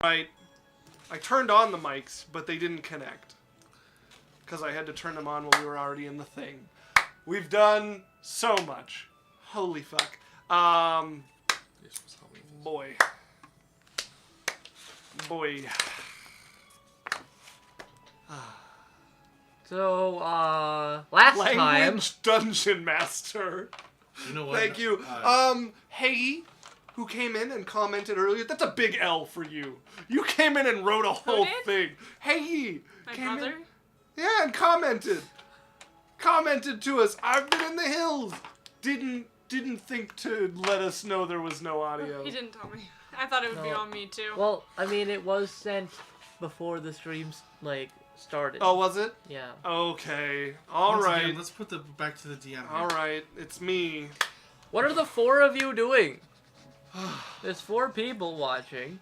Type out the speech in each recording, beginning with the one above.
Right. I turned on the mics, but they didn't connect. Because I had to turn them on while we were already in the thing. We've done so much. Holy fuck. Boy. So, last time... Language Dungeon Master. You know what? Thank you. Hey, who came in and commented earlier. That's a big L for you. You came in and wrote a whole thing. Hey, My came brother? in. Yeah, and commented. Commented to us. I've been in the hills. Didn't think to let us know there was no audio. He didn't tell me. I thought it would be on me too. Well, I mean, it was sent before the streams, started. Oh, was it? Yeah. Okay. All Once right. Again, let's put the back to the DM here. All right. It's me. What are the 4 of you doing? There's 4 people watching.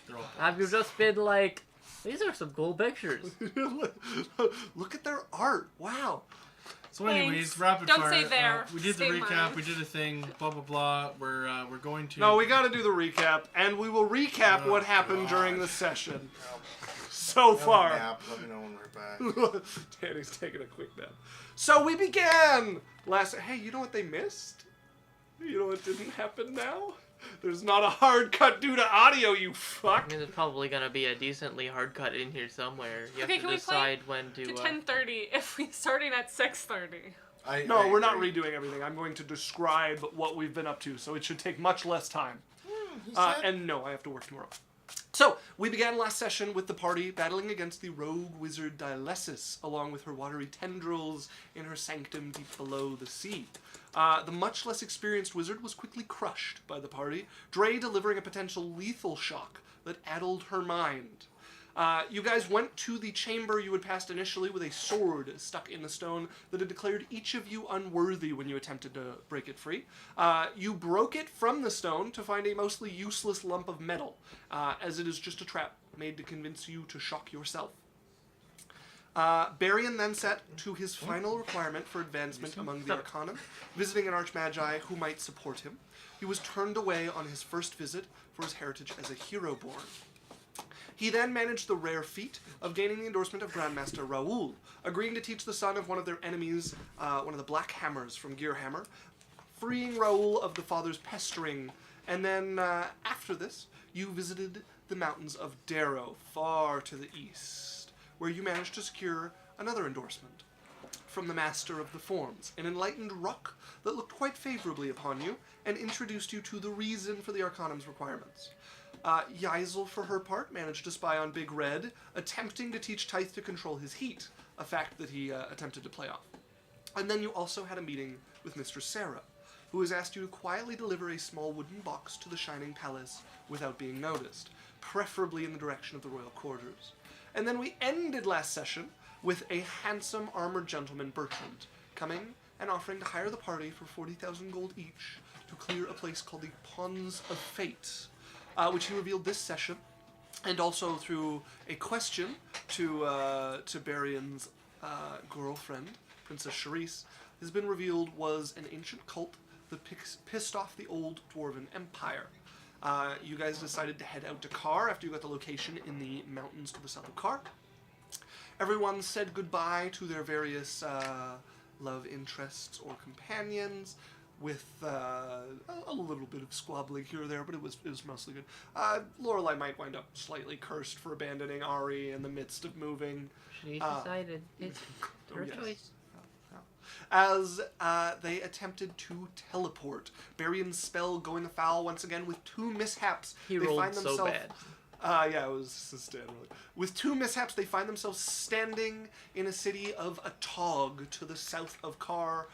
They're all Have you just been like, these are some cool pictures? Look at their art. Wow. So anyways, Thanks. rapid Don't fire. say there. We did the Say recap. mine. We did a thing. Blah blah blah. We're going to. No, we got to do the recap, and we will recap what happened during the session. So far. Nap. Let me know when we're back. Danny's taking a quick nap. So we began last. Hey, you know what they missed? You know what didn't happen now? There's not a hard cut due to audio, you I fuck. mean, there's probably gonna be a decently hard cut in here somewhere. You Okay, have can to we play decide when to. To 10:30 if we starting at 6:30. No, we're not redoing everything. I'm going to describe what we've been up to, so it should take much less time. And no, I have to work tomorrow. So, we began last session with the party battling against the rogue wizard Dilesis, along with her watery tendrils in her sanctum deep below the sea. The much less experienced wizard was quickly crushed by the party, Dre delivering a potential lethal shock that addled her mind. You guys went to the chamber you had passed initially with a sword stuck in the stone that had declared each of you unworthy when you attempted to break it free. You broke it from the stone to find a mostly useless lump of metal, as it is just a trap made to convince you to shock yourself. Barian then set to his final requirement for advancement among the Arcanum, visiting an Archmagi who might support him. He was turned away on his first visit for his heritage as a hero-born. He then managed the rare feat of gaining the endorsement of Grandmaster Raoul, agreeing to teach the son of one of their enemies, one of the Black Hammers from Gearhammer, freeing Raoul of the father's pestering, and then after this, you visited the mountains of Darrow, far to the east, where you managed to secure another endorsement from the Master of the Forms, an enlightened rock that looked quite favorably upon you and introduced you to the reason for the Arcanum's requirements. Yaisel, for her part, managed to spy on Big Red, attempting to teach Tythe to control his heat, a fact that he attempted to play off. And then you also had a meeting with Mistress Sarah, who has asked you to quietly deliver a small wooden box to the Shining Palace without being noticed, preferably in the direction of the royal quarters. And then we ended last session with a handsome armored gentleman, Bertrand, coming and offering to hire the party for 40,000 gold each to clear a place called the Ponds of Fate, which he revealed this session, and also through a question to Barian's girlfriend, Princess Charisse, has been revealed was an ancient cult that pissed off the old Dwarven Empire. You guys decided to head out to Kar after you got the location in the mountains to the south of Kar. Everyone said goodbye to their various love interests or companions, with a little bit of squabbling here or there, but it was mostly good. Lorelai might wind up slightly cursed for abandoning Ari in the midst of moving. She decided. It's her choice. As they attempted to teleport, Barian's spell going afoul once again with 2 mishaps. He they rolled find themselves, so bad. Yeah, it was stand really. With 2 mishaps, they find themselves standing in a city of Atog to the south of Kar,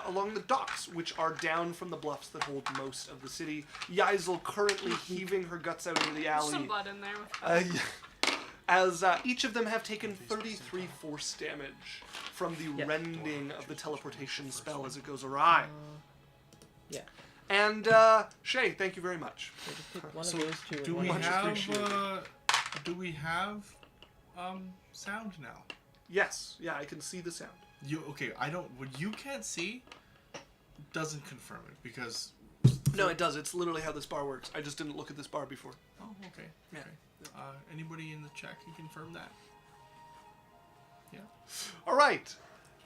along the docks, which are down from the bluffs that hold most of the city. Yaisel currently heaving her guts out into the alley. There's some blood in there. As each of them have taken 33 force damage from the rending of the teleportation spell as it goes awry. Yeah. And, Shay, thank you very much. One So, of those two. do and we one- have sound now? Yes, yeah, I can see the sound. You okay? I don't. What you can't see doesn't confirm it because No, it does. It's literally how this bar works. I just didn't look at this bar before. Oh, okay. Yeah. Okay. Anybody in the chat can confirm that? Yeah. All right.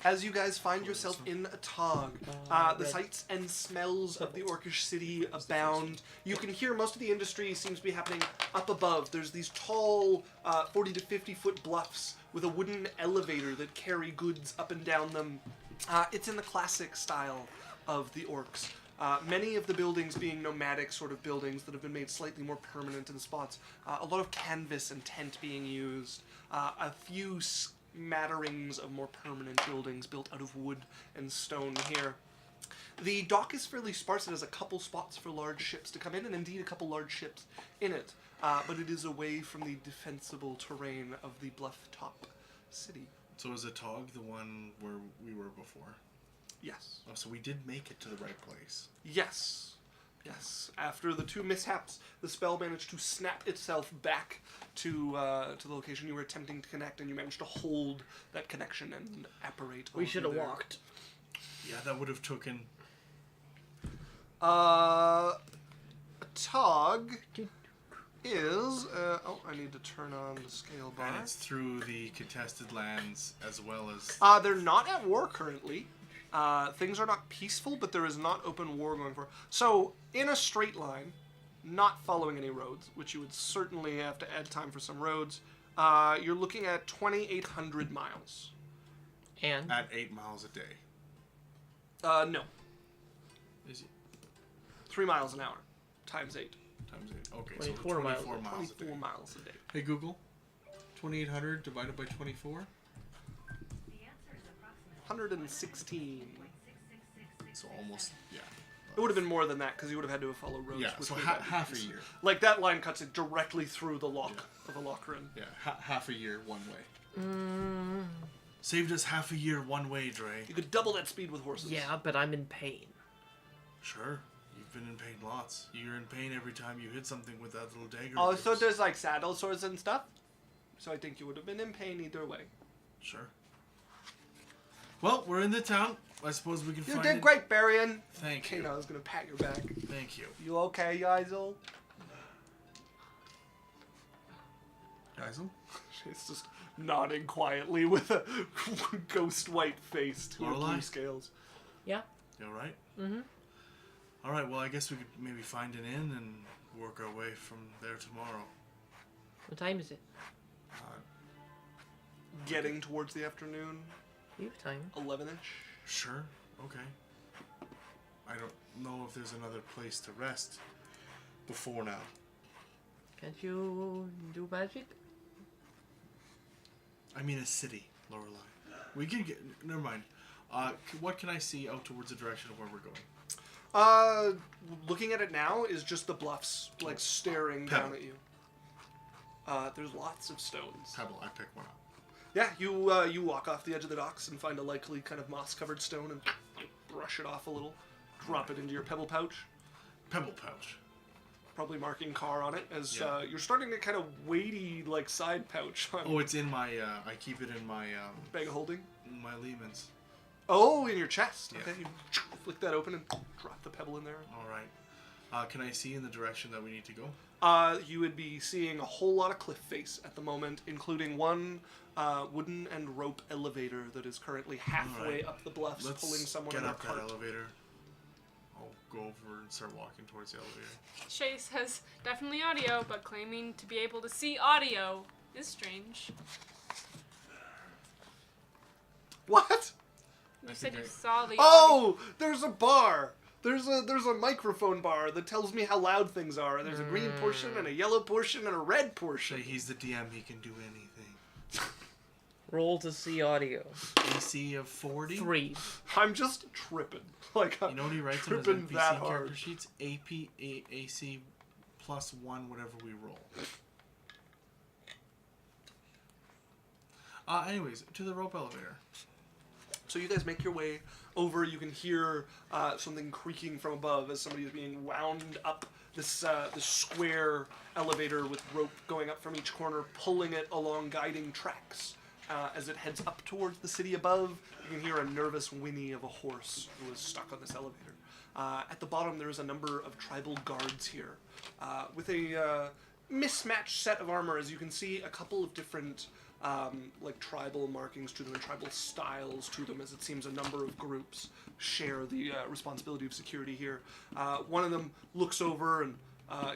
As you guys find yourself in Atog, the sights and smells of the Orcish city abound. You can hear most of the industry seems to be happening up above. There's these tall 40 to 50 foot bluffs with a wooden elevator that carry goods up and down them. It's in the classic style of the orcs. Many of the buildings being nomadic sort of buildings that have been made slightly more permanent in spots. A lot of canvas and tent being used. A few smatterings of more permanent buildings built out of wood and stone here. The dock is fairly sparse. It has a couple spots for large ships to come in, and indeed a couple large ships in it. But it is away from the defensible terrain of the bluff-top city. So is Atog the one where we were before? Yes. Oh, so we did make it to the right place. Yes. Yes. After the two mishaps, the spell managed to snap itself back to the location you were attempting to connect, and you managed to hold that connection and apparate. We should have there. walked. Yeah, that would have taken... Tog is... oh, I need to turn on the scale bar. And it's through the contested lands as well as... They're not at war currently. Things are not peaceful, but there is not open war going for. So, in a straight line, not following any roads, which you would certainly have to add time for some roads, you're looking at 2,800 miles. And? At 8 miles a day. No. Is it? 3 miles an hour. Times 8. Times 8. Okay, 24 so miles. 24 miles a day. 24 miles a day. Hey Google, 2,800 divided by 24? 116. So almost, yeah. It would have been more than that, because you would have had to have followed roads. Yeah, which so would have been half a easy. year. Like, that line cuts it directly through the lock of a lock run. Yeah, half a year one way. Saved us half a year one way, Dre. You could double that speed with horses. Yeah, but I'm in pain. Sure, you've been in pain lots. You're in pain every time you hit something with that little dagger. Oh, of so yours. there's like saddle swords and stuff? So I think you would have been in pain either way. Sure. Well, we're in the town. I suppose we can You find did it. great, Barian. Thank Okay, you. now I was going to pat your back. Thank you. You okay, Yazel? Geisel? She's just nodding quietly with a ghost white face to her Lorelei? blue scales. Yeah? You alright? Mm-hmm. Alright, well, I guess we could maybe find an inn and work our way from there tomorrow. What time is it? Getting towards the afternoon, You have time. 11-ish. Sure, okay. I don't know if there's another place to rest before now. Can't you do magic? I mean a city, Lorelei. We can get... Never mind. What can I see out towards the direction of where we're going? Looking at it now is just the bluffs, like staring Pebble. down at you. There's lots of stones. Pebble, I pick one up. Yeah, you walk off the edge of the docks and find a likely kind of moss-covered stone and brush it off a little. Drop it into your pebble pouch. Pebble pouch. Probably marking car on it as Yeah. you're starting to kind of weighty like side pouch on Oh, it's in my, I keep it in my, bag of holding. my Lehman's. Oh, in your chest. Yeah. Okay, you flick that open and drop the pebble in there. Alright. Can I see in the direction that we need to go? You would be seeing a whole lot of cliff face at the moment, including one wooden and rope elevator that is currently halfway Alright. up the bluffs, Let's pulling someone get in a up cart. that elevator. I'll go over and start walking towards the elevator. Shay says definitely audio, but claiming to be able to see audio is strange. What? You I said think you I- saw the audio. Oh, there's a bar. There's a microphone bar that tells me how loud things are. And there's a green portion and a yellow portion and a red Say portion. he's the DM, he can do anything. Roll to see audio. AC of 40? 3. I'm just tripping. Like I'm You know what he writes on his tripping NPC that character hard. sheets? AC plus 1, whatever we roll. Anyways, to the rope elevator. So you guys make your way over. You can hear something creaking from above as somebody is being wound up this square elevator with rope going up from each corner, pulling it along guiding tracks. As it heads up towards the city above, you can hear a nervous whinny of a horse who is stuck on this elevator. At the bottom, there is a number of tribal guards here, with a mismatched set of armor. As you can see, a couple of different like tribal markings to them and tribal styles to them, as it seems a number of groups share the responsibility of security here. One of them looks over and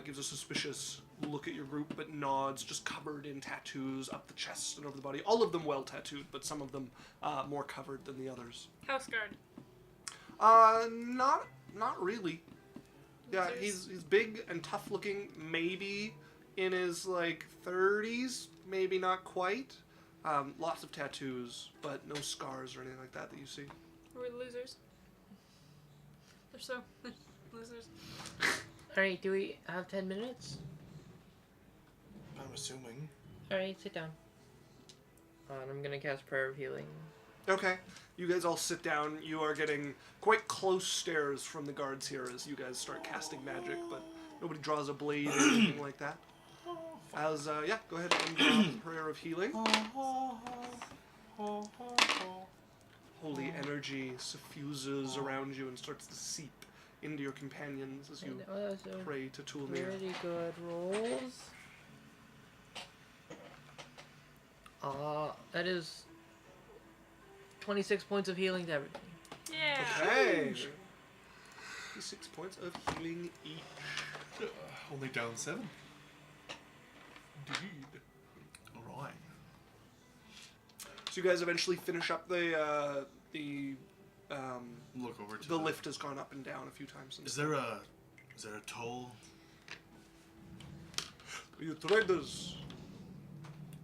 gives a suspicious look at your group, but nods, just covered in tattoos up the chest and over the body. All of them well tattooed, but some of them more covered than the others. House guard. Not really. Yeah, he's big and tough looking, maybe in his like 30s, maybe not quite. Lots of tattoos, but no scars or anything like that you see. We're losers. They're so losers. Alright, do we have 10 minutes? I'm assuming. Alright, sit down. And I'm gonna cast Prayer of Healing. Okay, you guys all sit down. You are getting quite close stares from the guards here as you guys start casting magic, but nobody draws a blade or anything like that. As, yeah, go ahead and draw the Prayer of Healing. Holy energy suffuses around you and starts to seep into your companions as you pray to Tulmir. Pretty good rolls. That is 26 points of healing to everything. Yeah. Okay. 6 points of healing each. Only down 7. Indeed. Alright. So you guys eventually finish up the Look over to the lift has gone up and down a few times. Is there a toll? You traders.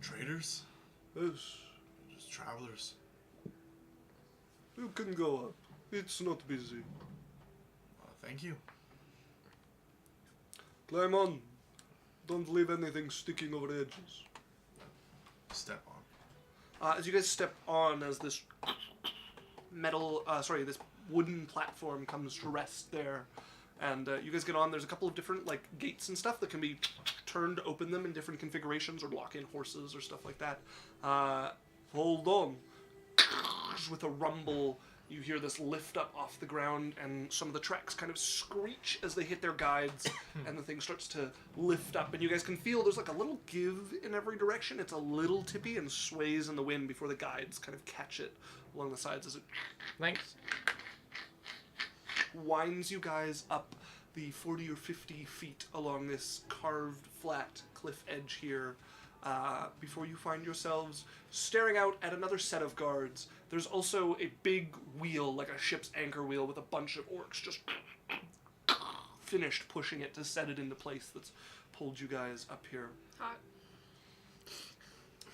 Traders? Yes. Just travelers. You can go up. It's not busy. Thank you. Climb on. Don't leave anything sticking over the edges. Step on. As you guys step on, as this this wooden platform comes to rest there, and you guys get on. There's a couple of different like gates and stuff that can be turned to open them in different configurations or lock in horses or stuff like that. Hold on. With a rumble, you hear this lift up off the ground, and some of the tracks kind of screech as they hit their guides, and the thing starts to lift up, and you guys can feel there's like a little give in every direction. It's a little tippy and sways in the wind before the guides kind of catch it along the sides as it Thanks. winds you guys up the 40 or 50 feet along this carved flat cliff edge here, before you find yourselves staring out at another set of guards. There's also a big wheel, like a ship's anchor wheel, with a bunch of orcs just finished pushing it to set it into place that's pulled you guys up here. Hot.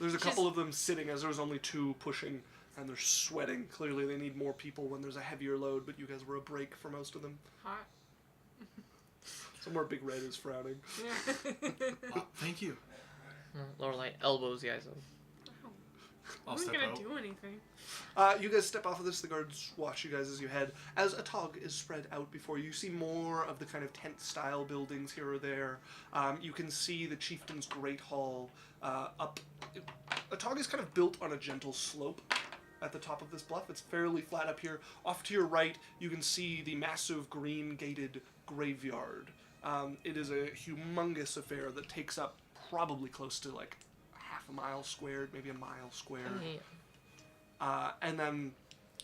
There's a couple of them sitting, as there was only 2 pushing, and they're sweating. Clearly they need more people when there's a heavier load, but you guys were a break for most of them. Hot. Somewhere Big Red is frowning. Yeah. Thank you. Lorelei elbows you guys in. I'll I wasn't step gonna out. do anything. You guys step off of this, the guards watch you guys as you head. As a tog is spread out before you, see more of the kind of tent-style buildings here or there. You can see the Chieftain's Great Hall up. A tog is kind of built on a gentle slope at the top of this bluff. It's fairly flat up here. Off to your right, you can see the massive green-gated graveyard. It is a humongous affair that takes up probably close to like half a mile squared, maybe a mile squared. And then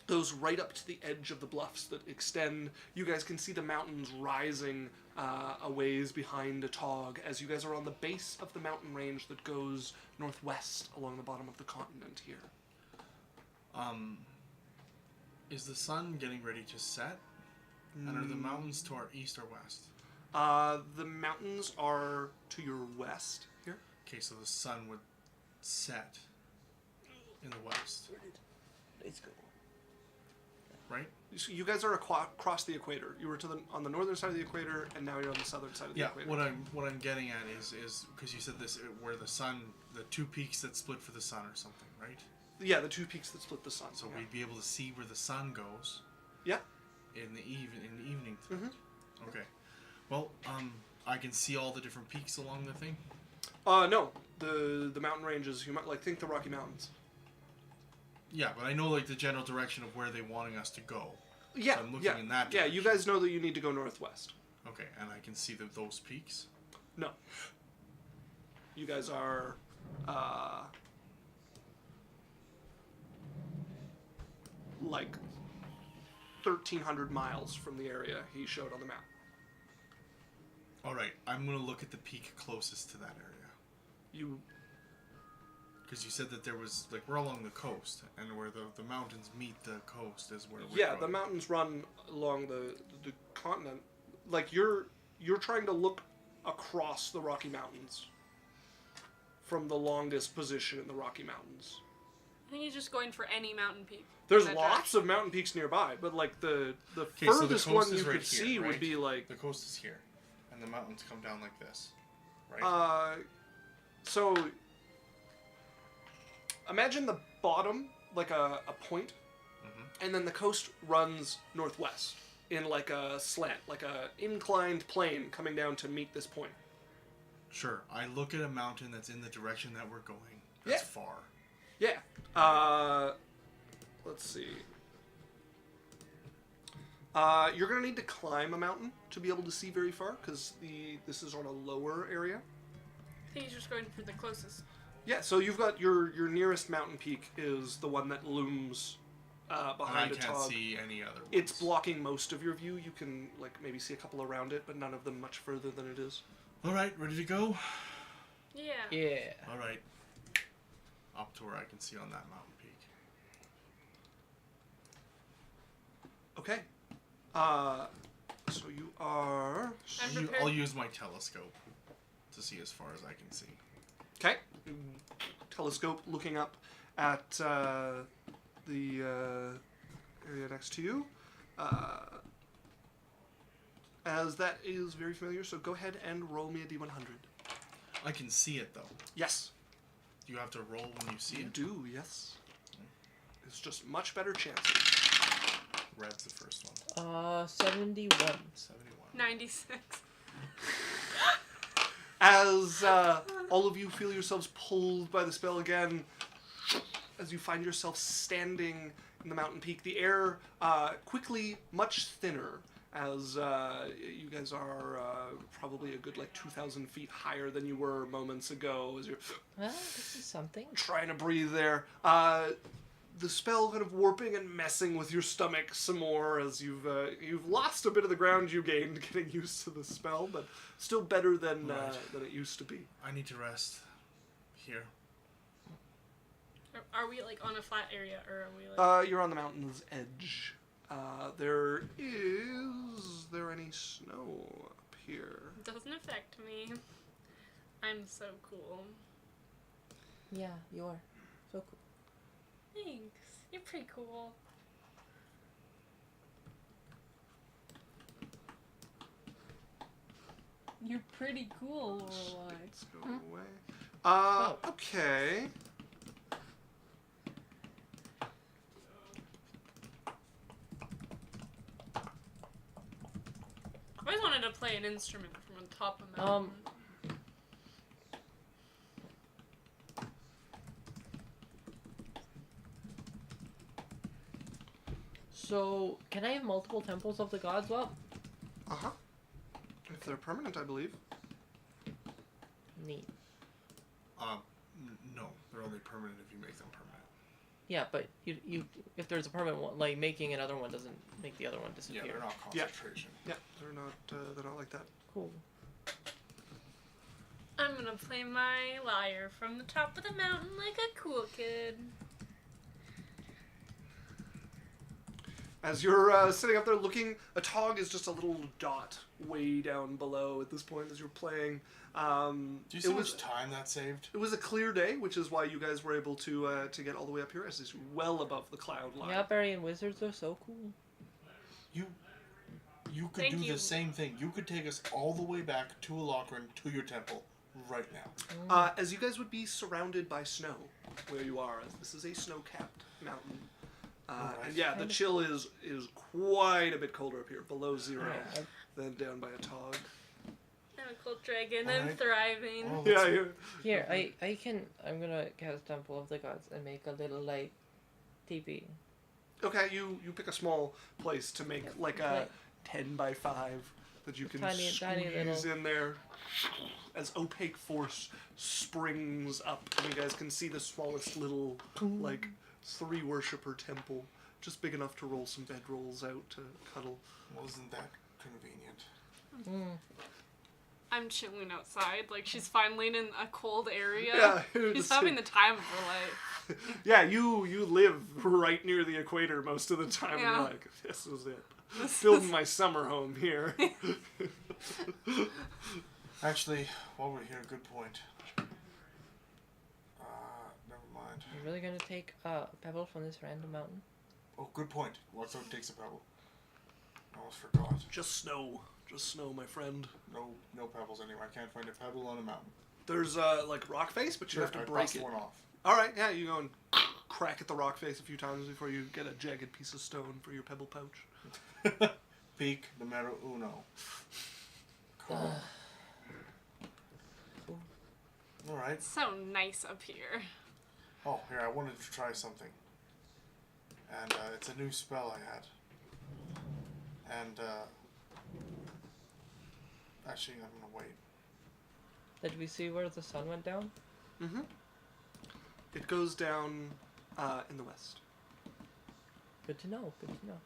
goes right up to the edge of the bluffs that extend. You guys can see the mountains rising a ways behind a tog as you guys are on the base of the mountain range that goes northwest along the bottom of the continent here. Is the sun getting ready to set? And are the mountains to our east or west? The mountains are to your west here. Okay, so the sun would set in the west, Let's go. right? So you guys are across the equator. You were on the northern side of the equator, and now you're on the southern side of the Yeah. equator. What I'm getting at is because you said this where the sun, the 2 peaks that split for the sun or something, right? Yeah, the 2 peaks that split the sun. So yeah. we'd be able to see where the sun goes. Yeah. In the evening. Mhm. Okay. Well, I can see all the different peaks along the thing. No, the mountain ranges. You might think the Rocky Mountains. Yeah, but I know like the general direction of where they're wanting us to go. Yeah, So I'm looking yeah, in that yeah. direction. You guys know that you need to go northwest. Okay, and I can see those peaks. No. You guys are, like 1,300 miles from the area he showed on the map. All right, I'm gonna look at the peak closest to that area. You, Because you said that there was, like, we're along the coast, and where the mountains meet the coast is where we're yeah, going. the mountains run along the continent. Like you're trying to look across the Rocky Mountains from the longest position in the Rocky Mountains. I think he's just going for any mountain peak. There's That lots direction. of mountain peaks nearby, but like the Okay, so the furthest coast one is you right could here, see right? would be like The coast is here, and the mountains come down like this, right? so imagine the bottom like a point, and then the coast runs northwest in like a slant, like a inclined plane coming down to meet this point. Sure. I look at a mountain that's in the direction that we're going. That's Yeah. far. Yeah. Let's see. You're gonna need to climb a mountain to be able to see very far, because this is on a lower area. I think he's just going for the closest. Yeah, so you've got your nearest mountain peak is the one that looms And I behind a can't tog. see any other ones. It's blocking most of your view. You can like maybe see a couple around it, but none of them much further than it is. All right, ready to go? Yeah. Yeah. All right. Up to where I can see on that mountain peak. Okay. So you are. I'm prepared. I'll use my telescope to see as far as I can see. Okay. Telescope looking up at the area next to you. As that is very familiar, so go ahead and roll me a d100. I can see it though. Yes. You have to roll when you see You it. do, yes. It's just much better chances. Red's the first one. 71. 71. 96. As all of you feel yourselves pulled by the spell again, as you find yourself standing in the mountain peak, the air quickly much thinner, as you guys are probably a good like 2,000 feet higher than you were moments ago, as you're Well, this is something. trying to breathe there. The spell kind of warping and messing with your stomach some more, as you've lost a bit of the ground you gained getting used to the spell, but still better than it used to be. I need to rest. Here. Are we like on a flat area, or are we like? You're on the mountain's edge. Is there any snow up here? Doesn't affect me. I'm so cool. Yeah, you are. So cool. Thanks. You're pretty cool. You're pretty cool, Lorelai. Let's go away. Okay. I always wanted to play an instrument from on top of a mountain. So, can I have multiple temples of the gods? Well, Uh-huh. If they're permanent, I believe. neat. No, they're only permanent if you make them permanent. Yeah, but you if there's a permanent one, like making another one doesn't make the other one disappear. Yeah, they're not concentration. Yeah, they're not like that. Cool. I'm gonna play my lyre from the top of the mountain like a cool kid. As you're sitting up there looking, a tog is just a little dot way down below at this point as you're playing. Do you see how much time that saved? It was a clear day, which is why you guys were able to get all the way up here, as it's well above the cloud line. Yeah, Barry and wizards are so cool. You could Thank do you. the same thing. You could take us all the way back to Alokran, to your temple, right now. As you guys would be surrounded by snow where you are, as this is a snow-capped mountain. And yeah, the chill is quite a bit colder up here, below zero, Yeah, than down by a tog. I'm a cool dragon. Alright. I'm thriving. Oh, Yeah, that's- yeah. Here, I'm gonna cast Temple of the Gods and make a little like teepee. Okay, you pick a small place to make like a 10 by 5 that you can Tiny squeeze little- in there as opaque force springs up, and you guys can see the smallest little like 3 worshiper temple, just big enough to roll some bedrolls out to cuddle. Wasn't that convenient? I'm chilling outside. Like, she's finally in a cold area. Yeah, She's just- having the time of her life. Yeah, you live right near the equator most of the time, and Yeah. you're like, this is it. Building my summer home here. Actually, while we're here, good point. Never mind. You're really gonna take a pebble from this random mountain? Oh, good point. What's up takes a pebble? I almost forgot. Just snow, my friend. No pebbles anywhere. I can't find a pebble on a mountain. There's like rock face, but you have to I break bust it. one off. All right, yeah, you go and crack at the rock face a few times before you get a jagged piece of stone for your pebble pouch. Peak numero uno. Cool. All right. It's so nice up here. Oh, here, I wanted to try something. And it's a new spell I had. And, actually, I'm gonna wait. Did we see where the sun went down? Mm-hmm. It goes down in the west. Good to know. Good to know.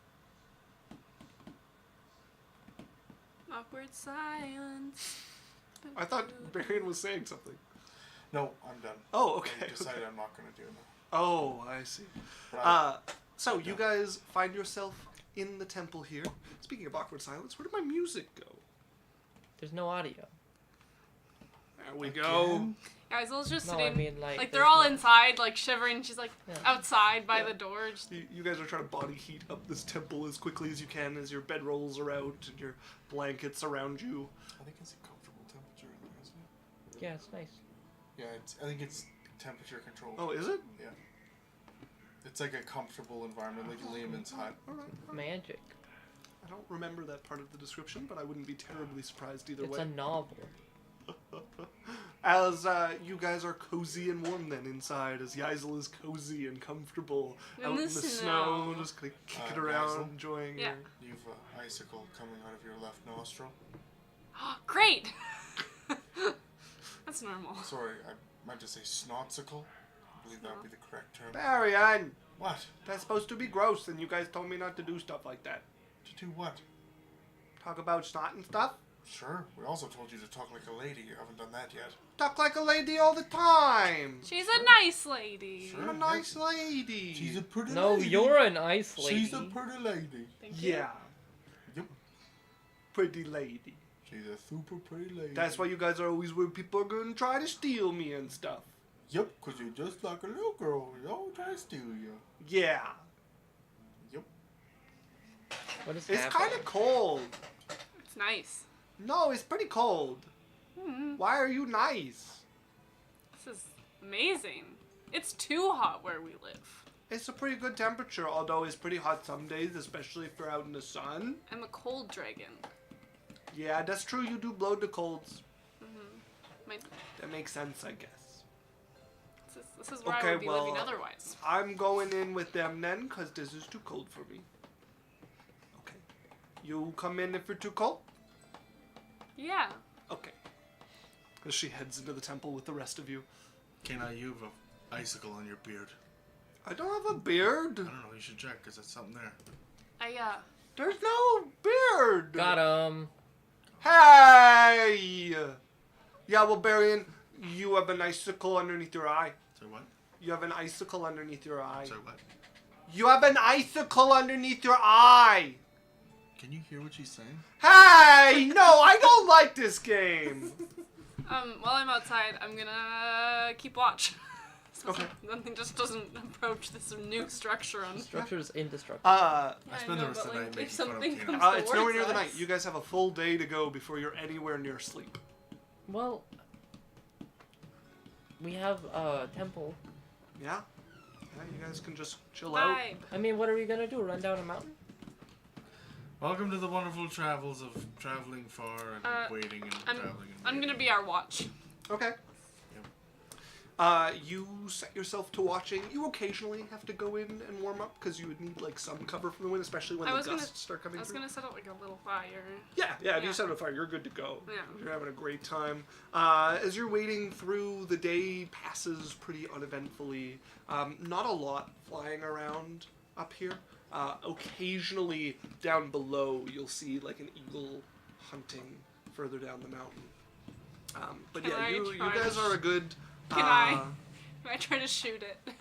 Awkward silence. I thought Marion was saying something. No, I'm done. Oh, I okay. decided okay. I'm not gonna do it. Oh, I see. But So you guys find yourself in the temple here. Speaking of awkward silence, where did my music go? There's no audio. There we go. Again? Guys, Il's just No, sitting. I mean like. Like, they're there's all no- inside, like, shivering. She's, like, Yeah. outside by Yeah. the door. Just, You guys are trying to body heat up this temple as quickly as you can as your bedrolls are out and your blankets around you. I think it's a comfortable temperature in there, isn't it? Yeah, it's nice. Yeah, I think it's temperature controlled. Oh, is it? Yeah. It's like a comfortable environment, like a layman's hut. Alright. Magic. I don't remember that part of the description, but I wouldn't be terribly surprised either It's way. a novel. As you guys are cozy and warm then inside, as Yaisel is cozy and comfortable In out the in the snow, snow. just kind of kicking Yaisel? around, enjoying Yeah. You've an icicle coming out of your left nostril. great! That's normal. Sorry, I meant to say snotsicle. I believe that would be the correct term. Marianne, What? that's supposed to be gross, and you guys told me not to do stuff like that. To do what? Talk about snot and stuff? Sure. We also told you to talk like a lady. You haven't done that yet. Talk like a lady all the time. She's a nice lady. Sure. I'm a nice lady. She's a pretty No, lady. you're an ice lady. She's a pretty lady. Thank you. Yeah. Yep. Pretty lady. She's a super pretty lady. That's why you guys are always worried people are going to try to steal me and stuff. Yep, because you're just like a little girl. You don't try to steal you. Yeah. Yep. What is It's happening? kind of cold. It's nice. No, it's pretty cold. Why are you nice? This is amazing. It's too hot where we live. It's a pretty good temperature, although it's pretty hot some days, especially if you're out in the sun. I'm a cold dragon. Yeah, that's true. You do blow the colds. My, That makes sense, I guess. this is where I Okay, would be well, living otherwise. I'm going in with them then, because this is too cold for me. Okay. You come in if you're too cold? Yeah. Okay. As she heads into the temple with the rest of you. Kenai, you have an icicle on your beard. I don't have a beard. I don't know, you should check, because there's something there. There's no beard. Got him. Hey! Yeah, well, Barian, you have an icicle underneath your eye. Sorry, what? You have an icicle underneath your eye. Sorry, what? You have an icicle underneath your eye. Can you hear what she's saying? Hey! No, I don't like this game. While I'm outside, I'm gonna keep watch. So Okay. nothing just doesn't approach this new structure on. Structure is indestructible. I spend know, the rest of but, the like, night if making fun of something Kenai. comes- it's nowhere near the towards night. You guys have a full day to go before you're anywhere near sleep. Well, we have a temple. Yeah? Yeah, you guys can just chill out. Vibe. I mean, what are we gonna do? Run down a mountain? Welcome to the wonderful travels of traveling far and waiting and traveling and I'm gonna waiting. be our watch. Okay. You set yourself to watching. You occasionally have to go in and warm up because you would need like some cover from the wind, especially when the gusts start coming I was through. gonna set up like a little fire. Yeah. If you set it on fire, you're good to go. Yeah. You're having a great time. As you're waiting through, the day passes pretty uneventfully. Not a lot flying around up here. Occasionally down below, you'll see like an eagle hunting further down the mountain. But Can yeah, I you try guys to are a good. Can I try to shoot it?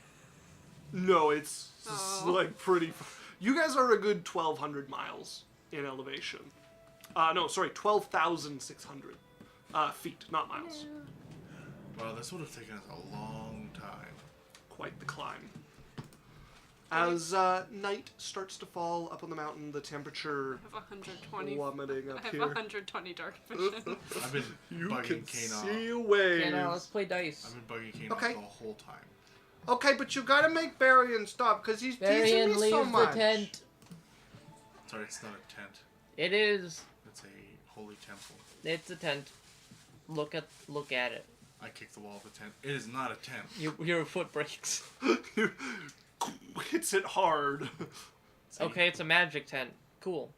No, it's Oh. like pretty. You guys are a good 1,200 miles in elevation. No, sorry, 12,600 feet, not miles. Wow, this would have taken us a long time. Quite the climb. As night starts to fall up on the mountain, the temperature I have 120. plummeting I up have here. 120 dark vision. I've been You bugging can Kane see off. away. Okay, now let's play dice. I've been bugging Kane Okay. off the whole time. Okay, but you gotta make Barian stop because he's teasing Varian me leaves so much. the tent. Sorry, it's not a tent. It is. It's a holy temple. It's a tent. Look at it. I kicked the wall of the tent. It is not a tent. Your foot breaks. Hits it hard. See, Okay, it's a magic tent. Cool.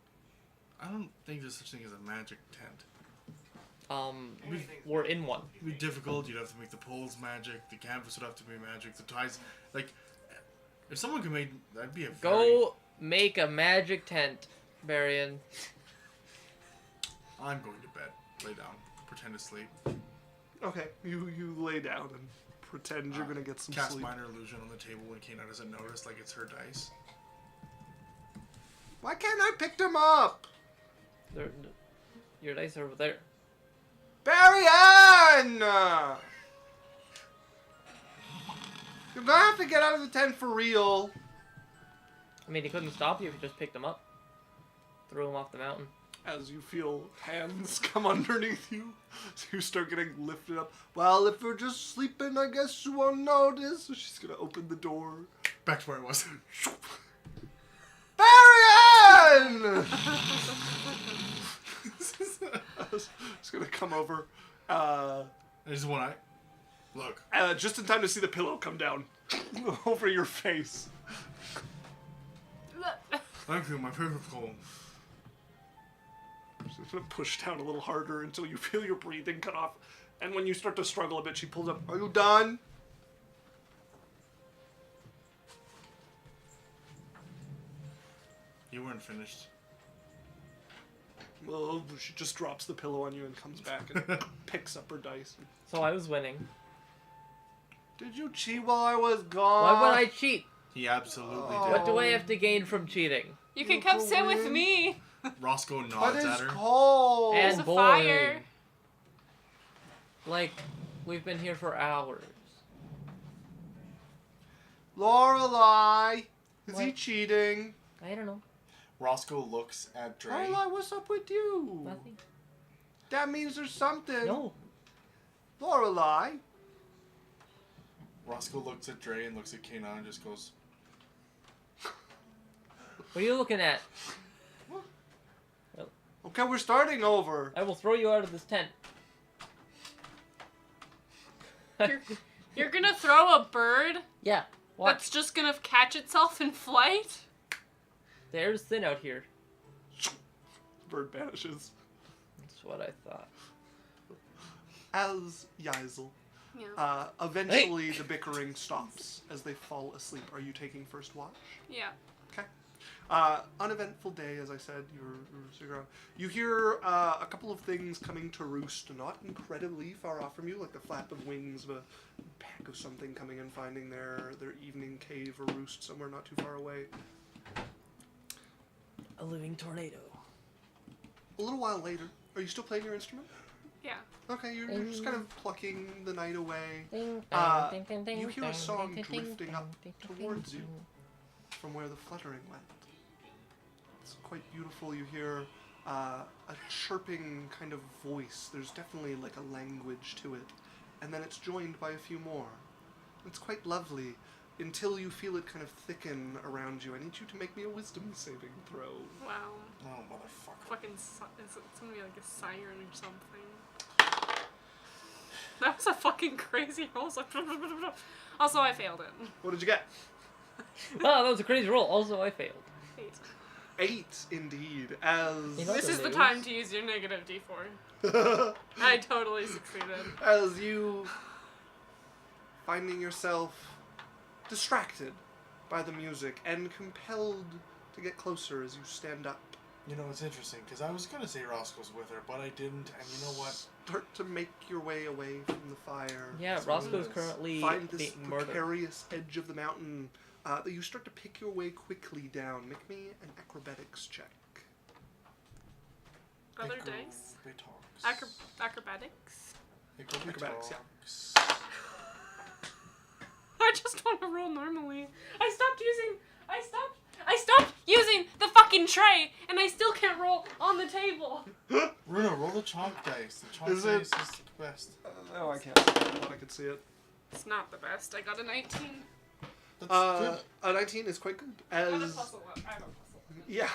I don't think there's such thing as a magic tent. We're in one. It'd be difficult. You'd have to make the poles magic. The canvas would have to be magic. The ties, like, if someone could make, that'd be a Go make a magic tent, Varian. I'm going to bed. Lay down. Pretend to sleep. Okay, you lay down and pretend you're gonna get some Cast sleep. minor illusion on the table when Kena doesn't notice, like it's her dice. Why can't I pick them up? Your dice are over there. Barian! You're gonna have to get out of the tent for real. I mean, he couldn't stop you if you just picked them up. Threw them off the mountain. As you feel hands come underneath you, you start getting lifted up. Well, if you're just sleeping, I guess you won't notice. So she's gonna open the door. Back to where it was. Barian! She's gonna come over. There's one eye. Look. Just in time to see the pillow come down over your face. Thank you, my favorite poem. She's gonna push down a little harder until you feel your breathing cut off. And when you start to struggle a bit, she pulls up. Are you done? You weren't finished. Well, she just drops the pillow on you and comes back and picks up her dice. So I was winning. Did you cheat while I was gone? Why would I cheat? He absolutely Oh. What do I have to gain from cheating? You can You come go sit with in. me. did. Roscoe But nods it's at her. cold. And There's a boring. fire. Like, we've been here for hours. Lorelai, is he What? cheating? I don't know. Roscoe looks at Dre. Lorelai, what's up with you? Nothing. That means there's something. No. Lorelai. Roscoe looks at Dre and looks at Kena and just goes, What are you looking at? Okay, we're starting over. I will throw you out of this tent. You're gonna throw a bird Yeah. Watch. that's just gonna catch itself in flight? There's Thin out here. Bird vanishes. That's what I thought. As Yaisel. Yeah. Eventually, the bickering stops as they fall asleep. Are you taking first watch? Yeah. Okay. Uneventful day, as I said. You're sitting around. You hear a couple of things coming to roost, not incredibly far off from you, like the flap of wings of a pack of something coming and finding their evening cave or roost somewhere not too far away. A living tornado. A little while later, are you still playing your instrument? Yeah. Okay, you're just kind of plucking the night away. Ding, Uh, ding, ding, you hear a ding, song ding, ding, drifting ding, up ding, ding, towards ding, you. ding. From where the fluttering went. It's quite beautiful. You hear a chirping kind of voice. There's definitely like a language to it. And then it's joined by a few more. It's quite lovely until you feel it kind of thicken around you. I need you to make me a wisdom saving throw. Wow. oh, motherfucker. Fucking. It's gonna be like a siren or something. That was a fucking crazy roll. Also, I failed it. What did you get? Oh, that was a crazy roll. Also, I failed. 8. 8, indeed. As You know- This is the news. time to use your negative D4. I totally succeeded. as you finding yourself distracted by the music and compelled to get closer as you stand up. You know, it's interesting, because I was going to say Roscoe's with her, but I didn't, and you know what? Start to make your way away from the fire. Yeah, as Roscoe's you currently find this being murdered. precarious edge of the mountain that you start to pick your way quickly down. Make me an acrobatics check. Other dice? Acrobatics. Acrobatics? Acrobatics, yeah. I just want to roll normally. I stopped using the fucking tray, and I still can't roll on the table. Runa, roll the chalk dice. The chalk Is dice it- is the best. Oh, I can't. I thought I could see it. It's not the best. I got a 19. That's good. A 19 is quite good. I have a As puzzle. I have a puzzle. yeah,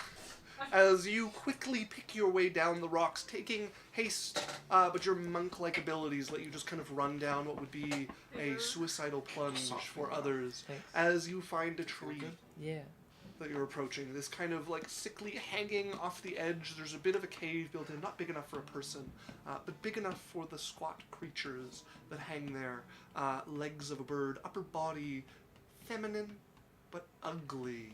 as you quickly pick your way down the rocks, taking haste, but your monk-like abilities let you just kind of run down what would be a suicidal plunge for others. Thanks. As you find a tree Yeah. that you're approaching, this kind of like sickly hanging off the edge. There's a bit of a cave built in, not big enough for a person, but big enough for the squat creatures that hang there. Legs of a bird, upper body feminine but ugly.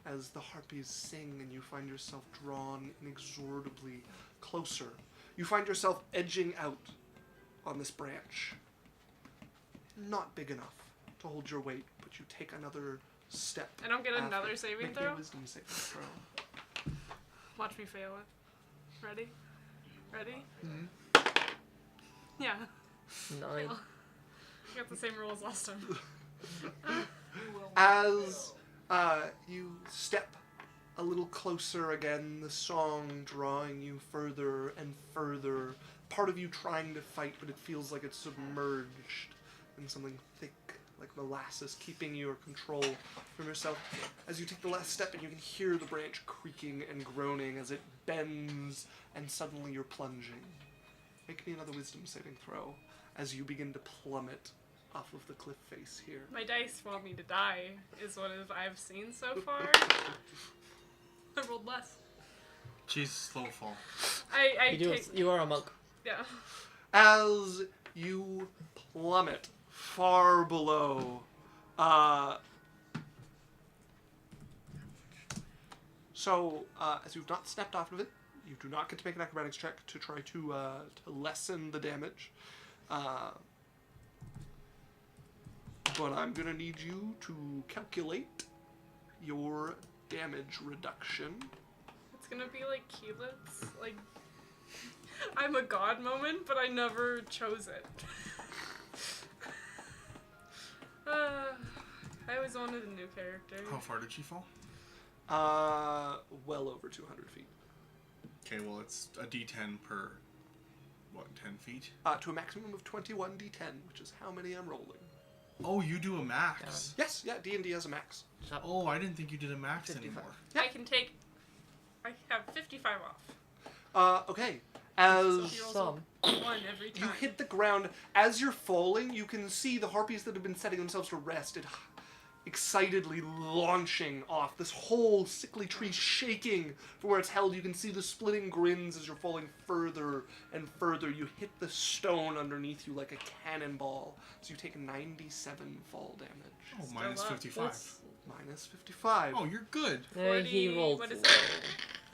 As the harpies sing and you find yourself drawn inexorably closer, you find yourself edging out on this branch. Not big enough to hold your weight, but you take another step. I don't get after. another saving Make me a throw? wisdom saving throw. Watch me fail it. Ready? Ready? Mhm. Yeah. 9. I got the same rules last time. As you step a little closer again, the song drawing you further and further. Part of you trying to fight, but it feels like it's submerged in something thick, like molasses, keeping your control from yourself. As you take the last step, and you can hear the branch creaking and groaning as it bends, and suddenly you're plunging. Make me another wisdom saving throw as you begin to plummet off of the cliff face here. My dice want me to die, is what I've seen so far. I rolled less. She's slow fall. I You, take. you are a monk. Yeah. As you plummet far below, as you've not stepped off of it, you do not get to make an acrobatics check to try to lessen the damage. But I'm gonna need you to calculate your damage reduction. It's gonna be like Keylets. Like, I'm a god moment, but I never chose it. I always wanted a new character. How far did she fall? Well over 200 feet. Okay, well, it's a d10 per, 10 feet? To a maximum of 21d10, which is how many I'm rolling. Oh, you do a max. Yes, yeah, D&D has a max. Oh, I didn't think you did a max 55. anymore. Yeah. I can take. I have 55 off. Okay. So As he rolls Some. a 1 every you time. hit the ground, as you're falling, you can see the harpies that have been setting themselves to rest excitedly launching off. This whole sickly tree shaking from where it's held. You can see the splitting grins as you're falling further and further. You hit the stone underneath you like a cannonball. So you take 97 fall damage. Oh, Still minus up. 55. That's- Minus 55. Oh, you're good. He 40 rolled what is low.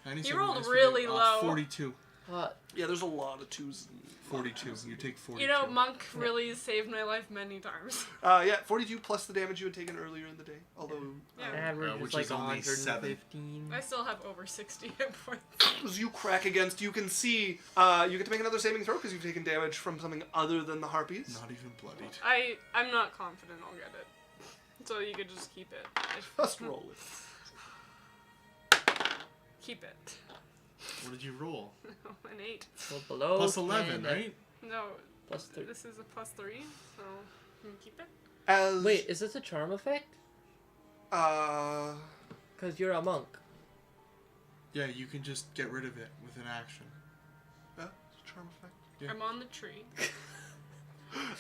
97 rolled minus really 50, low. 42. Yeah, there's a lot of twos. 42. You take 42. You know, Monk really saved my life many times. Yeah, 42 plus the damage you had taken earlier in the day. Although, Yeah. Average which is like is only 115. I still have over 60 hit points. as you crack against, you can see, you get to make another saving throw because you've taken damage from something other than the harpies. Not even bloodied. I'm not confident I'll get it. So you could just keep it. Just roll it. Keep it. What did you roll? An 8. Well, below Plus 11, 10, right? No, Plus 3. this is a +3, so can you keep it? As Wait, is this a charm effect? uh, Because you're a monk. Yeah, you can just get rid of it with an action. yeah, it's a charm effect. Yeah. I'm on the tree.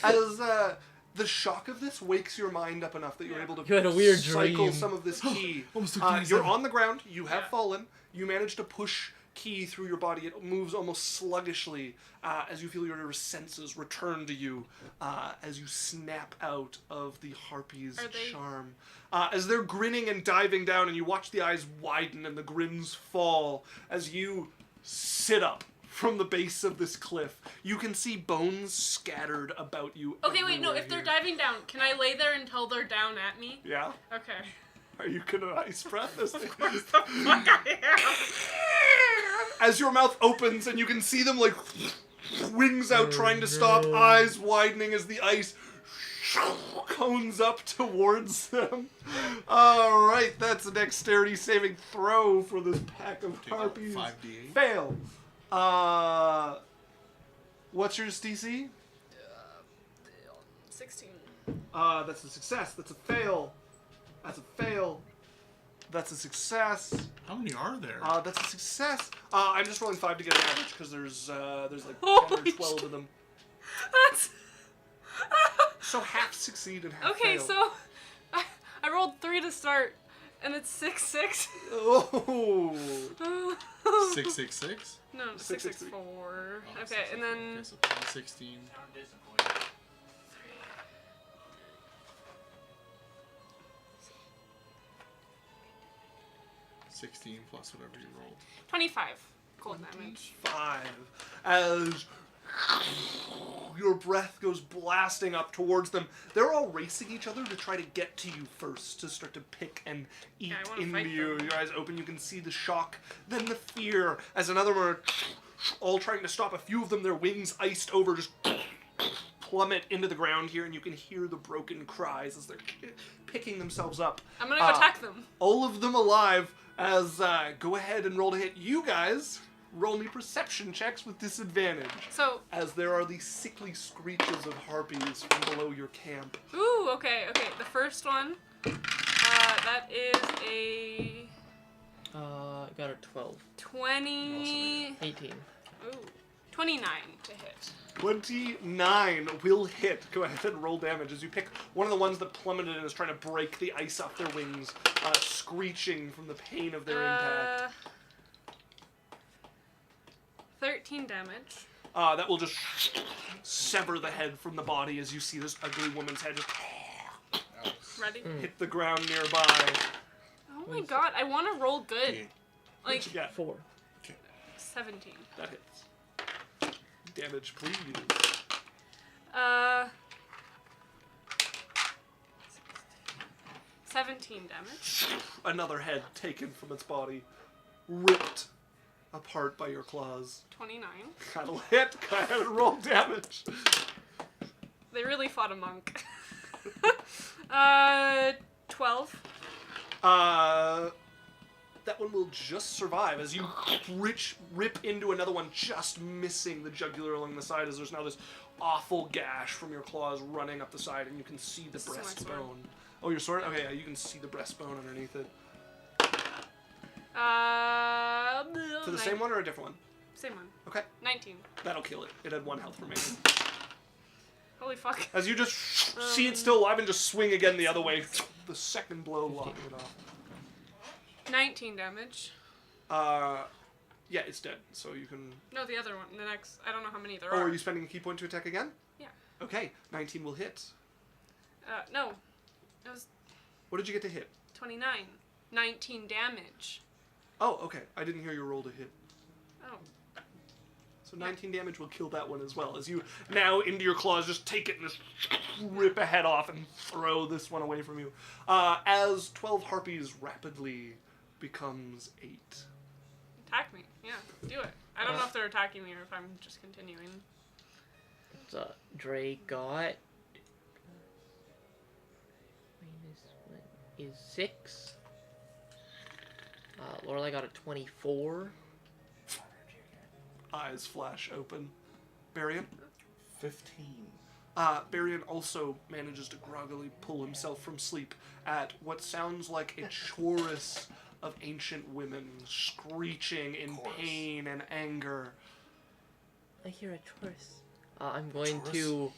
As the shock of this wakes your mind up enough that you're able to You had a weird cycle dream. some of this ki. Almost took You're 27. on the ground. You have Yeah. fallen. You manage to push ki through your body. It moves almost sluggishly as you feel your senses return to you as you snap out of the harpy's Are they- charm. As they're grinning and diving down, and you watch the eyes widen and the grins fall as you sit up from the base of this cliff. You can see bones scattered about you. Okay, wait, no. everywhere If they're here. diving down, can I lay there until they're down at me? Yeah? Okay. Are you gonna ice breath as Of course the fuck I am. as your mouth opens and you can see them like wings out trying to stop, eyes widening as the ice cones up towards them. Alright, that's a dexterity saving throw for this pack of harpies. 5d8. Fail. What's your DC? 16. That's a success. That's a fail. That's a fail. That's a success. How many are there? That's a success. I'm just rolling 5 to get an average because there's like 10 or Holy 12 shit. of them. That's... So half succeed and half Okay, fail. so I rolled 3 to start, and it's 6-6. Oh. 666. No, 6-6-4. Oh, Okay, and then Okay, so 16. I'm disappointed. 16 plus whatever you rolled. 25 cold damage. 5 as your breath goes blasting up towards them. They're all racing each other to try to get to you first, to start to pick and eat Yeah, I wanna into fight you. them. Your eyes open, you can see the shock, then the fear, as another one are all trying to stop. A few of them, their wings iced over, just plummet into the ground here, and you can hear the broken cries as they're picking themselves up. I'm gonna go attack them. All of them alive, as go ahead and roll to hit. You guys roll me perception checks with disadvantage, So, as there are these sickly screeches of harpies from below your camp. ooh, okay. The first one, that is a Got a 12. 20... 18. Ooh, 29 to hit. 29 will hit. Go ahead and roll damage as you pick one of the ones that plummeted and is trying to break the ice off their wings, screeching from the pain of their impact. 13 damage. That will just sever the head from the body as you see this ugly woman's head just Ready? hit the ground nearby. Oh my god, I want to roll good. Yeah. Like, What you got? 4. 17. That hits. Damage, please. 17 damage. Another head taken from its body, ripped apart by your claws. 29. That'll hit. Go ahead and roll damage. They really fought a monk. 12. That one will just survive as you rip into another one, just missing the jugular along the side, as there's now this awful gash from your claws running up the side, and you can see the This is my sword. breastbone. Oh, your sword? Okay, yeah, you can see the breastbone underneath it. To the same one or a different one? Same one. Okay, 19. that'll kill it. It had 1 health remaining. Holy fuck. As you just see it still alive and just swing again the other way, the second blow locking it off. 19 damage. Yeah, it's dead, so you can... No, the other one. The next. I don't know how many there Oh, are. are you spending a key point to attack again? Yeah. Okay, 19 will hit. No. It was What did you get to hit? 29. 19 damage. Oh, okay. I didn't hear your roll to hit. Oh. So 19 damage will kill that one as well, as you now, into your claws, just take it and just rip a head off and throw this one away from you. As 12 harpies rapidly becomes 8. Attack me. Yeah, do it. I don't know if they're attacking me or if I'm just continuing. So, Dre got... Is 6. Lorelai got a 24. Eyes flash open. Barian? 15. Barian also manages to groggily pull himself from sleep at what sounds like a chorus of ancient women screeching in Chorus. pain and anger. I hear a chorus. I'm going to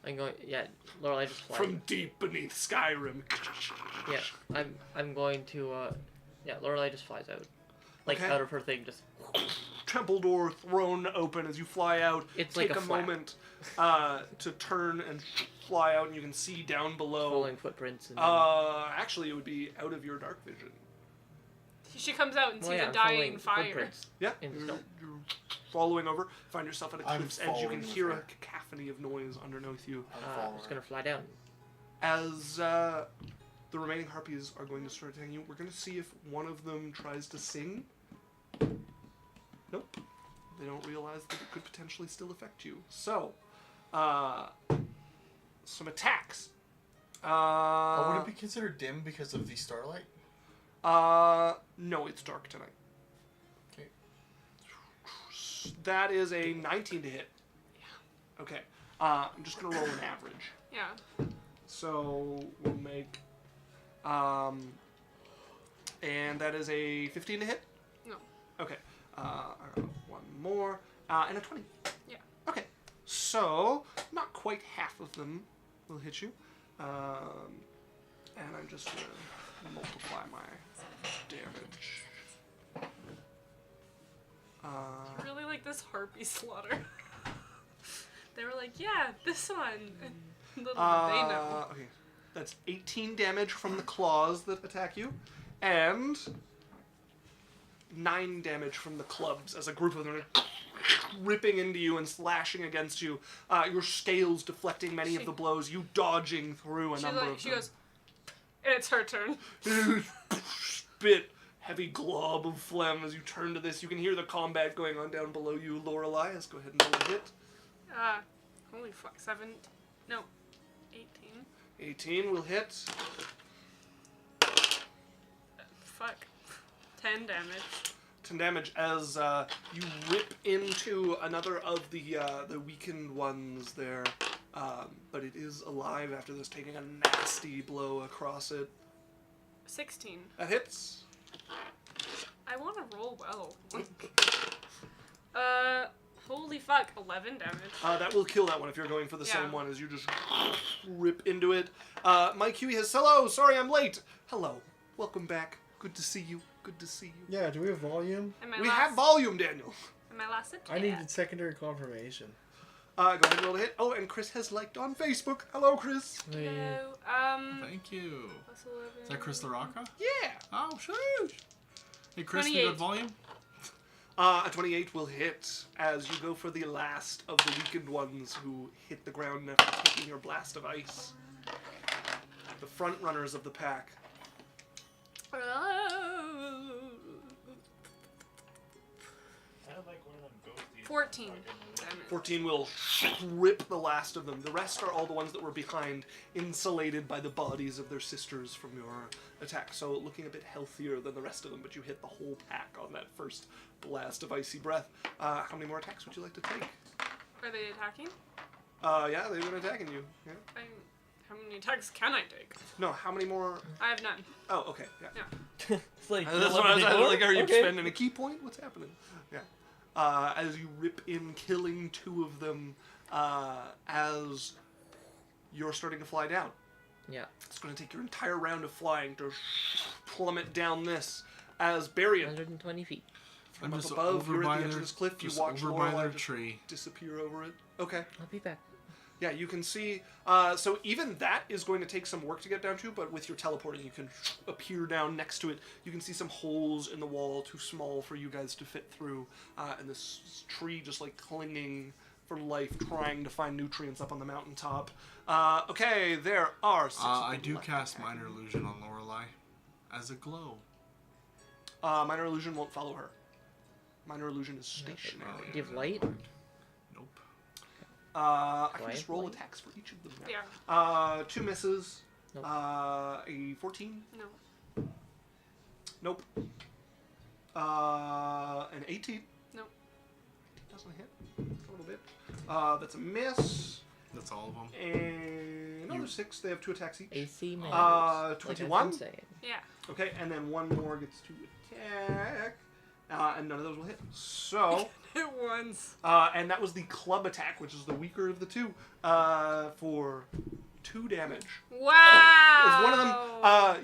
I'm going. Yeah, Lorelai just flies. From deep beneath Skyrim. Yeah, I'm going to. Yeah, Lorelai just flies out, like Okay. out of her thing. Just Temple door thrown open as you fly out. It's Take like a a flap. moment to turn and fly out, and you can see down below. following footprints. And Actually, it would be out of your dark vision. She comes out and sees yeah, a I'm dying following fire. footprints. Yeah, In the you're, snow. you're following over. Find yourself at a I'm cliff's edge. You can following with hear a her. cacophony of noise underneath you. I'm I'm following. just gonna fly down. As the remaining harpies are going to start attacking you, we're going to see if one of them tries to sing. Nope. They don't realize that it could potentially still affect you. So, some attacks. Would it be considered dim because of the starlight? No, it's dark tonight. Okay. That is a 19 to hit. Yeah. Okay. I'm just gonna roll an average. Yeah. So we'll make, and that is a 15 to hit. No. Okay. I got one more, and a 20. Yeah. Okay. So not quite half of them will hit you, and I'm just gonna multiply my damage. I really like this harpy slaughter. They were like, yeah, this one. And little did they know. Okay. That's 18 damage from the claws that attack you, and 9 damage from the clubs as a group of them are ripping into you and slashing against you. Your scales deflecting many of the blows, you dodging through a number of them. She goes, and it's her turn. Spit heavy glob of phlegm as you turn to this. You can hear the combat going on down below you, Lorelai. Let's go ahead and roll a hit. Holy fuck, 18. 18 will hit. Fuck. 10 damage. 10 damage as you rip into another of the weakened ones there. But it is alive after this, taking a nasty blow across it. 16. That hits. I want to roll well. Holy fuck, 11 damage. That will kill that one if you're going for the Yeah. same one as you just rip into it. Mike Huey has, hello, sorry I'm late. Hello, welcome back. Good to see you. Good to see you. Yeah, do we have volume? And my We last, have volume, Daniel. and my last attack. I needed secondary confirmation. Go ahead and roll a hit. Oh, and Chris has liked on Facebook. Hello, Chris. Hello. Thank you. Plus 11. Is that Chris LaRocca? Yeah. Oh, shoot. Hey, Chris, you 28. got volume? A 28 will hit as you go for the last of the weakened ones who hit the ground after taking your blast of ice. The front runners of the pack. 14 damage. 14 will rip the last of them. The rest are all the ones that were behind, insulated by the bodies of their sisters from your attack. So looking a bit healthier than the rest of them, but you hit the whole pack on that first blast of icy breath. How many more attacks would you like to take? Are they attacking? Yeah, they've been attacking you. Yeah. How many attacks can I take? No, how many more? I have none. Oh, okay. Yeah. Yeah. It's like That's what I was like, are you Okay. spending a key point? What's happening? Yeah. As you rip in, killing 2 of them, as you're starting to fly down. Yeah. It's going to take your entire round of flying to plummet down this. As Barian, 120 feet. from I'm up just above, over you're by at the edge their, of this cliff, you just watch over by Lorelai their just tree. disappear over it. Okay. I'll be back. Yeah, you can see. So even that is going to take some work to get down to, but with your teleporting, you can appear down next to it. You can see some holes in the wall, too small for you guys to fit through, and this tree just like clinging for life, trying to find nutrients up on the mountaintop. Okay, there are 6 of I them do left. cast Minor Illusion on Lorelai as a glow. Minor illusion won't follow her. Minor illusion is stationary. Do you have light? Nope. I can Light, just roll light. attacks for each of them. Yeah. 2 misses. Nope. A 14. No. Nope. An 18. Nope. Doesn't hit. A little bit. That's a miss. That's all of them. And another 6. They have 2 attacks each. AC man. Uh, 21? Like Yeah. Okay, and then one more gets to attack. and none of those will hit. So, Hit once. and that was the club attack, which is the weaker of the two, for 2 damage. Wow. As one of them,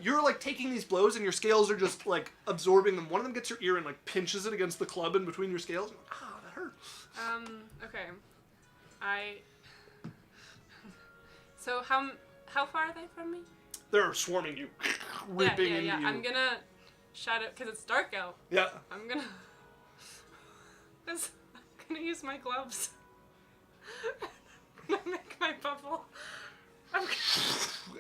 you're like taking these blows, and your scales are just like absorbing them. One of them gets your ear and like pinches it against the club in between your scales. That hurt. Okay. So how far are they from me? They're swarming you, ripping into you. I'm gonna shout it because it's dark out. Yeah. I'm gonna use my gloves. I'm gonna make my bubble.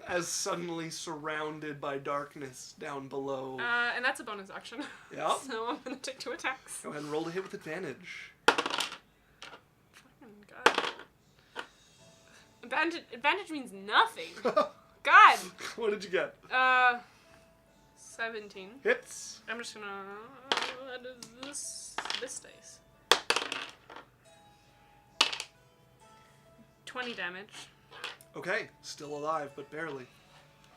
As suddenly surrounded by darkness down below. And that's a bonus action. Yeah. So I'm gonna take 2 attacks. Go ahead and roll to hit with advantage. Fucking God. Advantage means nothing. God. What did you get? 17. Hits. I'm just gonna. What is this dice? 20 damage. Okay, still alive, but barely.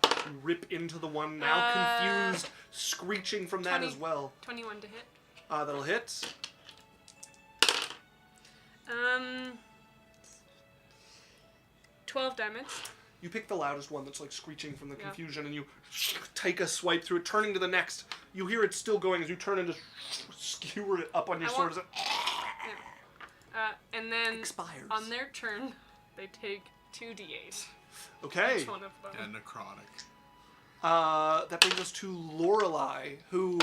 You rip into the one now confused, screeching from that 20. as well. 21 to hit. That'll hit. 12 damage. You pick the loudest one that's like screeching from the Yeah. confusion, and you take a swipe through it, turning to the next. You hear it still going as you turn and just skewer it up on your sword. And then Expires. on their turn, they take 2d8. Okay. Each one of them. Yeah, necrotic. That brings us to Lorelei, who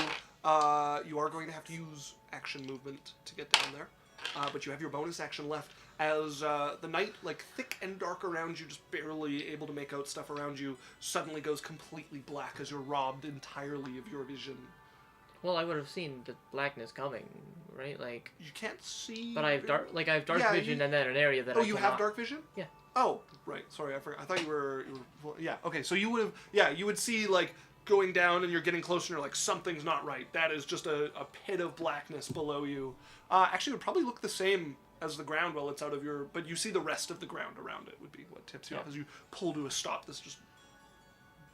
you are going to have to use action movement to get down there. But you have your bonus action left. As the night, like thick and dark around you, just barely able to make out stuff around you, suddenly goes completely black as you're robbed entirely of your vision. Well, I would have seen the blackness coming, right? Like, You can't see. but I have dark Yeah, vision, you- and then an area that Oh, I you cannot. have dark vision? Yeah. Oh, right. Sorry, I forgot. I thought you were. Well, yeah. Okay, so you would have. Yeah, you would see like going down, and you're getting closer, and you're like, something's not right. That is just a pit of blackness below you. Actually, it would probably look the same as the ground while it's out of your. But you see the rest of the ground around it would be what tips you off as you pull to a stop. This just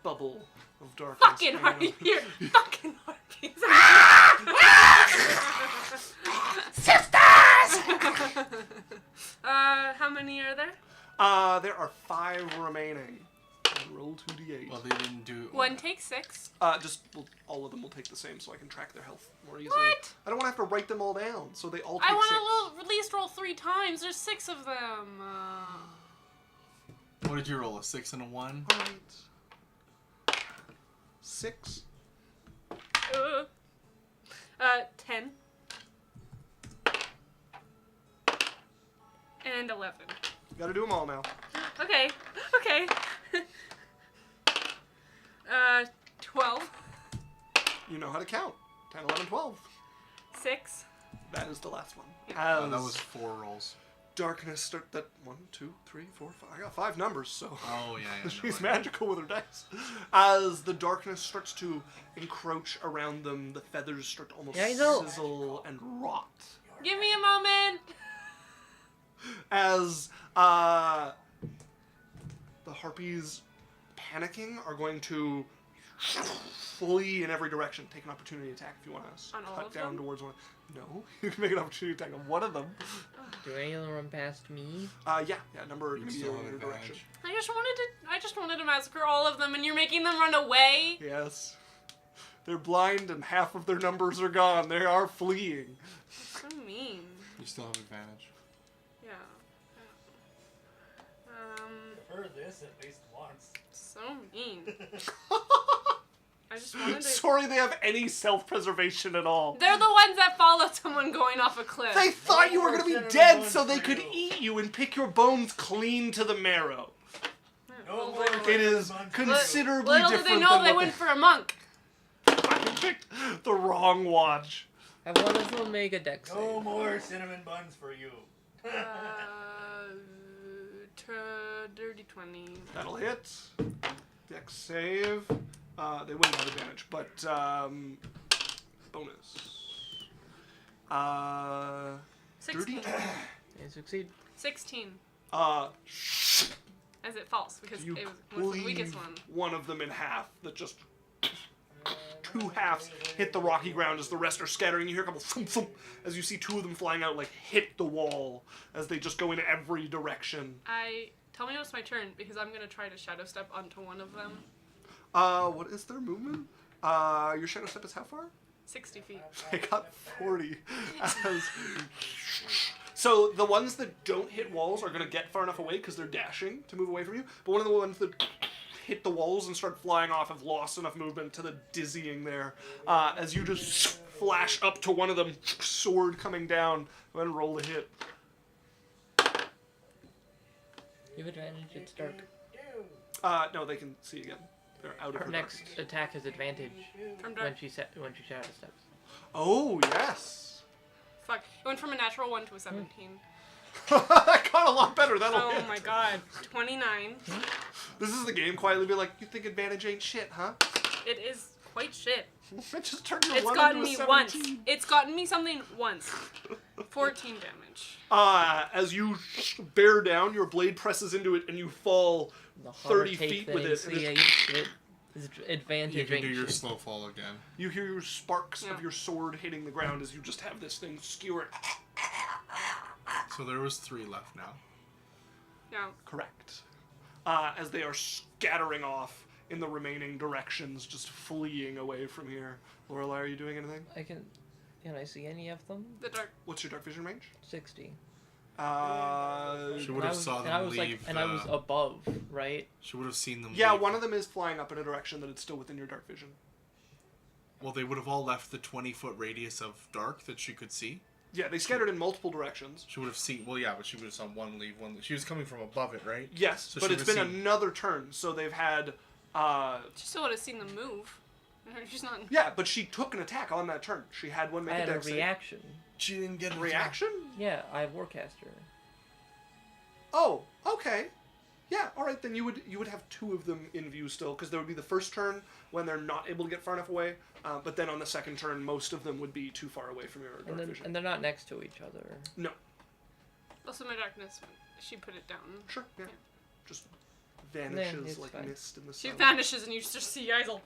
bubble of darkness. Fucking hanging harpy out. here. Fucking harpies. Sisters! How many are there? There are 5 remaining. Roll 2d8. Well, they didn't do. One takes 6. All of them will take the same, so I can track their health more easily. What? I don't want to have to write them all down, so they all take I want 6. to at least roll 3 times. There's 6 of them. What did you roll? A 6 and a 1? All right. 6. 10. And 11. Got to do them all now. Okay. 12. You know how to count. 10, 11, 12. 6. That is the last one. That was 4 rolls. Darkness start that 1, 2, 3, 4, 5. I got 5 numbers, so. Oh, yeah. She's magical with her dice. As the darkness starts to encroach around them, the feathers start to almost Yeah, I know. sizzle and rot. Give me a moment. As the harpies, panicking, are going to flee in every direction. Take an opportunity attack if you want to On all cut of down them? towards one. No, you can make an opportunity attack on one of them. Do any of them run past me? Yeah, number are You going to be still in have your advantage. direction. I just wanted to massacre all of them, and you're making them run away. Yes. They're blind and half of their numbers are gone. They are fleeing. So mean. You still have advantage. Yeah. Heard this at least once. So mean. I just wanted to. Sorry they have any self-preservation at all. They're the ones that followed someone going off a cliff. They thought you were more going to be cinnamon dead buns so they for could you. eat you and pick your bones clean to the marrow. No more It is cinnamon buns for you. considerably Little did different they know than they what went for a monk. I picked the wrong watch. Have one of them make a dex No save. more cinnamon buns for you. Dirty 20. That'll hit. Dex save. They wouldn't have advantage, but bonus. 16. 30. They succeed. 16. As it falls, because You it was the weakest cleave one. one of them in half that just two halves hit the rocky ground as the rest are scattering. You hear a couple thump thump as you see two of them flying out, like hit the wall as they just go in every direction. Tell me when it's my turn, because I'm gonna try to shadow step onto one of them. What is their movement? Your shadow step is how far? 60 feet. I got 40. So the ones that don't hit walls are going to get far enough away because they're dashing to move away from you. But one of the ones that hit the walls and start flying off have lost enough movement to the dizzying there. As you just flash up to one of them, sword coming down. Go ahead and roll the hit. You have advantage, it's dark. No, they can see again. They're out of Her the next darkness. attack has advantage From when dark. she shadow steps. Oh, yes. Fuck. It went from a natural 1 to a 17. That got a lot better. That'll Oh hit. my god. 29. This is the game quietly be like, you think advantage ain't shit, huh? It is quite shit. It just turned your It's 1 gotten into me a 17. once. It's gotten me something once. 14 damage. As you bear down, your blade presses into it and you fall The harder 30 take feet that with you it. see, And yeah, it's- it's advantage. You can ain't do your shit. slow fall again. you hear your sparks Yeah. of your sword hitting the ground as you just have this thing skewer. So there was 3 left now. Yeah. Correct. As they are scattering off in the remaining directions, just fleeing away from here. Lorelei, are you doing anything? Can I see any of them? The dark. What's your dark vision range? 60. She And would I have was- saw and them I was leave. and I was above, right? She would have seen them. Yeah, leave. one of them is flying up in a direction that it's still within your dark vision. Well, they would have all left the 20-foot radius of dark that she could see. Yeah, they scattered in multiple directions. She would have seen. Well, yeah, but she would have saw one leave, one. She was coming from above it, right? Yes, So but she it's would've been seen- another turn, so they've had... She still would have seen them move. She's not. Yeah, but she took an attack on that turn. She had one make I had a dex save. reaction. She didn't get a Reaction? Yeah, I have Warcaster. Oh, okay. Yeah, all right. Then you would have 2 of them in view still, because there would be the first turn when they're not able to get far enough away. But then on the second turn, most of them would be too far away from your dark vision. And they're not next to each other. No, Also, my darkness. She put it down. sure, yeah, Yeah. just vanishes it's like fine. mist in the She sun. vanishes, and you just see eyes all.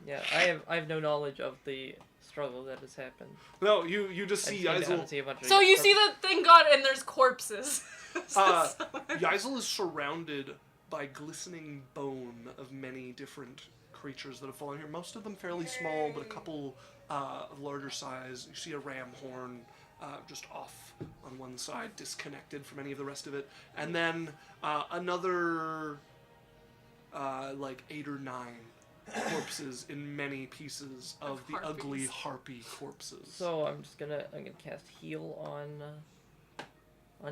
Yeah, I have no knowledge of the struggle that has happened. No, you just see I Yazel. see a bunch of So you see the thing gone, and there's corpses. Yazel is surrounded by glistening bone of many different creatures that have fallen here. Most of them fairly small, but a couple of larger size. You see a ram horn just off on one side, disconnected from any of the rest of it. And then another like 8 or 9 corpses in many pieces of Of the ugly harpies. harpy corpses. So I'm gonna cast heal on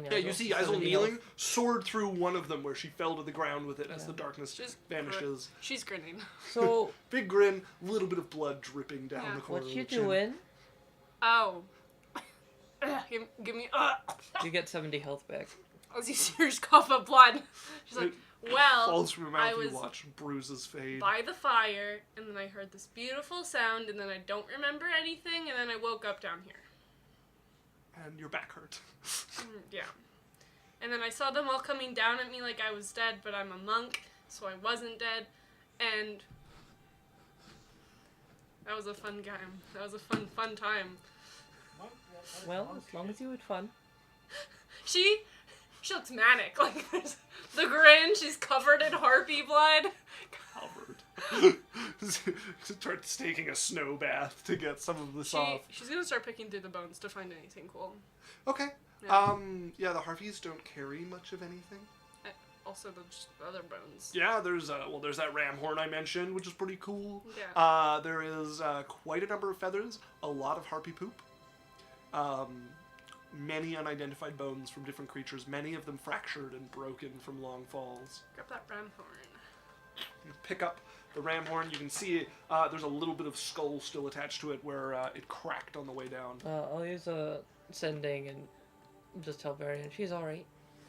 Yeah, you see Yazel kneeling, sword through one of them where she fell to the ground with it as Yeah. the darkness She's vanishes. She's grinning. So Big grin, a little bit of blood dripping down Yeah. the corner what of you the chin. doing? Oh. give me. You get 70 health back. As you see her cough up blood. She's like, well, Falls from her mouth, I you was watch bruises fade. by the fire, and then I heard this beautiful sound, and then I don't remember anything, and then I woke up down here. And your back hurt. Yeah. And then I saw them all coming down at me like I was dead, but I'm a monk, so I wasn't dead. And that was a fun game. That was a fun time. Well, as long as you had fun. She looks manic. Like there's the grin. She's covered in harpy blood. Covered. Starts taking a snow bath to get some of this off. She's gonna start picking through the bones to find anything cool. Okay. Yeah. Yeah, the harpies don't carry much of anything. Also, the just other bones. Yeah, there's that ram horn I mentioned, which is pretty cool. Yeah. There is quite a number of feathers, a lot of harpy poop, many unidentified bones from different creatures, many of them fractured and broken from long falls. Grab that ram horn. You pick up the ram horn, you can see there's a little bit of skull still attached to it where it cracked on the way down. I'll use a sending and just tell Varian she's alright.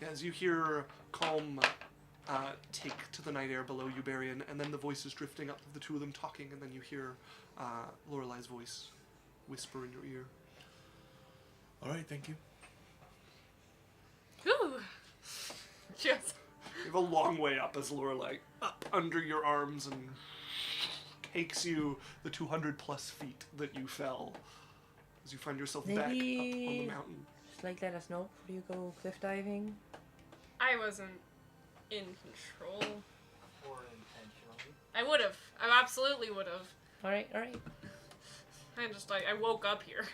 As you hear calm take to the night air below you, Barian, and then the voices drifting up of the 2 of them talking, and then you hear Lorelei's voice whisper in your ear. All right, thank you. Whew. Yes. You have a long way up as Lorelei up under your arms and takes you the 200 plus feet that you fell as you find yourself back up on the mountain. Just like let us know before you go cliff diving. I wasn't in control. Or intentionally. I would have. I absolutely would have. All right. I just like I woke up here.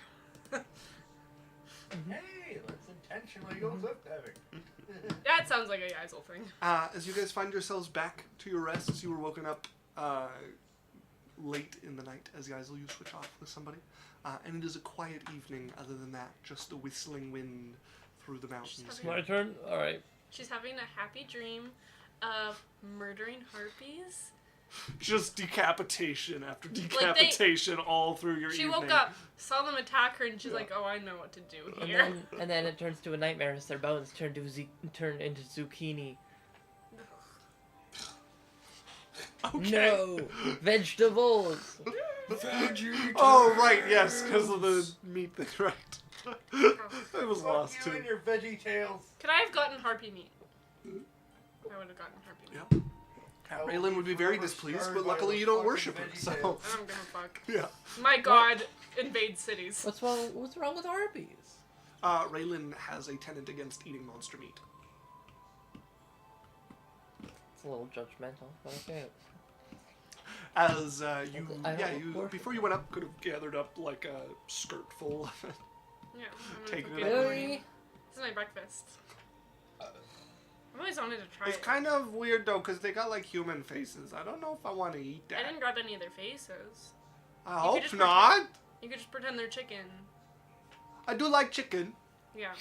Hey, let's intentionally go cliff diving. That sounds like a Yazel thing. As you guys find yourselves back to your rests, you were woken up late in the night as Yazel, you switch off with somebody. And it is a quiet evening other than that, just the whistling wind through the mountains. My turn. All right. She's having a happy dream of murdering harpies. Just decapitation after decapitation all through your She evening. woke up, saw them attack her, and she's like, "Oh, I know what to do here." And then it turns to a nightmare as their bones turn into zucchini. Okay. No, vegetables. Oh, right, yes, because of the meat thing, right. I was lost, Fuck too. you and your veggie tails. Could I have gotten harpy meat? I would have gotten harpy meat. Yep. Raylan would be very displeased, but luckily you don't worship him, so... I don't give a fuck. Yeah. My god invades cities. What's wrong with harpies? Raylan has a tenet against eating monster meat. It's a little judgmental, but okay. As before you went up, could have gathered up like a skirt full of it. Yeah. I'm Take gonna it cook up. in the morning. This is my breakfast. I've always wanted to try It's it. kind of weird though, because they got like human faces. I don't know if I want to eat that. I didn't grab any of their faces. I You could hope just not. You could just pretend they're chicken. I do like chicken. Yeah.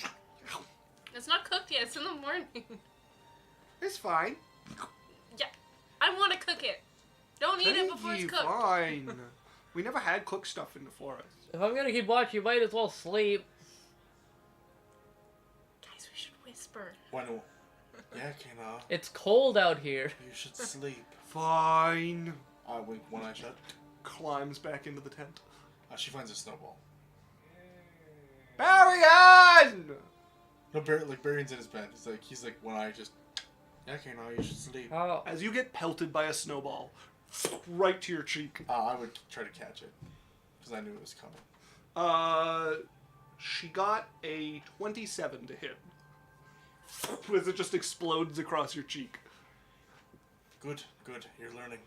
It's not cooked yet. It's in the morning. It's fine. Yeah. I want to cook it. Don't eat it before it's cooked. Fine. We never had cooked stuff in the forest. If I'm gonna keep watching, you might as well sleep. Guys, we should whisper. Bueno. Yeah, Kena. It's cold out here. You should sleep. Fine. I wink one eye shut. Climbs back into the tent. She finds a snowball. Barian! No, Barion's in his bed. He's like one eye just. Yeah, Kena, you should sleep. Oh, As you get pelted by a snowball, right to your cheek. I would try to catch it because I knew it was coming. She got a 27 to hit. As it just explodes across your cheek. Good. You're learning.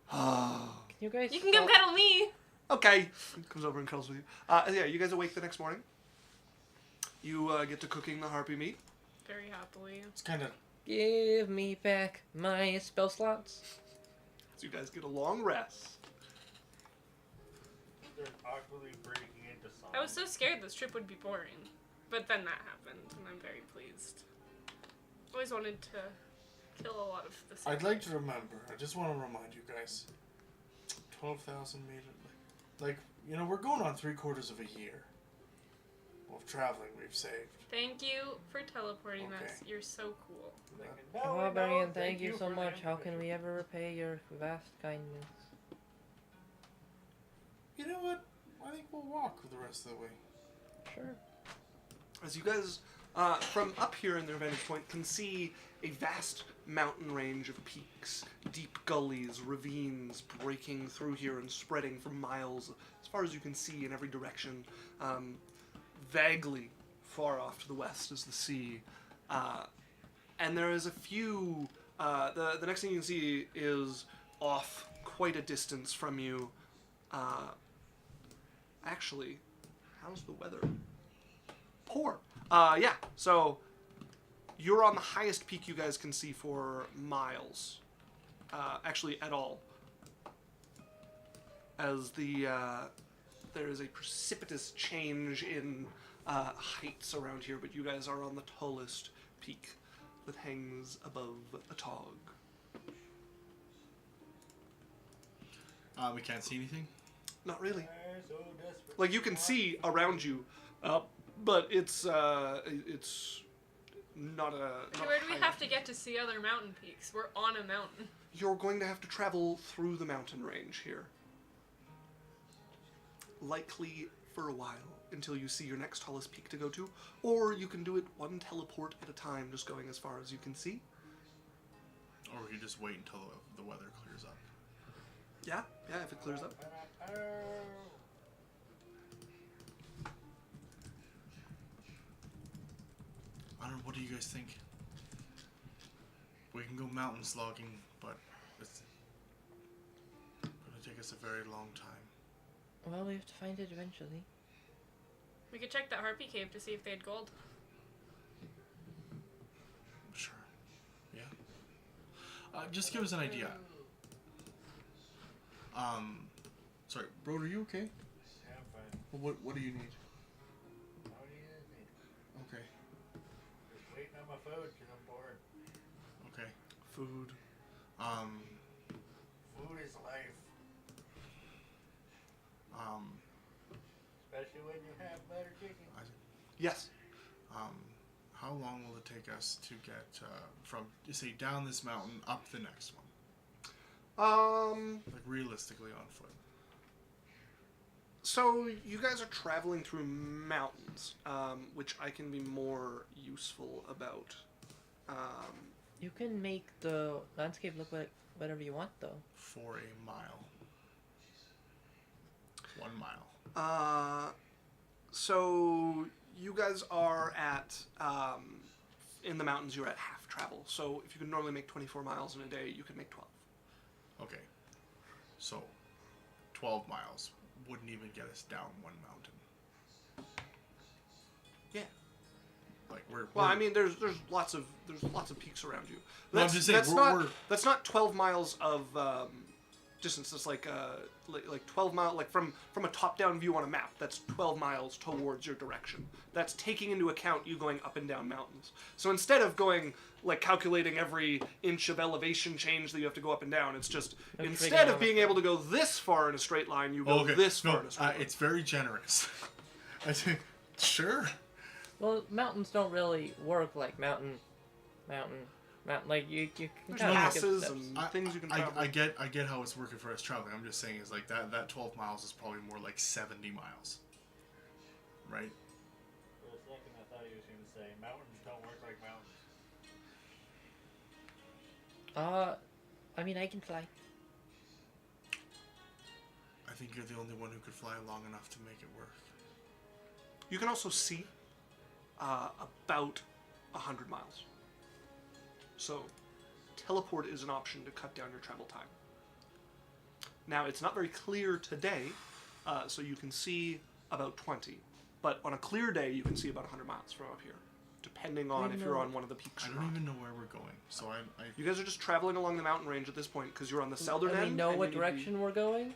can you guys? You can come cuddle me. Okay. Comes over and cuddles with you. Yeah, you guys awake the next morning. You get to cooking the harpy meat. Very happily. It's kind of. Give me back my spell slots. So you guys get a long rest. They're awkwardly breaking into song. I was so scared this trip would be boring. But then that happened, and I'm very pleased. Always wanted to kill a lot of this. I'd like to remember. I just want to remind you guys. 12,000 meters. Like, we're going on 3/4 of a year of traveling we've saved. Thank you for teleporting us. Okay. You're so cool. Oh, Marion, thank you so much. How can we ever repay your vast kindness? You know what? I think we'll walk the rest of the way. Sure. As you guys, from up here in their vantage point, can see a vast mountain range of peaks, deep gullies, ravines breaking through here and spreading for miles as far as you can see in every direction. Vaguely far off to the west is the sea. And there is a few, the next thing you can see is off quite a distance from you. Actually, how's the weather? Poor. Yeah, so you're on the highest peak you guys can see for miles. Actually, at all. As there is a precipitous change in heights around here, but you guys are on the tallest peak that hangs above a tog. We can't see anything. Not really. They're so desperate. Like you can see around you, but it's not a. Okay, not where do we high have to enough. get to see other mountain peaks? We're on a mountain. You're going to have to travel through the mountain range here. Likely for a while, until you see your next tallest peak to go to, or you can do it one teleport at a time, just going as far as you can see. Or we could just wait until the weather clears up. Yeah, if it clears up. I don't know. What do you guys think? We can go mountain slogging, but it's gonna take us a very long time. Well, we have to find it eventually. We could check that harpy cave to see if they had gold. Sure. Yeah. Just give us an idea. Sorry, bro, are you okay? Yeah, I'm fine. Well, what do you need? How do you need? Okay. Just waiting on my food because I'm bored. Okay. Food. Food is life. Especially when you have butter chicken. Yes. How long will it take us to get from, say, down this mountain up the next one? Like realistically on foot. So you guys are traveling through mountains, which I can be more useful about. You can make the landscape look like whatever you want, though. For a mile. 1 mile. So you guys are at, in the mountains, you're at half travel. So if you could normally make 24 miles in a day, you could make 12. Okay. So, 12 miles wouldn't even get us down one mountain. Yeah. Like Well, I mean, there's lots of peaks around you. No, I'm just saying, That's not 12 miles of distance. It's like 12 mile, like from a top-down view on a map. That's 12 miles towards your direction. That's taking into account you going up and down mountains. So instead of going like calculating every inch of elevation change that you have to go up and down, it's just instead of being able to go this far in a straight line, you go this far in a straight line. It's very generous. I think, sure. Well, mountains don't really work like mountain. Like you can There's kind of passes skip and steps. things you can travel. I get how it's working for us traveling. I'm just saying is like that 12 miles is probably more like 70 miles. Right? For a second, I thought you were going to say mountains don't work like mountains. I mean, I can fly. I think you're the only one who could fly long enough to make it work. You can also see about 100 miles. So, teleport is an option to cut down your travel time. Now, it's not very clear today, so you can see about 20. But on a clear day, you can see about 100 miles from up here, depending on if you're on one of the peaks I or don't not. even know where we're going, so I You guys are just traveling along the mountain range at this point, because you're on the southern And end. we know and what you need to be- direction we're going?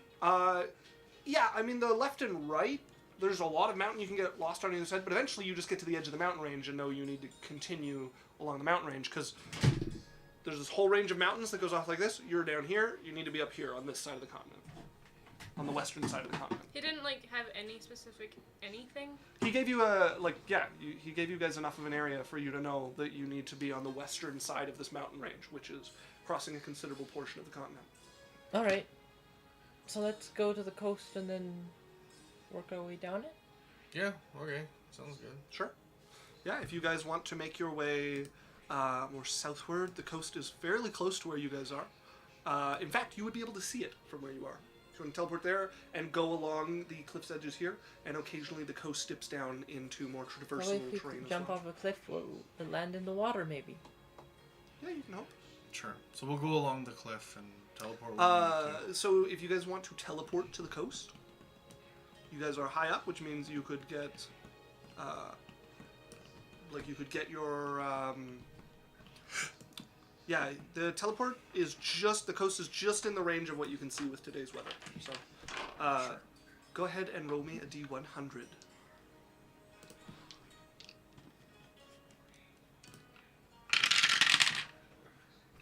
Yeah, I mean, the left and right, there's a lot of mountain you can get lost on either side, but eventually you just get to the edge of the mountain range and know you need to continue along the mountain range, because there's this whole range of mountains that goes off like this. You're down here, you need to be up here on this side of the continent. On the western side of the continent. He didn't have any specific anything. He gave you he gave you guys enough of an area for you to know that you need to be on the western side of this mountain range, which is crossing a considerable portion of the continent. Alright. So let's go to the coast and then work our way down it? Yeah, okay. Sounds good. Sure. Yeah, if you guys want to make your way more southward, the coast is fairly close to where you guys are. In fact, you would be able to see it from where you are. If you want to teleport there and go along the cliff's edges here, and occasionally the coast dips down into more Well, traversable if we terrain could as jump well. off a cliff, we'll land in the water, maybe. Yeah, you can hope. Sure. So we'll go along the cliff and teleport. where we need to. So if you guys want to teleport to the coast, you guys are high up, which means you could get, you could get your, yeah, the teleport is the coast is just in the range of what you can see with today's weather. So, go ahead and roll me a D100.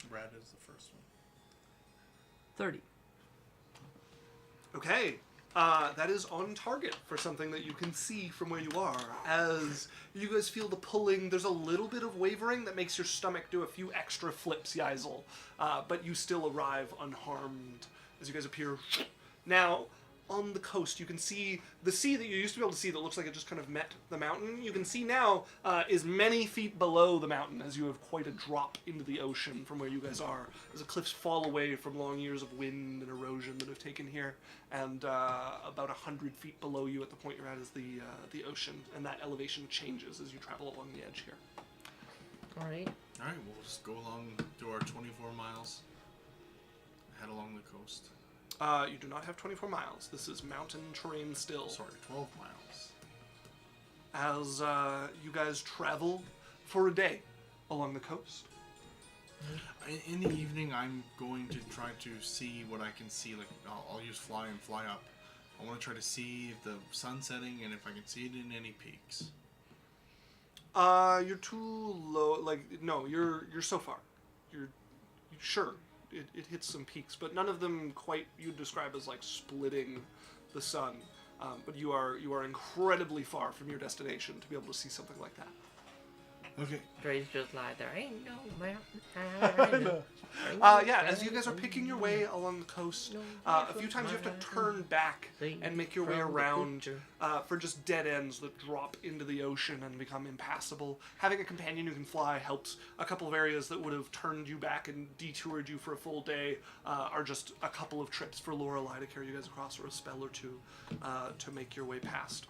Brad is the first one. 30. Okay. That is on target for something that you can see from where you are. As you guys feel the pulling, there's a little bit of wavering that makes your stomach do a few extra flips, Yazel. But you still arrive unharmed as you guys appear. Now, on the coast, you can see the sea that you used to be able to see that looks like it just kind of met the mountain. You can see now is many feet below the mountain as you have quite a drop into the ocean from where you guys are. As the cliffs fall away from long years of wind and erosion that have taken here, and about 100 feet below you at the point you're at is the ocean, and that elevation changes as you travel along the edge here. All right. Alright, we'll just go along, do our 24 miles, head along the coast. You do not have 24 miles. This is mountain terrain still. Sorry, 12 miles. As you guys travel for a day along the coast. In the evening, I'm going to try to see what I can see. Like, I'll use fly and fly up. I want to try to see the sun setting and if I can see it in any peaks. You're too low. Like, no, you're so far. You're sure it hits some peaks, but none of them quite you'd describe as like splitting the sun. But you are incredibly far from your destination to be able to see something like that. Okay. Dre's just like, there ain't no mountain. Yeah, as you guys are picking your way along the coast, a few times you have to turn back and make your way around for just dead ends that drop into the ocean and become impassable. Having a companion who can fly helps. A couple of areas that would have turned you back and detoured you for a full day are just a couple of trips for Lorelei to carry you guys across, or a spell or two to make your way past.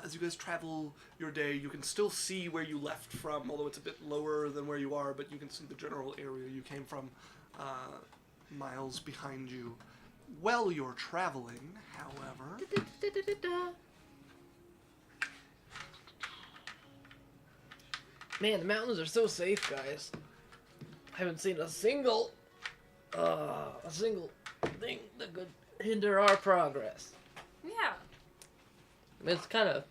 As you guys travel your day, you can still see where you left from, although it's a bit lower than where you are, but you can see the general area you came from miles behind you. While you're traveling, however... Man, the mountains are so safe, guys. I haven't seen a single thing that could hinder our progress. Yeah. It's kind of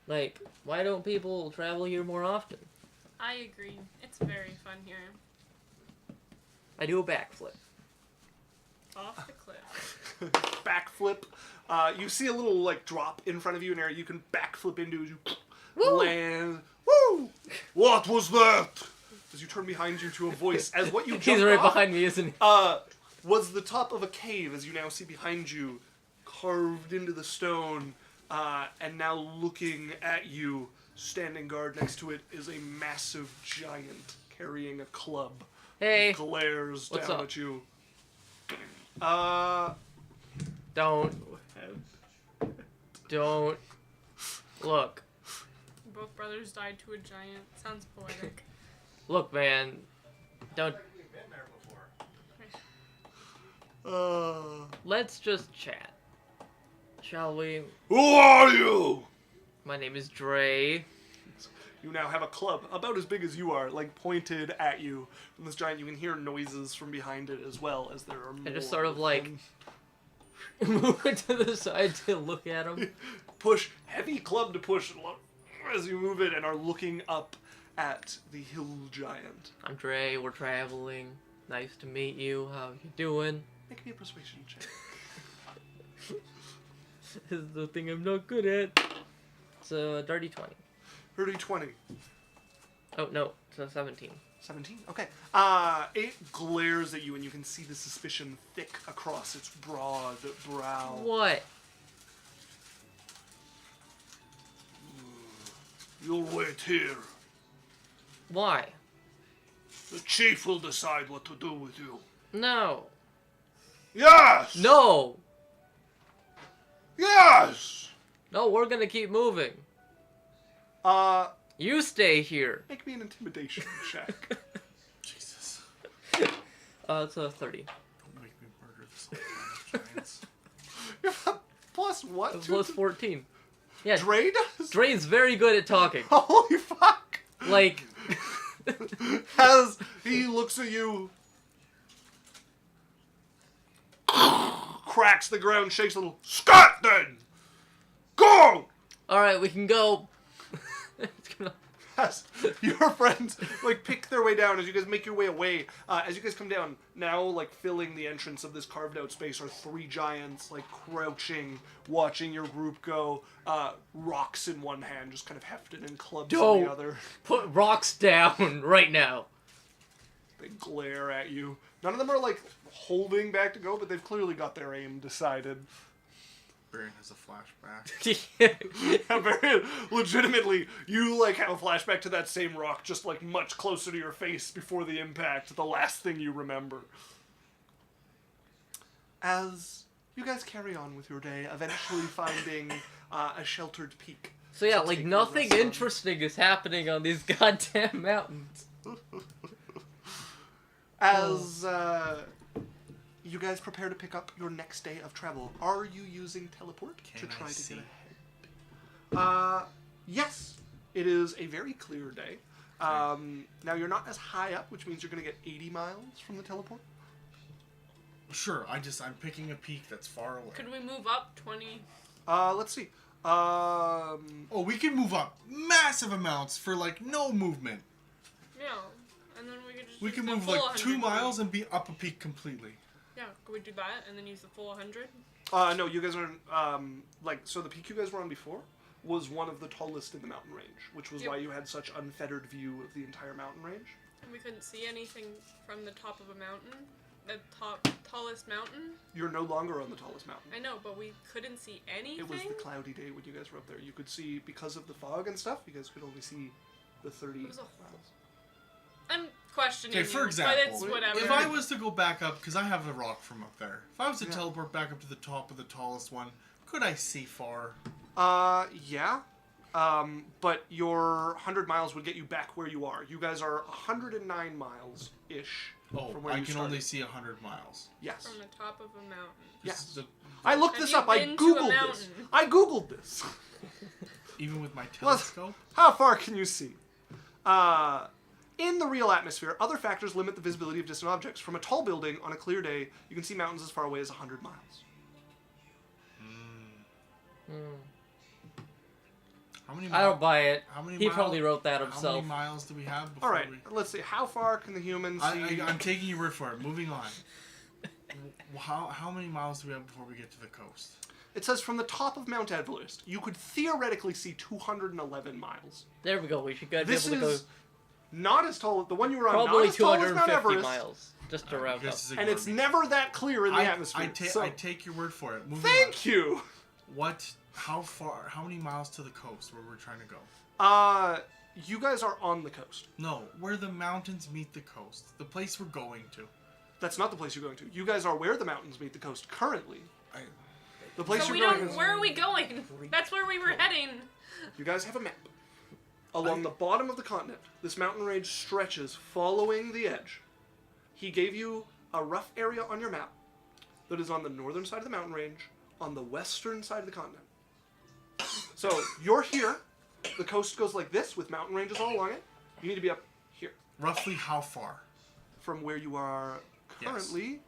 like, why don't people travel here more often? I agree. It's very fun here. I do a backflip. Off the cliff. backflip. You see a little like drop in front of you, an area you can backflip into as you Woo! land. Woo! What was that? As you turn behind you to a voice, as what you He's jumped right off, behind me, isn't he? was the top of a cave, as you now see behind you, carved into the stone, and now looking at you, standing guard next to it, is a massive giant carrying a club. Hey, Glares what's down up? at you. Don't. Look, Both brothers died to a giant. Sounds poetic. look, man. Don't. We've been there before. Let's just chat, shall we? Who are you? My name is Dre. You now have a club about as big as you are, like pointed at you from this giant. You can hear noises from behind it as well, as there are more. I just sort of like them. move it to the side to look at him. Push heavy club to push as you move it, and are looking up at the hill giant. I'm Dre. We're traveling. Nice to meet you. How you doing? Make me a persuasion check. This is the thing I'm not good at. It's a dirty 20. 20. Oh no, it's a 17. 17? Okay. It glares at you, and you can see the suspicion thick across its broad brow. What? You'll wait here. Why? The chief will decide what to do with you. No. Yes! No. Yes! No, we're gonna keep moving. You stay here. Make me an intimidation check. Jesus. It's a 30. Don't make me murder this little line of giants. You have plus what? It's plus 14. Yeah, Dre does? Dre's very good at talking. Holy fuck! Like, As he looks at you, cracks the ground, shakes a little. Scott, then! Go! alright, we can go. It's gonna... As your friends like pick their way down, as you guys make your way away, as you guys come down, now like filling the entrance of this carved out space are three giants like crouching, watching your group go. Rocks in one hand, just kind of hefted, and clubs in Don't. the other. Put rocks down right now. They glare at you. None of them are like holding back to go, but they've clearly got their aim decided. Baron has a flashback. Very legitimately, you like have a flashback to that same rock, just like much closer to your face before the impact. The last thing you remember. As you guys carry on with your day, eventually finding a sheltered peak. So yeah, to like take your nothing rest on. interesting is happening on these goddamn mountains. As you guys prepare to pick up your next day of travel, are you using teleport to Can try I to see? get ahead? Yes. It is a very clear day. Now you're not as high up, which means you're going to get 80 miles from the teleport. Sure, I'm picking a peak that's far away. Could we move up 20? Let's see. Oh, we can move up massive amounts for like no movement. Yeah. And then we could just We use can the move full like 100, 2 miles and be up a peak completely. Yeah, could we do that and then use the full 100? No, you guys are so the peak you guys were on before was one of the tallest in the mountain range, which was Yep. why you had such unfettered view of the entire mountain range. And we couldn't see anything from the top of a mountain. The tallest mountain? You're no longer on the tallest mountain. I know, but we couldn't see anything? It was the cloudy day when you guys were up there. You could see, because of the fog and stuff, you guys could only see the 30 It was a miles. I'm questioning Okay, for you, example, but it's whatever. if I was to go back up, because I have the rock from up there, if I was to Yeah. teleport back up to the top of the tallest one, could I see far? Yeah. But your 100 miles would get you back where you are. You guys are 109 miles-ish Oh, from where I you can started. only see 100 miles. Yes. From the top of a mountain. Yes. The- I looked Have this you up. I been to a Googled this. mountain? I Googled this. even with my Well, telescope? How far can you see? In the real atmosphere, other factors limit the visibility of distant objects. From a tall building on a clear day, you can see mountains as far away as 100 miles. How many I don't buy it. How many He miles? probably wrote that How himself. many miles do we have before All right, we... let's see. How far can the humans see? I'm taking your word for it. Moving on. How many miles do we have before we get to the coast? It says from the top of Mount Everest, you could theoretically see 211 miles. There we go. We should go. This be able to is not as tall. The one you were on, go not as tall as Mount 250 Everest. miles, just to round up. Just And ignore it's me. never that clear in the atmosphere. So, I take your word for it. Moving thank you. on. How many miles to the coast where we're trying to go? You guys are on the coast. No, where the mountains meet the coast. The place we're going to. That's not the place you're going to. You guys are where the mountains meet the coast currently. I, The place So we you're going don't. is. Where are we going? That's where we were heading. You guys have a map. Along the bottom of the continent, this mountain range stretches following the edge. He gave you a rough area on your map that is on the northern side of the mountain range, on the western side of the continent. So you're here. The coast goes like this with mountain ranges all along it. You need to be up here roughly how far? from where you are Yes. currently.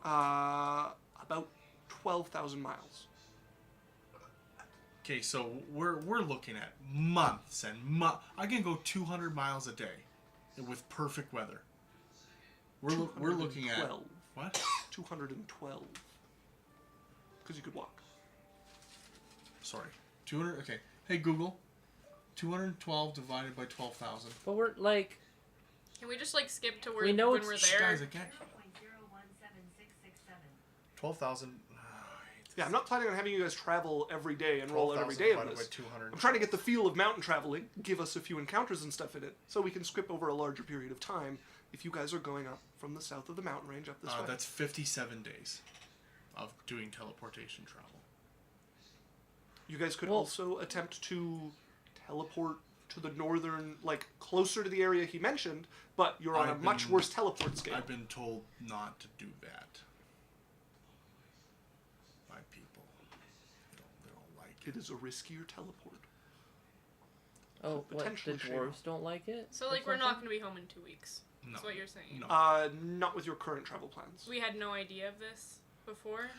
About 12,000 miles. Okay, so we're looking at months and I can go 200 miles a day with perfect weather. We're looking at 212. what? 212. Because you could walk. Sorry, 200. Okay, hey Google, 212 divided by 12,000. But we're like, Can we just like skip to where We know when it's- we're Shh, there? guys, again. 12,000. Yeah, I'm not planning on having you guys travel every day and roll out every 12,000 day of divided by this. 200. I'm trying to get the feel of mountain traveling, give us a few encounters and stuff in it, so we can skip over a larger period of time if you guys are going up from the south of the mountain range up this way. That's 57 days of doing teleportation travel. You guys could Well- also attempt to teleport to the northern, like, closer to the area he mentioned, but you're on a I've much been- worse teleport scale. I've been told not to do that by people. They don't like it. It is a riskier teleport. oh, what? The potentially shame. dwarves don't like it. So or like we're not something? going to be home in 2 weeks. No. That's what you're saying. No. Not with your current travel plans. We had no idea of this before.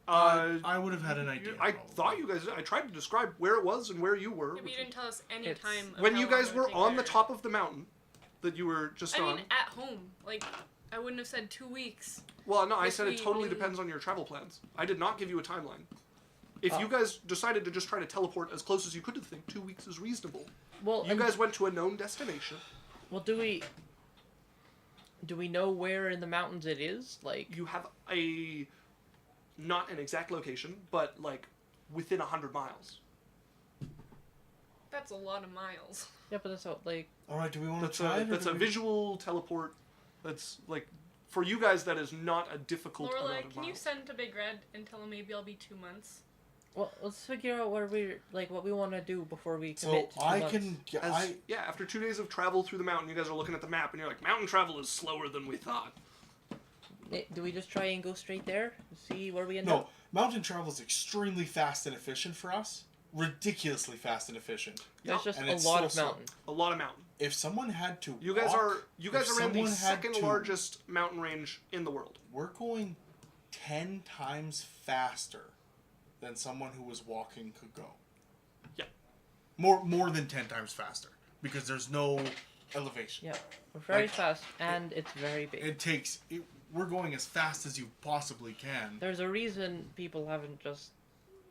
I would have had an idea. I probably. thought you guys. I tried to describe where it was and where you were. Yeah, but which you didn't tell us any It's- time. Of when how you long guys it would were take on the there. top of the mountain that you were just I on. mean, at home. Like, I wouldn't have said 2 weeks. Well, no, I if said it we totally knew- depends on your travel plans. I did not give you a timeline. If Oh. you guys decided to just try to teleport as close as you could to the thing, 2 weeks is reasonable. Well, You and guys went to a known destination. Well, do we know where in the mountains it is? Like, You have not an exact location, but like within 100 miles. That's a lot of miles. yeah, but that's how, like, All right, do we want to That's try it? or that's do a we- visual teleport. That's like for you guys that is not a difficult amount Lorelai, of can you miles. send to Big Red and tell him maybe I'll be 2 months? well, let's figure out what we want to do before we So commit to 2 I months. can. Yeah, after 2 days of travel through the mountain, you guys are looking at the map and you're like, mountain travel is slower than we thought. Do we just try and go straight there? See where we end No, up? mountain travel is extremely fast and efficient for us. Ridiculously fast and efficient. There's just and a it's lot so of slow. mountain. A lot of mountain. If someone had to, You guys walk, are in the someone had second to- largest mountain range in the world. We're going 10 times faster than someone who was walking could go. Yeah. More than 10 times faster because there's no elevation. Yeah, we're very Like, fast, and it's very big. We're going as fast as you possibly can. There's a reason people haven't just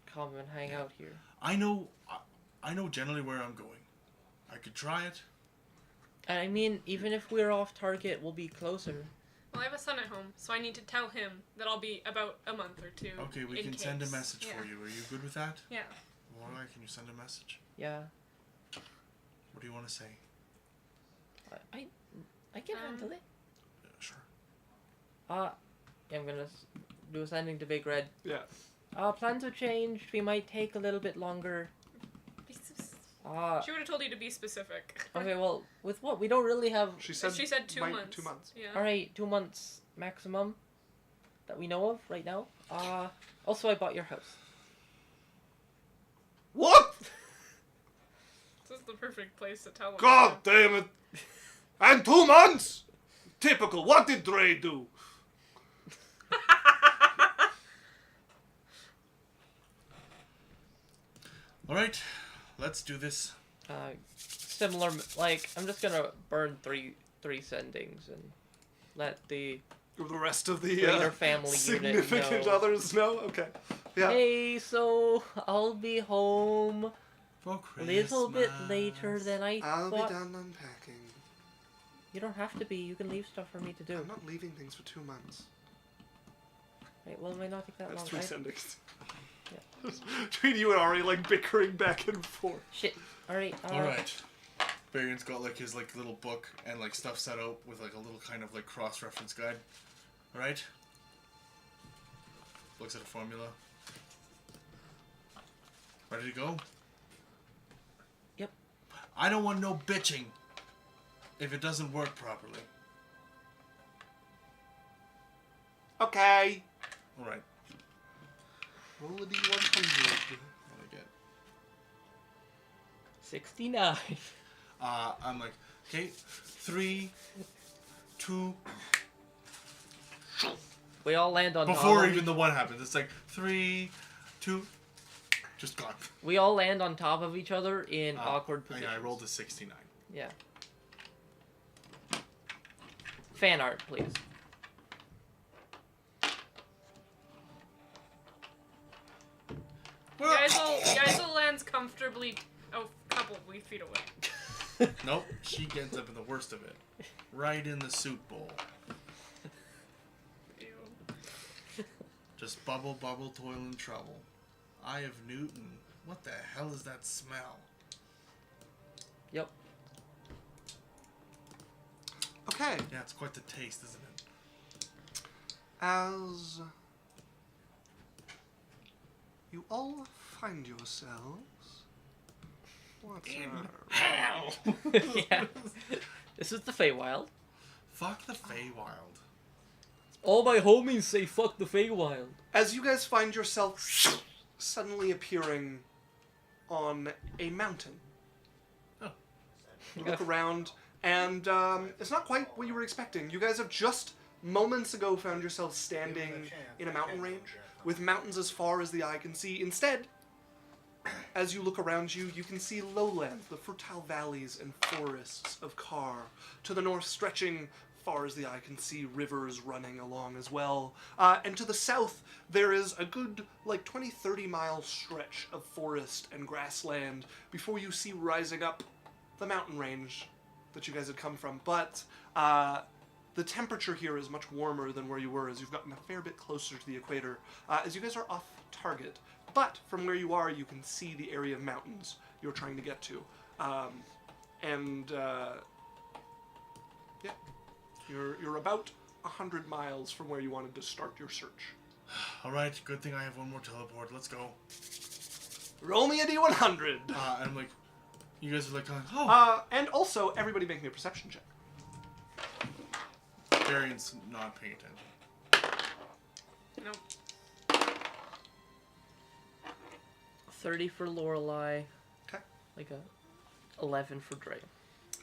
come and hang out here. I know generally where I'm going. I could try it. And I mean, even if we're off target, we'll be closer. Well, I have a son at home, so I need to tell him that I'll be about a month or two. Okay, we in can send a case. message Yeah. for you. Are you good with that? Yeah. Laura, can you send a message? Yeah, What do you want to say? I can handle it. Yeah, sure. I'm gonna do a sending to Big Red. Yeah. Plans have changed. We might take a little bit longer. She would have told you to be specific. Okay, well, with what? We don't really have... She said 2 months. 2 months. Yeah. Alright, 2 months maximum that we know of right now. Also, I bought your house. What? This is the perfect place to tell him. God damn it! And 2 months? Typical. What did Dre do? All right, let's do this. Similar, like, I'm just gonna burn three sendings and let the The rest of the greater family significant unit know. others know? Okay. Yeah. Hey, so I'll be home For a Christmas. little bit later than I I'll thought. be done unpacking. You don't have to be. You can leave stuff for me to do. I'm not leaving things for 2 months. Right, well, it might not take that That's long. 3 sendings. Between you and Ari, like, bickering back and forth. Shit. Alright, All right. Barion's got like his like little book and like stuff set out with like a little kind of like cross-reference guide. All right. Looks at a formula. Ready to go? Yep. I don't want no bitching if it doesn't work properly. Okay. All right. Roll a d100. What do I get? 69. I'm like, okay, 3, 2. We all land on top Before of even the 1 happens, it's like 3, 2, just gone. We all land on top of each other in awkward Yeah, positions. I rolled a 69. Yeah. Fan art, please. Geisel lands comfortably a couple of feet away. Nope, she ends up in the worst of it. Right in the soup bowl. Ew. Just bubble, bubble, toil and trouble. Eye of Newton. What the hell is that smell? Yep. Okay. Yeah, it's quite the taste, isn't it? As you all find yourselves... What's Hell! Yeah. This is the Feywild. Fuck the Feywild. All my homies say fuck the Feywild. As you guys find yourself suddenly appearing on a mountain. Oh. You look around, and it's not quite what you were expecting. You guys have just moments ago found yourselves standing in a mountain range with mountains as far as the eye can see. Instead, as you look around you, you can see lowlands, the fertile valleys and forests of Kar. To the north, stretching far as the eye can see, rivers running along as well. And to the south, there is a good, 20-30 mile stretch of forest and grassland before you see rising up the mountain range that you guys had come from, but the temperature here is much warmer than where you were, as you've gotten a fair bit closer to the equator, as you guys are off target. But from where you are, you can see the area of mountains you're trying to get to. Yeah, you're about 100 miles from where you wanted to start your search. Alright, good thing I have one more teleport. Let's go. Roll me a d100! And I'm like, you guys are like going, oh! And also, everybody make me a perception check. Varian's not paying attention. Nope. 30 for Lorelei. Okay. Like a 11 for Dre.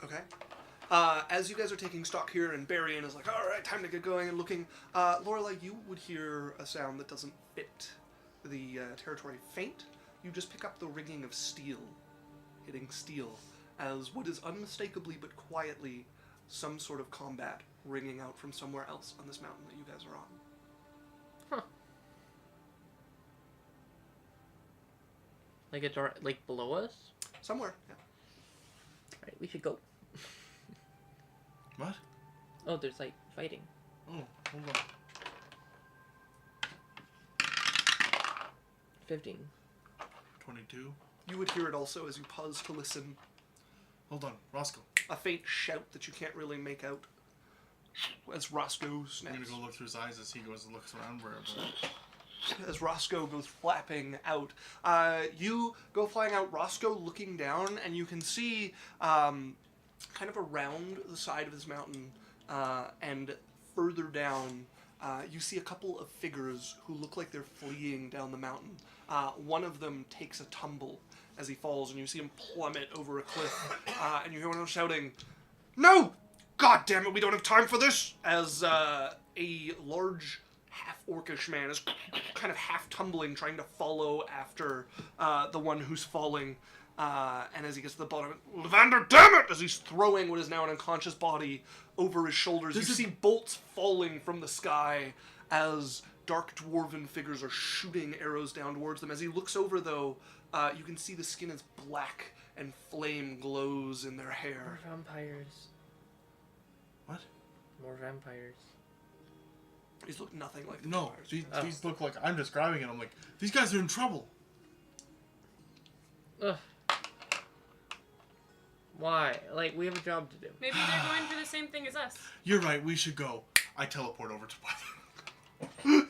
Okay. As you guys are taking stock here, and Barian is like, all right, time to get going and looking, Lorelei, you would hear a sound that doesn't fit the territory. Faint. You just pick up the ringing of steel, hitting steel, as what is unmistakably but quietly some sort of combat ringing out from somewhere else on this mountain that you guys are on. Huh. Like below us? Somewhere, yeah. Right, we should go. What? Oh, there's like fighting. Oh, hold on. 15. 22. You would hear it also as you pause to listen. Hold on, Roscoe. A faint shout that you can't really make out as Roscoe I'm snaps. gonna go look through his eyes as he goes and looks around wherever. As Roscoe goes flapping out. You go flying out, Roscoe looking down, and you can see kind of around the side of this mountain and further down, you see a couple of figures who look like they're fleeing down the mountain. One of them takes a tumble as he falls, and you see him plummet over a cliff, and you hear one of them shouting, "No! God damn it, we don't have time for this!" As a large half-orcish man is kind of half-tumbling, trying to follow after the one who's falling. And as he gets to the bottom, "Levander, damn it!" as he's throwing what is now an unconscious body over his shoulders. You see bolts falling from the sky as dark dwarven figures are shooting arrows down towards them. As he looks over, though, you can see the skin is black and flame glows in their hair. More vampires. What? More vampires. These look nothing like the No, vampires. these look like, I'm describing it, I'm like, these guys are in trouble. Ugh. Why? Like, we have a job to do. Maybe they're going for the same thing as us. You're right, we should go. I teleport over to Python.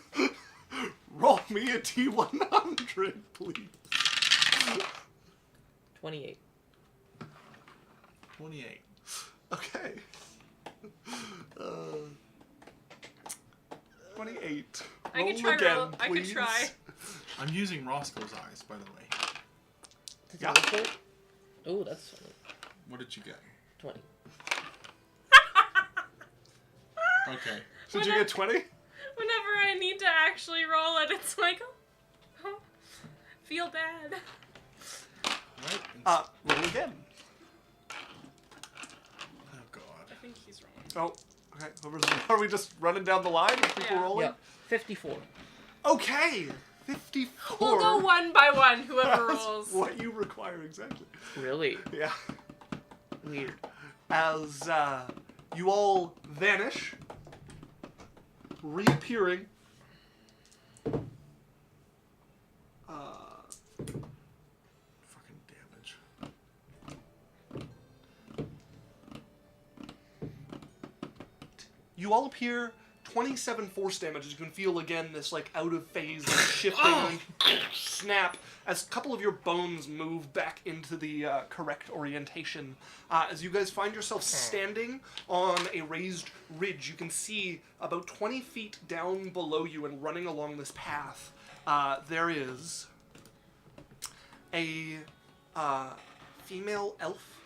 Roll me a T100, please. 28. 28. Okay. 28. I could Roll try again, roll. I could please. try. I'm using Roscoe's eyes, by the way. To Yeah. teleport? Oh, that's funny. What did you get? 20. Okay. Did you get 20? Whenever I need to actually roll it, it's like, oh, feel bad. Right? Roll again. Oh, God. I think he's wrong. Oh, okay. Are we just running down the line with people Yeah. rolling? Yep. 54. Okay. 54. We'll go one by one, whoever That's rolls. what you require exactly. Really? Yeah. Weird. As you all vanish, reappearing. Fucking damage. You all appear 27 force damage. As you can feel again this like out of phase, like, shifting snap as a couple of your bones move back into the correct orientation. As you guys find yourself standing on a raised ridge, you can see about 20 feet down below you and running along this path, there is a female elf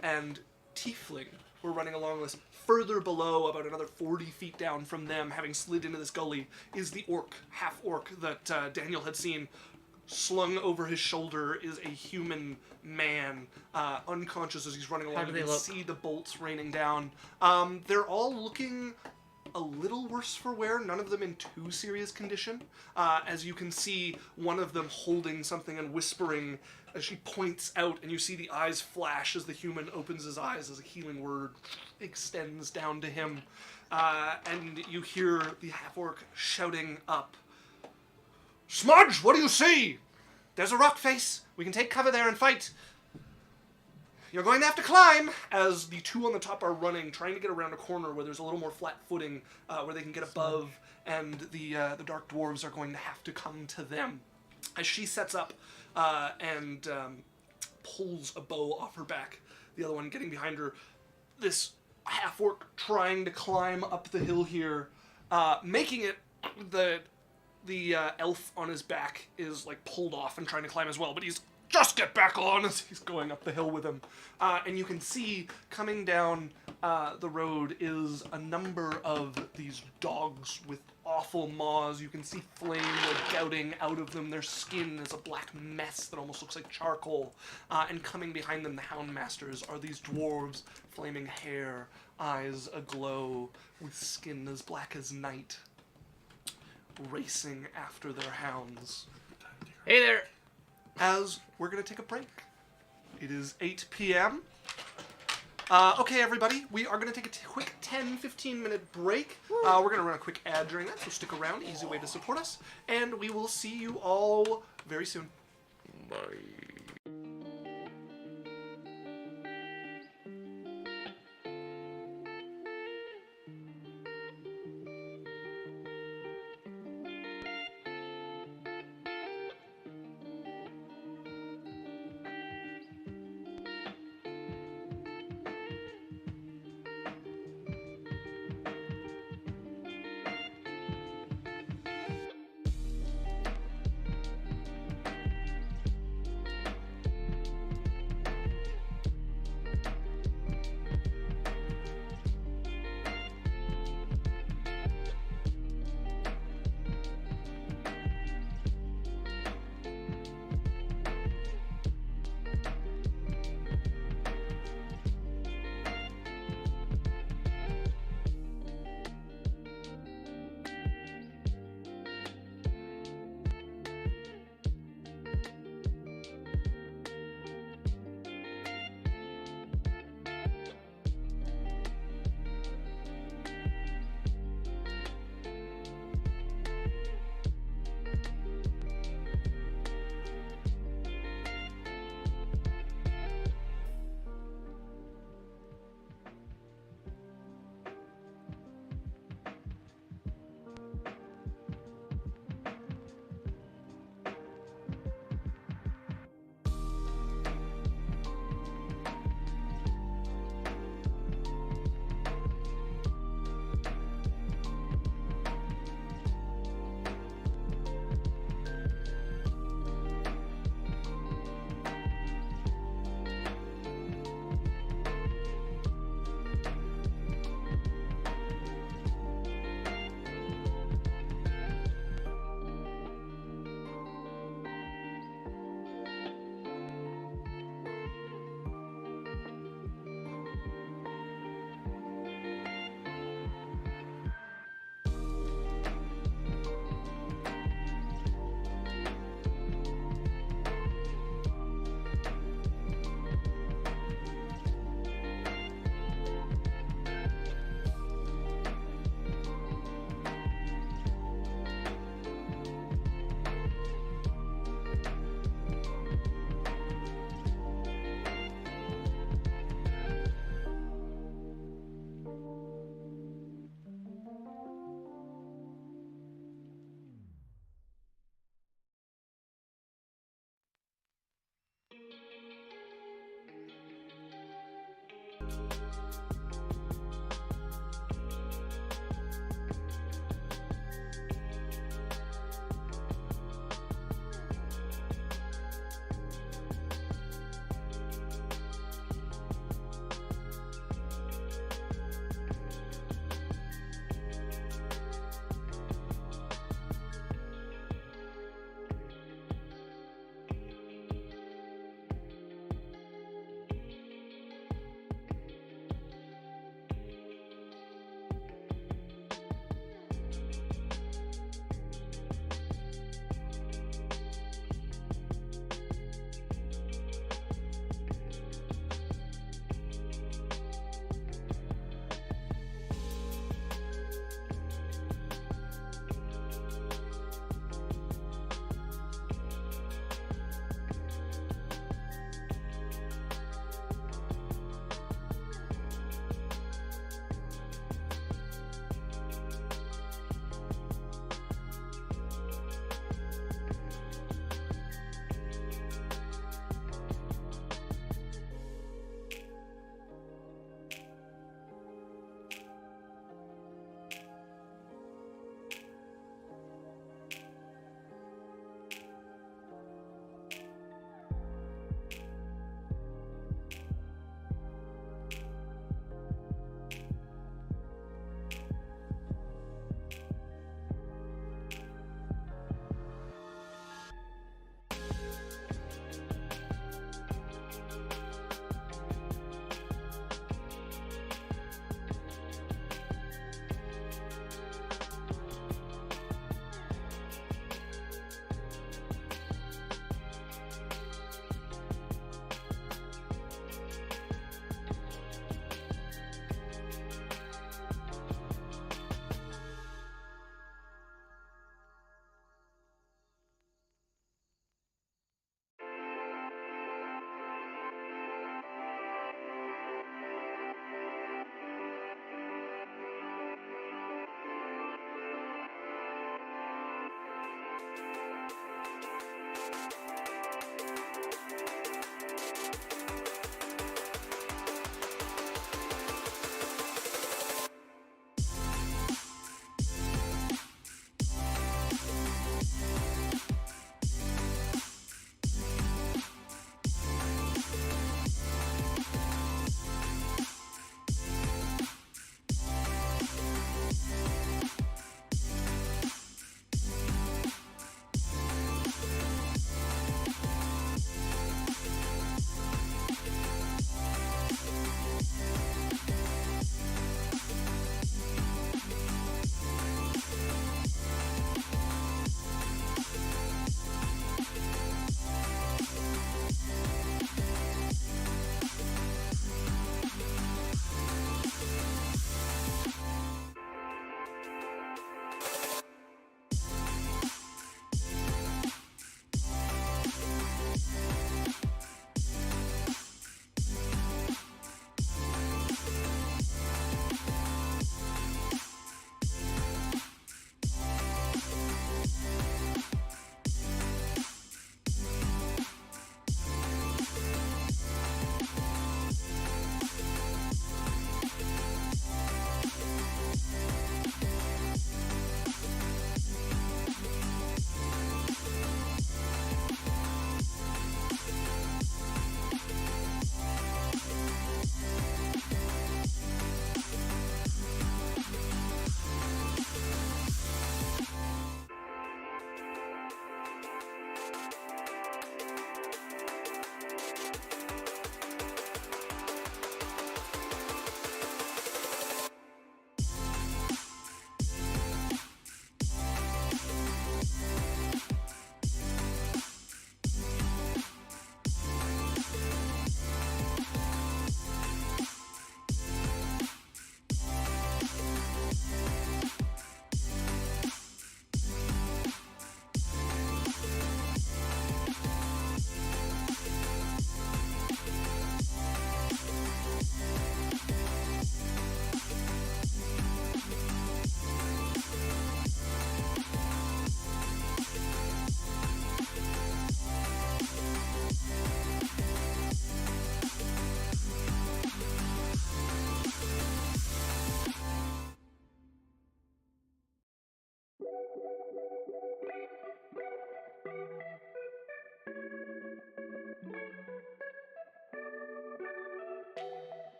and tiefling who are running along this. Further below, about another 40 feet down from them, having slid into this gully, is the orc, half-orc, that Daniel had seen. Slung over his shoulder is a human man, unconscious as he's running along. do You they can look? see the bolts raining down. They're all looking a little worse for wear, none of them in too serious condition. As you can see, one of them holding something and whispering as she points out, and you see the eyes flash as the human opens his eyes as a healing word extends down to him. And you hear the half-orc shouting up, "Smudge, what do you see? There's a rock face. We can take cover there and fight. You're going to have to climb," as the two on the top are running, trying to get around a corner where there's a little more flat footing, where they can get above, and the dark dwarves are going to have to come to them. As she sets up and pulls a bow off her back, the other one getting behind her, this half-orc trying to climb up the hill here, making it, the elf on his back is like pulled off and trying to climb as well, but he's just get back on as he's going up the hill with him. And you can see coming down the road is a number of these dogs with awful maws. You can see flame gouting out of them. Their skin is a black mess that almost looks like charcoal. And coming behind them, the Houndmasters are these dwarves, flaming hair, eyes aglow, with skin as black as night, racing after their hounds. Hey there! As we're going to take a break. It is 8 p.m. Okay, everybody, we are going to take a quick 10-15 minute break. We're going to run a quick ad during that, so stick around. Easy way to support us. And we will see you all very soon. Bye.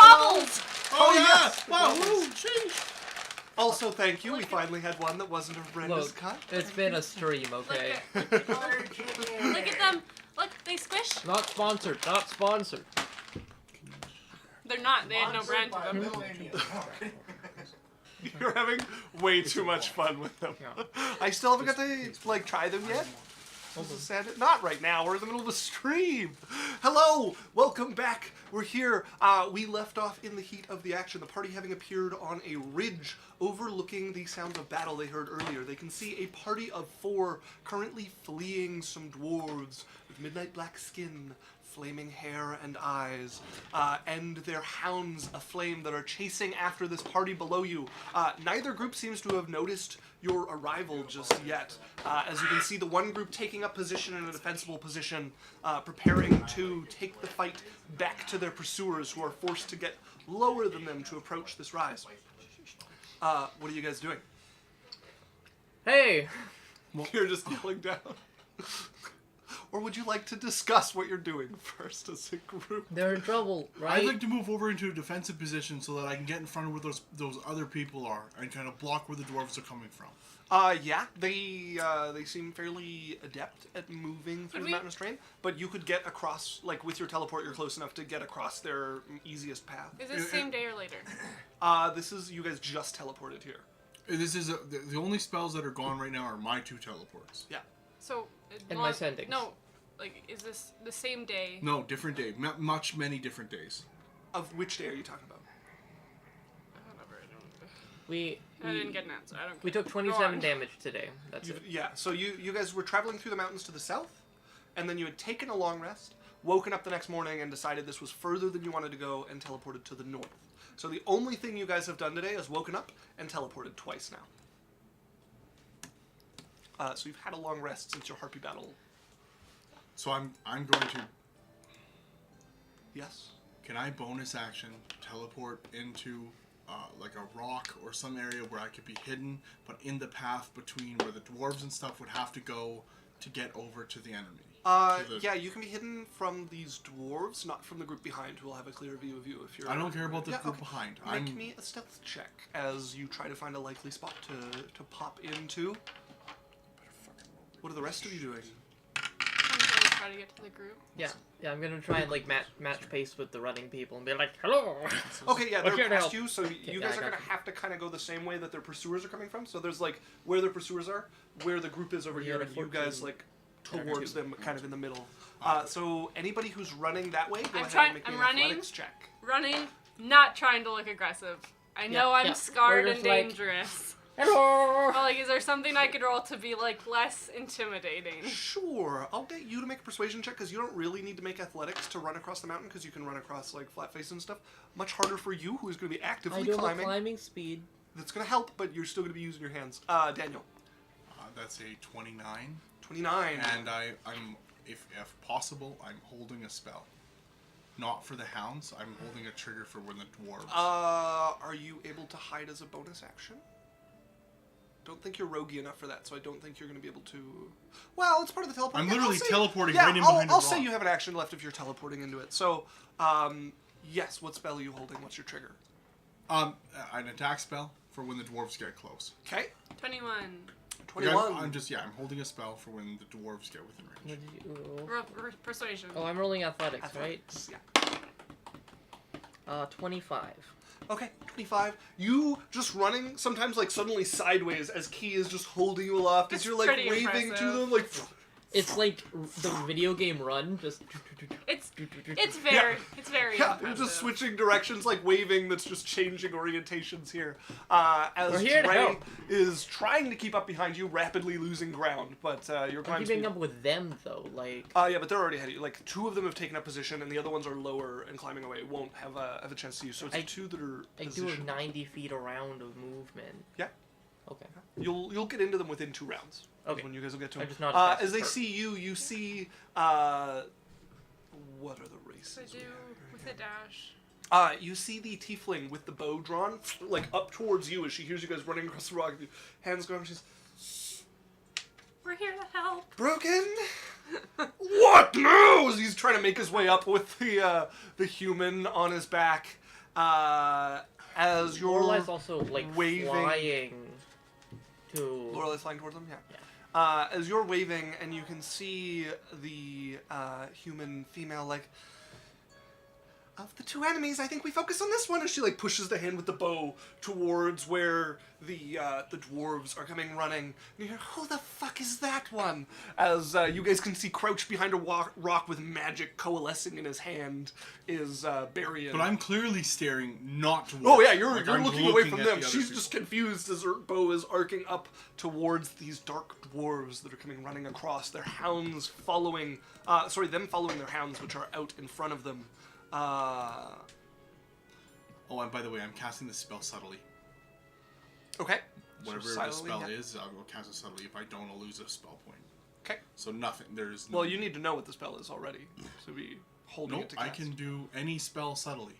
wobbles! Oh, yeah! yes! Wow, woo, sheesh. Also, thank you. We finally had one that wasn't of Brenda's Look, cut. it's been a stream, okay? Look at them. Look, they squish. Not sponsored, not sponsored. They're not. They had no brand to them. You're having way too much fun with them. Yeah. I still haven't got to like try them yet. This is sad. Not right now. We're in the middle of a stream. Hello, welcome back. We're here. We left off in the heat of the action. The party having appeared on a ridge overlooking the sound of battle they heard earlier. They can see a party of 4 currently fleeing some dwarves with midnight black skin, flaming hair and eyes, and their hounds aflame that are chasing after this party below you. Neither group seems to have noticed your arrival just yet. As you can see, the one group taking up position in a defensible position, preparing to take the fight back to their pursuers who are forced to get lower than them to approach this rise. What are you guys doing? Hey! You're just yelling down. Or would you like to discuss what you're doing first as a group? They're in trouble, right? I'd like to move over into a defensive position so that I can get in front of where those other people are and kind of block where the dwarves are coming from. Yeah, they seem fairly adept at moving through the mountainous terrain, but you could get across, like with your teleport, you're close enough to get across their easiest path. Is this same day or later? This is, you guys just teleported here. This is the only spells that are gone right now are my 2 teleports. Yeah. So. And my sendings. No, like, is this the same day? No, different day. Many different days. Of which day are you talking about? Whatever, I I didn't get an answer. I don't care. We took 27 damage today. That's it. Yeah, so you guys were traveling through the mountains to the south, and then you had taken a long rest, woken up the next morning and decided this was further than you wanted to go, and teleported to the north. So the only thing you guys have done today is woken up and teleported twice now. So you've had a long rest since your harpy battle. So I'm going to. Yes. Can I bonus action teleport into like a rock or some area where I could be hidden, but in the path between where the dwarves and stuff would have to go to get over to the enemy? Yeah, you can be hidden from these dwarves, not from the group behind, who will have a clear view of you if you're... I don't care about the group okay. behind. Make me a stealth check as you try to find a likely spot to pop into. What are the rest of you doing? I'm gonna try to get to the group. Yeah, I'm gonna try and like match pace with the running people and be like, hello! Okay, yeah, We're here they're to past help. you, so you guys are going to have to kind of go the same way that their pursuers are coming from. So there's like where their pursuers are, where the group is over We're here, here and to you guys 14. like towards them, kind of in the middle. So anybody who's running that way, go I'm ahead trying- and make me I'm an running. athletics check. Running, not trying to look aggressive. I know I'm yeah. scarred We're and just like- dangerous. Hello! But, like, is there something I could roll to be, like, less intimidating? Sure, I'll get you to make a persuasion check because you don't really need to make athletics to run across the mountain because you can run across like flat faces and stuff. Much harder for you, who is going to be I actively do have a climbing. climbing speed. That's going to help, but you're still going to be using your hands. Daniel, That's a 29, 29. and I'm if possible I'm holding a spell. Not for the hounds. I'm holding a trigger for when the dwarves. Are you able to hide as a bonus action? Don't think you're roguey enough for that, so I don't think you're going to be able to... Well, it's part of the teleport. I'm Yeah, literally I'll say- teleporting yeah, right in behind a I'll say rock. you have an action left if you're teleporting into it. So, yes, what spell are you holding? What's your trigger? An attack spell for when the dwarves get close. Okay. 21. Like, 21. I'm holding a spell for when the dwarves get within range. What did you... Persuasion. Oh, I'm rolling athletics, Athletics, right? Yeah. 25. Okay, 25. You just running, sometimes like suddenly sideways as Key is just holding you aloft as That's you're like pretty waving to impressive. them like... It's like the video game Run, just... It's very Yeah, impressive. you're just switching directions, like waving. That's just changing orientations here. As We're here to Dre help. is trying to keep up behind you, rapidly losing ground, but your I'm climb keeping speed. up with them, though, like... Yeah, but they're already ahead of you. Like 2 of them have taken up position, and the other ones are lower and climbing away. Won't have a chance to use. So it's 2 that are. I do positioned. a 90 feet around of movement. Yeah. Okay. You'll get into them within 2 rounds. Okay. When you guys will get to I them. just not as fast as as they her. see you, you see. What are the races? I do with a dash. You see the tiefling with the bow drawn, like up towards you as she hears you guys running across the rock. Hands going, she's We're here to help. broken. What news? He's trying to make his way up with the human on his back. As you're Lorelai's also like waving- flying to. Lorelai's flying towards them, yeah. Yeah. As you're waving, and you can see the human female, like, of the two enemies, I think we focus on this one. As she like pushes the hand with the bow towards where the dwarves are coming running. And you hear, who the fuck is that one? As you guys can see, crouched behind a rock with magic coalescing in his hand is Barian. But I'm clearly staring not towards. Oh yeah, you're like, you're I'm looking away from at them. the other She's people. just confused as her bow is arcing up towards these dark dwarves that are coming running across. Their hounds following. Them following their hounds, which are out in front of them. Oh, and by the way, I'm casting the spell subtly. Okay. Whatever So the silently, spell yeah. is, I will cast it subtly. If I don't, I'll lose a spell point. Okay. So nothing. There's. Well, you need to know what the spell is already, so be holding No, it to cast. I can do any spell subtly.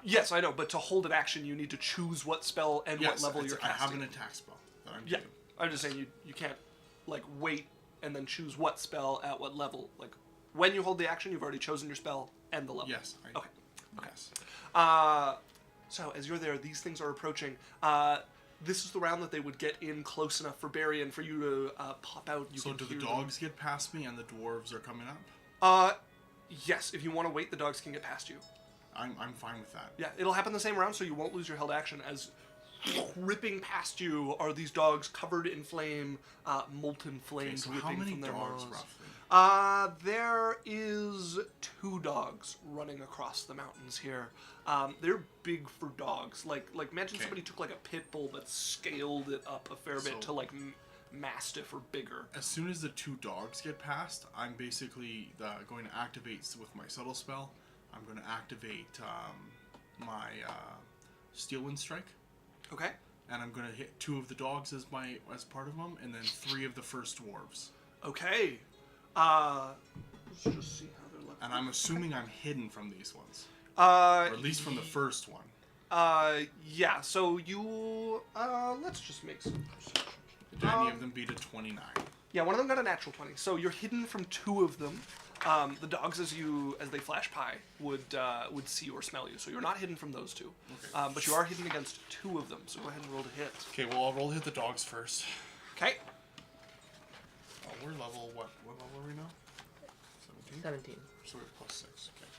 Yes, I know, but to hold an action, you need to choose what spell and what Yes, level it's- you're I casting. have an attack spell that I'm Yeah, doing. I'm just saying you can't like wait and then choose what spell at what level. Like when you hold the action, you've already chosen your spell and the level. Yes. Okay. Yes. So as you're there, these things are approaching. This is the round that they would get in close enough for Barry and for you to pop out. You So can do the hear dogs get past me and the dwarves are coming up? them. Yes. If you want to wait, the dogs can get past you. I'm fine with that. Yeah, it'll happen the same round, so you won't lose your held action. As ripping past you are these dogs covered in flame, molten Okay, flames so whipping how many from their dogs maws. roughly? There is 2 dogs running across the mountains here. They're big for dogs. Like imagine Okay. somebody took like a pit bull but scaled it up a fair bit So- to like mastiff or bigger. As soon as the 2 dogs get past, I'm basically going to activate with my subtle spell. I'm going to activate my Steel Wind Strike, Okay. and I'm going to hit 2 of the dogs as part of them, and then 3 of the first dwarves. Okay. Let's just see how they're looking. And I'm assuming I'm hidden from these ones, Or or at least from the first one. Yeah. So you let's just make some perception. Did any of them beat a 29? Yeah, one of them got a natural 20. So you're hidden from 2 of them. The dogs, as they flash by, would see or smell you. So you're not hidden from those 2. Okay. But you are hidden against 2 of them. So go ahead and roll to hit. Okay, well, I'll roll to hit the dogs first. Okay. We're level, what level are we now? 17? 17. So we're plus 6, okay.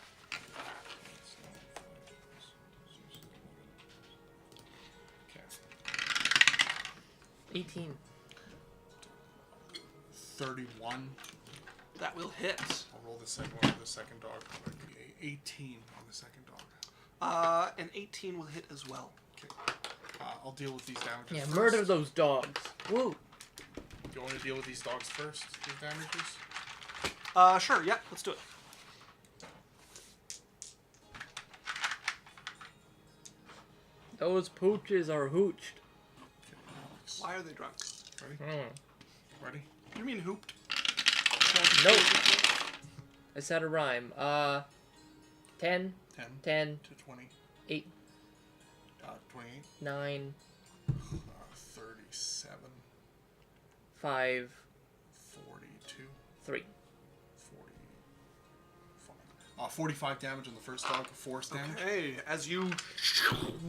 Okay. 18. 31. That will hit. I'll roll the second one for the second dog. That'd be 18 on the second dog. An 18 will hit as well. Okay. I'll deal with these damages Yeah, first. murder those dogs. Woo. You want to deal with these dogs first, these damages? Sure, yeah, let's do it. Those pooches are hooched. Okay, Alex. Why are they drunk? Ready? Hmm. Ready? You mean hooped? Nope. I said a rhyme. 10, 10 10, to 20. 8, 28. 9, 37. 5, 42. 3. 45. 45 damage on the first dog, force damage. Okay, as you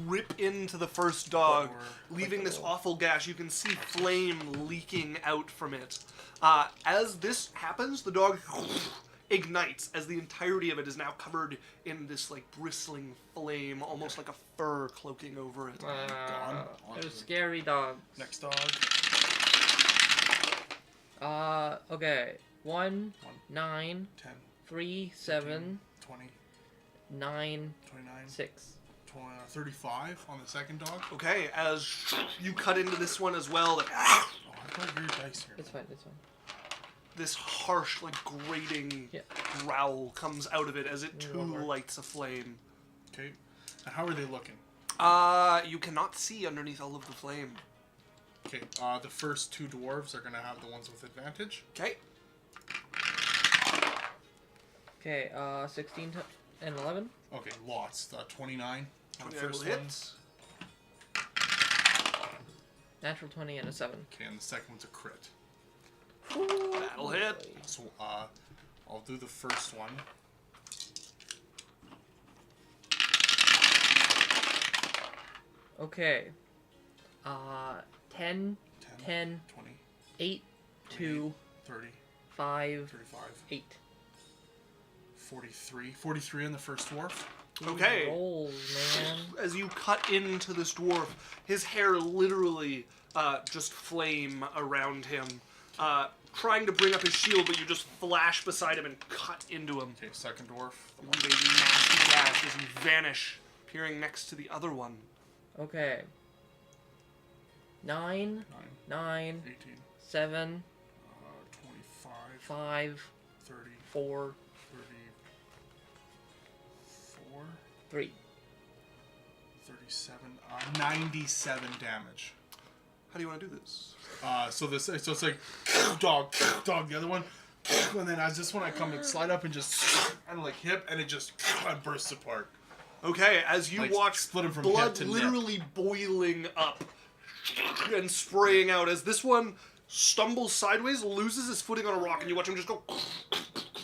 rip into the first dog, Or- leaving this awful gash, you can see flame leaking out from it. As this happens, the dog ignites as the entirety of it is now covered in this like bristling flame, almost like a fur cloaking over it. Gone. They're scary dogs. Next dog. Okay. 1, 1, 9, 10, 3, 7, 20, 9, 29, 6. 35 on the second dog. Okay, as you cut into this one as well, like, Oh, I've got weird dice here. It's fine, it's fine. this harsh, like grating Yeah. growl comes out of it as it too Over. lights a flame. Okay. And how are they looking? You cannot see underneath all of the flame. Okay. The first 2 dwarves are gonna have the ones with advantage. Okay. Okay, 16 and 11. Okay, lots. 29 on the 29 will first hit. one. Natural 20 and a 7. Okay, and the second one's a crit. That'll hit. So I'll do the first one. Okay. 10, 10, 20, 8, 2, 30, 5, 35, 8. 43. 43 on the first dwarf. Okay. Rolls, man. As you cut into this dwarf, his hair literally just flame around him. Trying to bring up his shield, but you just flash beside him and cut into him. Okay, second dwarf. You leave a nasty gash as you vanish, appearing next to the other one. Okay. 9, 9, 18, 7, 25, 5, 30, 4, 34, 3. 37, 97 damage. How do you want to do this? So it's like dog, the other one, and then as this one I come and slide up and just and like hip, and it just bursts apart. Okay, as you Like, watch split him from blood hip to neck. literally boiling up and spraying out, as this one stumbles sideways, loses his footing on a rock, and you watch him just go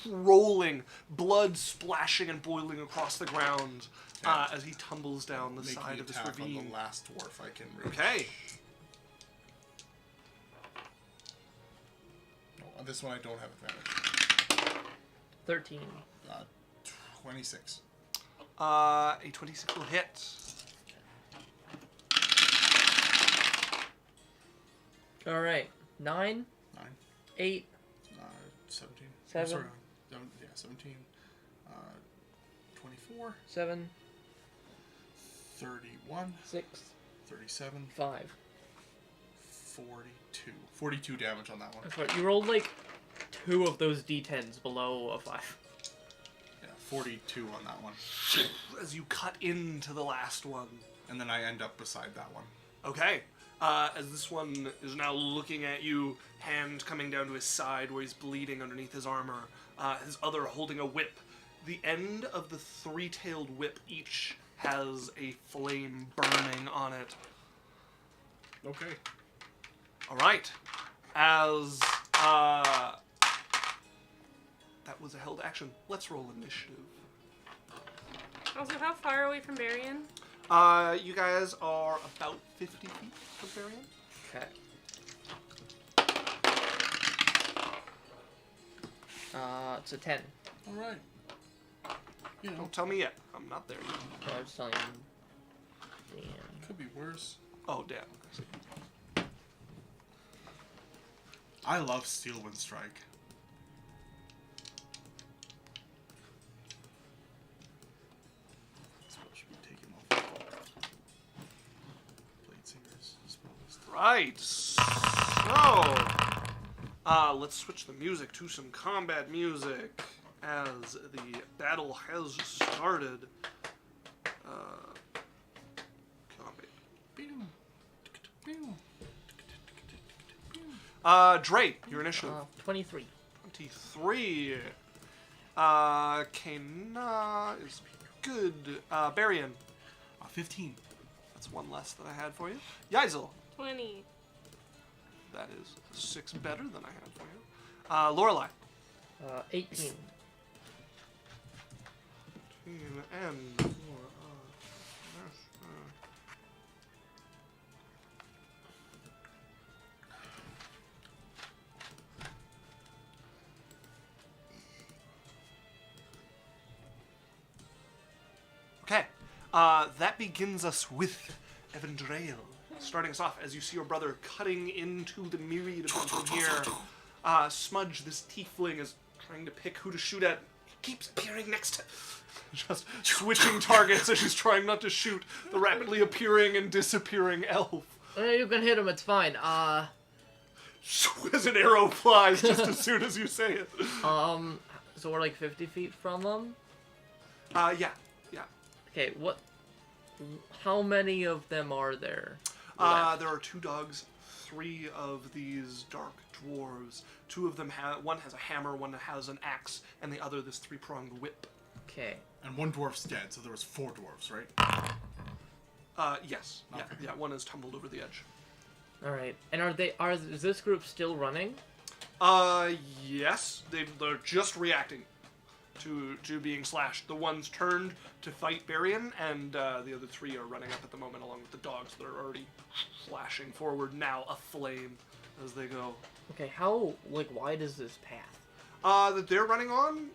rolling, blood splashing and boiling across the ground as he tumbles down the Making side of this attack on ravine. the last dwarf I can reach. Okay. On this one I don't have advantage. 13. 26. A 26 will hit. Alright. 9, 9. 8, 17. 7. Sorry, 17. 24. 7, 31. 6, 37. 5. 42. 42 damage on that one. That's right. You rolled like 2 of those d10s below a 5. Yeah, 42 on that one. As you cut into the last one. And then I end up beside that one. Okay. As this one is now looking at you, hand coming down to his side where he's bleeding underneath his armor, his other holding a whip. The end of the three-tailed whip each has a flame burning on it. Okay. All right. As that was a held action. Let's roll initiative. Also, how far away from Barian? You guys are about 50 feet from Varian. Okay. It's a 10. All right. You know, Don't tell me yet. I'm not there yet. So I was telling you. Damn. could be worse. Oh, damn. I see. I love Steel Wind Strike. Spell should be taken off. Blade Singer's spell list. Right. So, let's switch the music to some combat music as the battle has started. Combat. Dre, your initiative. 23. 23. Kana is good. Barian. 15. That's one less than I had for you. Yaisel. 20. That is 6 better than I had for you. Lorelei. 18. And okay, that begins us with Evandrail, starting us off as you see your brother cutting into the myriad of people here. Smudge, this tiefling, is trying to pick who to shoot at. He keeps appearing next to... Just switching targets as she's trying not to shoot the rapidly appearing and disappearing elf. You can hit him, it's fine. As an arrow flies just as soon as you say it. So we're like 50 feet from them? Yeah. Okay, how many of them are there? There are 2 dogs, 3 of these dark dwarves. 2 of them one has a hammer, one has an axe, and the other this 3-pronged whip. Okay. And one dwarf's dead, so there was 4 dwarfs, right? Yes. Okay. Yeah, one has tumbled over the edge. Alright. And is this group still running? Yes. They're just reacting. to being slashed. The ones turned to fight Barian, and the other 3 are running up at the moment, along with the dogs that are already flashing forward, now aflame as they go. Okay, how wide is this path? That they're running on,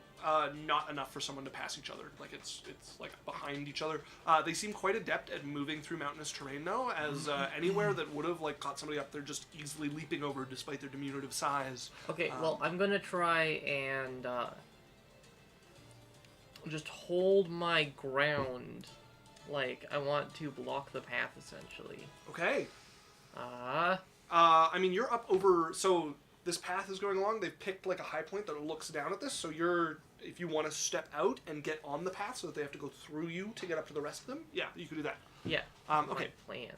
not enough for someone to pass each other. Like it's like behind each other. They seem quite adept at moving through mountainous terrain, though, as anywhere that would have caught somebody up, they're just easily leaping over despite their diminutive size. Okay, well, I'm gonna try and just hold my ground. I want to block the path, essentially. Okay. Ah. I mean, you're up over. So this path is going along. They've picked a high point that looks down at this. So if you want to step out and get on the path, so that they have to go through you to get up to the rest of them. Yeah, you can do that. Yeah. Okay. My plan.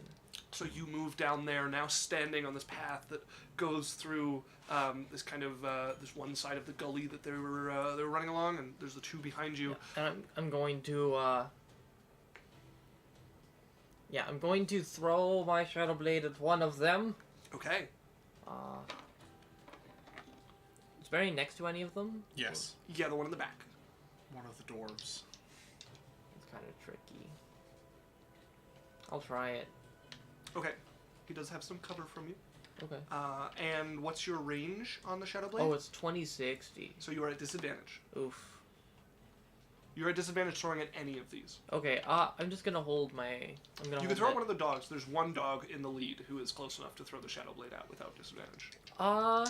So you move down there, now standing on this path that goes through this kind of this one side of the gully that they were running along, and there's the 2 behind you. And I'm going to I'm going to throw my Shadow Blade at one of them. Okay. It's very next to any of them. Yes. Yeah, the one in the back. One of the dwarves. It's kind of tricky. I'll try it. Okay. He does have some cover from you. Okay. And what's your range on the Shadow Blade? Oh, it's 2060. So you are at disadvantage. Oof. You're at disadvantage throwing at any of these. Okay, I'm just gonna hold my... You can throw at one of the dogs. There's one dog in the lead who is close enough to throw the Shadow Blade out without disadvantage. I'm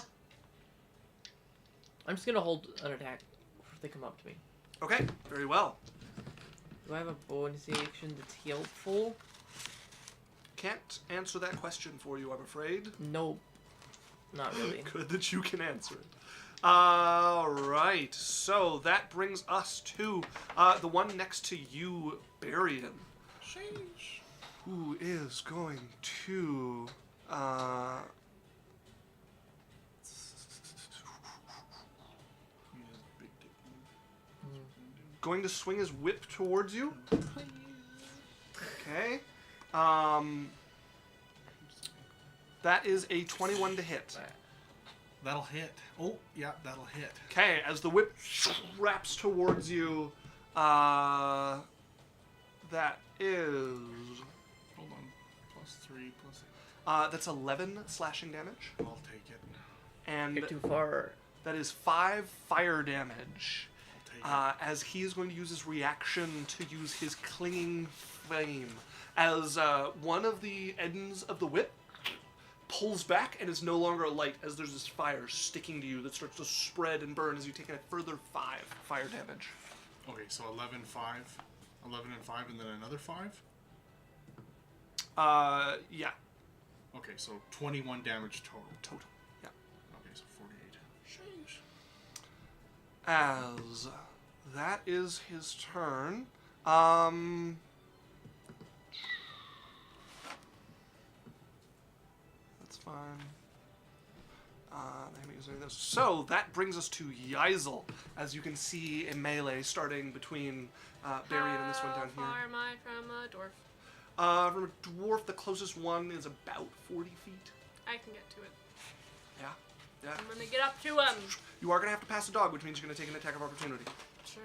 just gonna hold an attack if they come up to me. Okay, very well. Do I have a bonus action that's helpful? Can't answer that question for you, I'm afraid. Nope. Not really. Good that you can answer it. Alright, so that brings us to the one next to you, Barian. Sheesh. Who is going to... going to swing his whip towards you. Okay. That is a 21 to hit. That'll hit. Oh, yeah, that'll hit. Okay, as the whip wraps towards you, that is... Hold on. +3, that's 11 slashing damage. I'll take it. And You're too far. that is 5 fire damage. I'll take it. As he is going to use his reaction to use his clinging flame. As one of the ends of the whip pulls back and is no longer alight, as there's this fire sticking to you that starts to spread and burn as you take a further 5 fire damage. Okay, so 11, 5. 11 and 5, and then another 5? Yeah. Okay, so 21 damage total. Total. Yeah. Okay, so 48. Sheesh. As that is his turn, that's fine. So that brings us to Yeisel, as you can see a melee starting between Barian and this one down How far am I from a dwarf? here. From a dwarf, the closest one is about 40 feet. I can get to it. Yeah. Yeah. I'm gonna get up to him. You are going to have to pass a dog, which means you're going to take an attack of opportunity. Sure.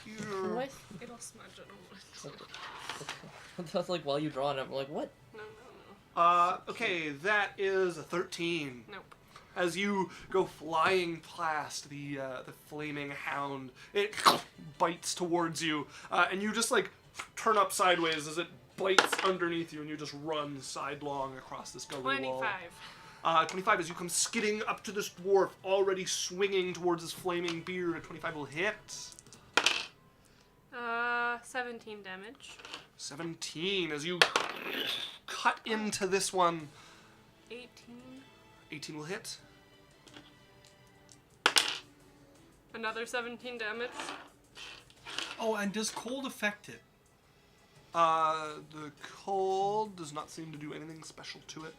Here. What? It'll smudge it on my That's like while you draw it, I'm like, what? No. Okay, that is a 13. Nope. As you go flying past the flaming hound, it bites towards you, and you just turn up sideways as it bites underneath you, and you just run sidelong across this gully wall. 25. 25 as you come skidding up to this dwarf, already swinging towards his flaming beard. 25 will hit. 17 damage. 17 as you cut into this one. 18. 18 will hit. Another 17 damage. Oh, and does cold affect it? The cold does not seem to do anything special to it.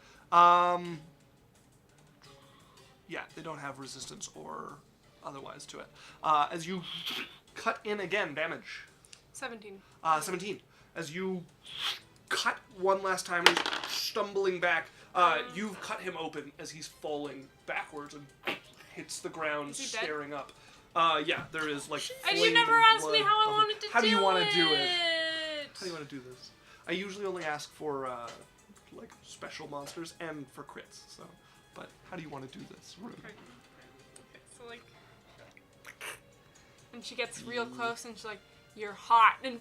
Yeah, they don't have resistance or otherwise to it. As you cut in again, damage. 17. 17. As you cut one last time, and he's stumbling back. You've cut him open as he's falling backwards and hits the ground, Is he dead? staring up. Yeah, there is like. And you flame never and asked me blood how I bubbling. wanted to How do you want want to do it? it? How do you want to do this? I usually only ask for like special monsters and for crits. So, but how do you want to do this? Rune? Okay, so like, and she gets real close and she's like, "You're hot," and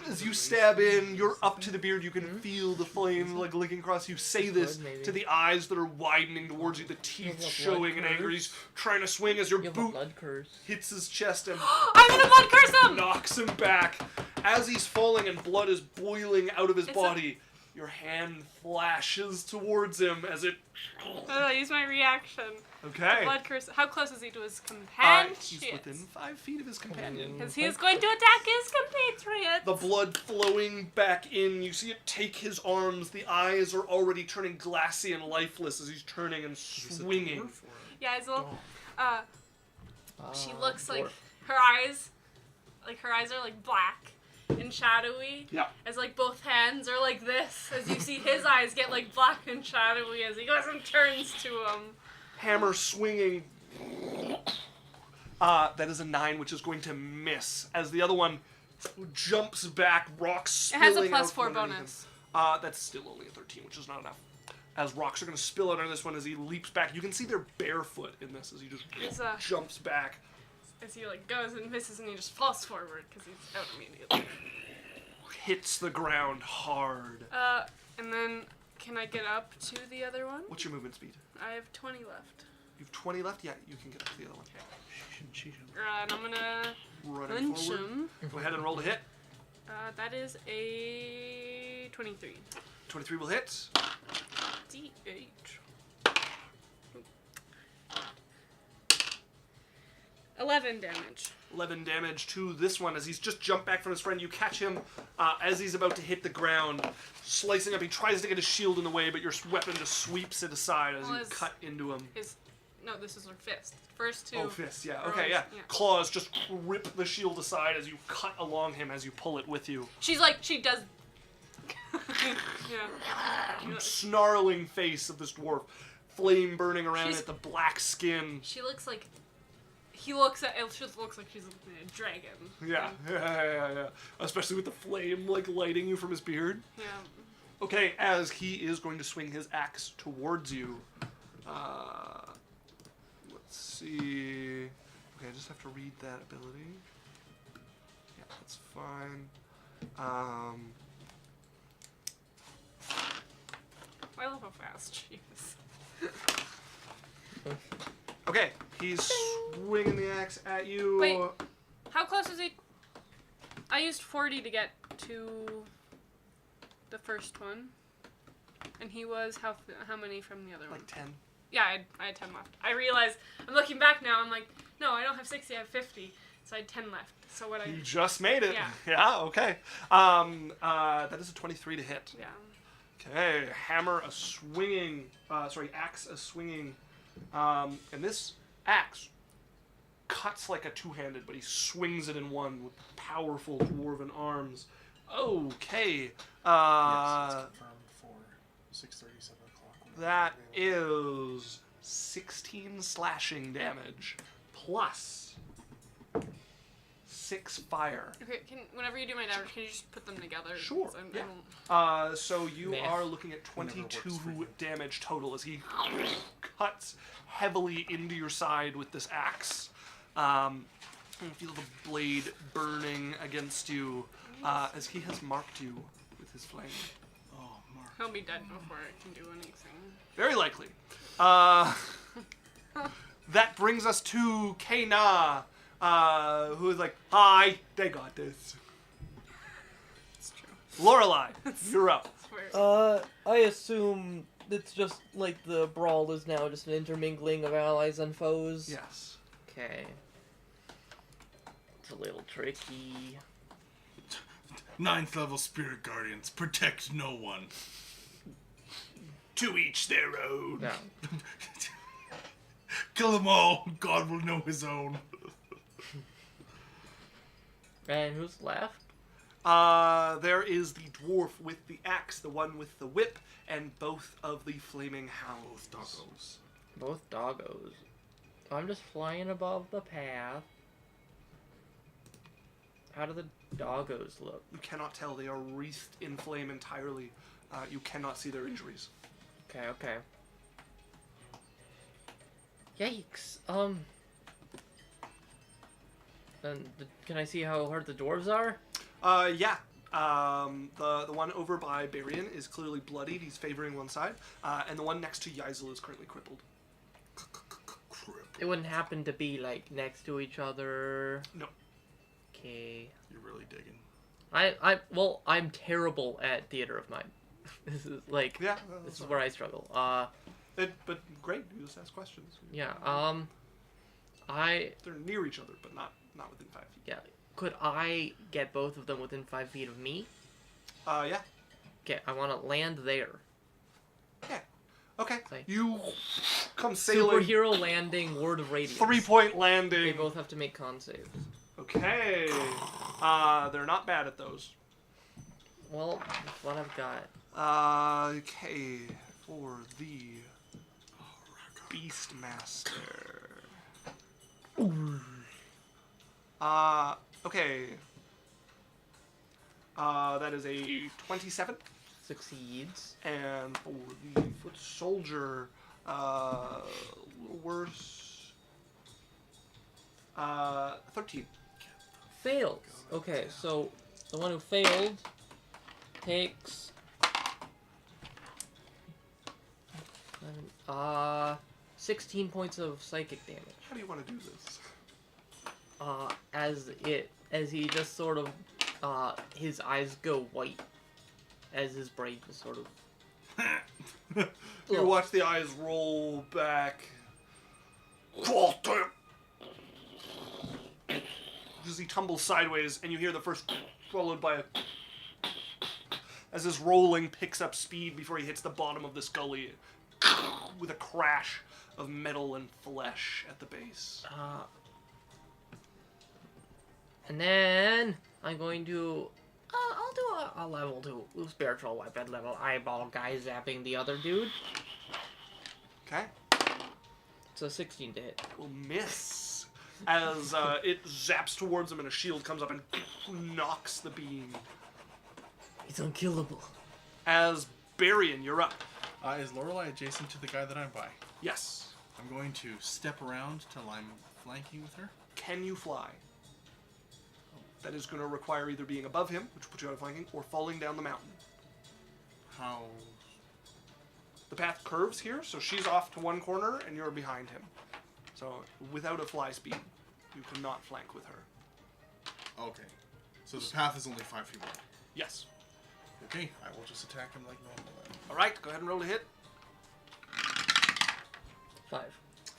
As you stab in, you're up to the beard. You can feel the flame like licking across. You say this Maybe. to the eyes that are widening towards you, the teeth blood showing in anger. curse. He's trying to swing as your You have a boot blood curse. hits his chest and I'm gonna blood curse him. knocks him back. As he's falling and blood is boiling out of his It's body, your hand flashes towards him as it. I use my reaction. Okay. Blood curse. How close is he to his companion? He's within 5 feet of his companion. Because he is going to attack his compatriot. The blood flowing back in. You see it take his arms. The eyes are already turning glassy and lifeless as he's turning and swinging. Yeah, it's a little. She looks like dwarf. her eyes are like black and shadowy. Yeah. As like both hands are like this. As you see his eyes get like black and shadowy as he goes and turns to him. Hammer swinging. That is a 9, which is going to miss. As the other one jumps back, rocks It has a spilling plus out 4 from underneath bonus. him. That's still only a 13, which is not enough. As rocks are going to spill out on this one as he leaps back. You can see they're barefoot in this as he just It's, jumps back. As he like goes and misses and he just falls forward because he's out immediately. Hits the ground hard. And then can I get up to the other one? What's your movement speed? I have 20 left. You have 20 left? Yeah, you can get up to the other one. And I'm gonna Running punch forward. him. Go ahead and roll to hit. That is a 23. 23 will hit. D8. 11 damage. 11 damage to this one as he's just jumped back from his friend. You catch him as he's about to hit the ground, slicing up. He tries to get his shield in the way, but your weapon just sweeps it aside as Well, you his- cut into him. No, this is her fist. First two. Oh, fist, yeah. Or Okay, yeah. yeah. Claws just rip the shield aside as you cut along him as you pull it with you. She does. Yeah. Snarling face of this dwarf. Flame burning around She's- it, the black skin. She looks like. He looks at. It just looks like she's looking at a dragon. Yeah. Especially with the flame, like, lighting you from his beard. Yeah. Okay, as he is going to swing his axe towards you. Let's see. Okay, I just have to read that ability. Yeah, that's fine. I love how fast she is. Okay, he's swinging the axe at you. Wait. How close is he? I used 40 to get to the first one. And he was how many from the other one? Like 10. Yeah, I had 10 left. I realized, I'm looking back now, I'm like, no, I don't have 60, I have 50. So I had 10 left. So what You just made it. Yeah. Yeah, okay. That is a 23 to hit. Yeah. Okay, hammer a swinging, axe a swinging, and this axe cuts like a two-handed, but he swings it in one with powerful dwarven arms. Okay, Yes, it's confirmed for 6:30, 7 o'clock. that is 16 slashing damage, plus 6 fire. Okay, whenever you do my damage, can you just put them together? Sure, 'Cause yeah. I don't- So you Math. are looking at Never works for 22 you. damage total as he cuts heavily into your side with this axe. You feel the blade burning against you as he has marked you with his flame. Oh, Mark. He'll be dead before I can do anything. Very likely. That brings us to Kana, who is like, hi, they got this. It's true. Lorelei, you're up. Swear. I assume it's just like the brawl is now just an intermingling of allies and foes. Yes. Okay. It's a little tricky. 9th level spirit guardians protect no one. To each their own. No. Kill them all. God will know his own. And who's left? There is the dwarf with the axe, the one with the whip, and both of the flaming hounds. Doggos. Both doggos. I'm just flying above the path. How do the doggos look? You cannot tell. They are wreathed in flame entirely. You cannot see their injuries. Okay, okay. Yikes. And can I see how hurt the dwarves are? Yeah. The one over by Barian is clearly bloodied. He's favoring one side. And the one next to Yaisel is currently crippled. It wouldn't happen to be, like, next to each other. No. Okay. You're really digging. Well, I'm terrible at theater of mind. This is, like, Yeah. this is where I struggle. But great. You just ask questions. Yeah, They're near each other, but not within 5 feet. yeah. Could I get both of them within 5 feet of me? Yeah. Okay, I want to land there. Okay. Like- You come sailing. Superhero landing, word of radius. 3-point They landing. both have to make con saves. Okay. They're not bad at those. Well, that's what I've got. Okay. For the Beastmaster. Okay. That is a 27. Succeeds. And for the foot soldier, a little worse. 13. Fails. Okay, so the one who failed takes 16 points of psychic damage. How do you want to do this? As he just sort of his eyes go white as his brain just sort of You watch the eyes roll back. As he tumbles sideways, and you hear the first followed by a as his rolling picks up speed before he hits the bottom of this gully with a crash of metal and flesh at the base. and then I'm going to I'll do a level 2 spiritual weapon, little eyeball guy zapping the other dude. Okay? So 16 to hit. Will miss as it zaps towards him and a shield comes up and knocks the being. He's unkillable. As Barian, you're up. Is Lorelei adjacent to the guy that I'm by? Yes. I'm going to step around till I'm flanking with her. Can you fly? That is going to require either being above him, which will put you out of flanking, or falling down the mountain. How? The path curves here, so she's off to one corner and you're behind him. So without a fly speed, you cannot flank with her. Okay. So the path is only 5 feet wide. Yes. Okay, I will just attack him like normal then. All right, go ahead and roll to hit. 5.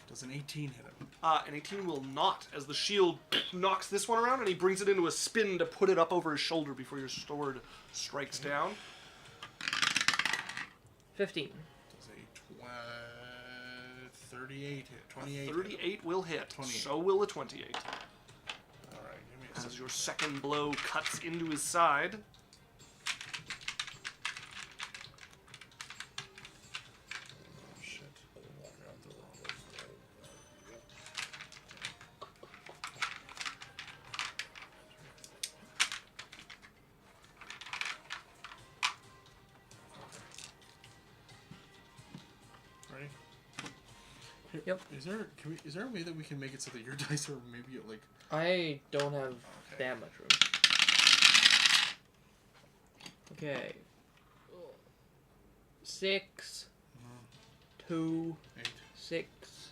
Does an 18 hit him? An 18 will not, as the shield knocks this one around and he brings it into a spin to put it up over his shoulder before your sword strikes down. 15. Does a 38 hit? 28 hit? 38 will hit. 28. So will a 28. Alright, give me a As second. your second blow cuts into his side. Oh, shit. I got the wrong Ready? Yep. Is there a way that we can make it so that your dice are maybe like I don't have Okay. that much room. Okay. 6, 2, 8, 6,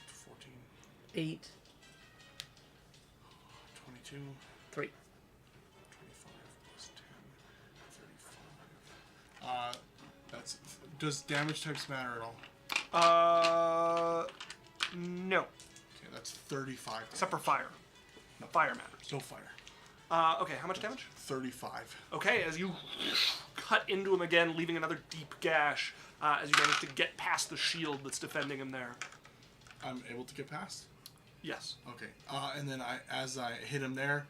14, 8, 22, 3. 25 plus 10, 35. That's does damage types matter at all? No. Okay, that's 35. Except for fire. No, fire matters. No fire. Okay, how much damage? 35. Okay, as you cut into him again, leaving another deep gash, as you manage to get past the shield that's defending him there. I'm able to get past? Yes. Okay. And then as I hit him there,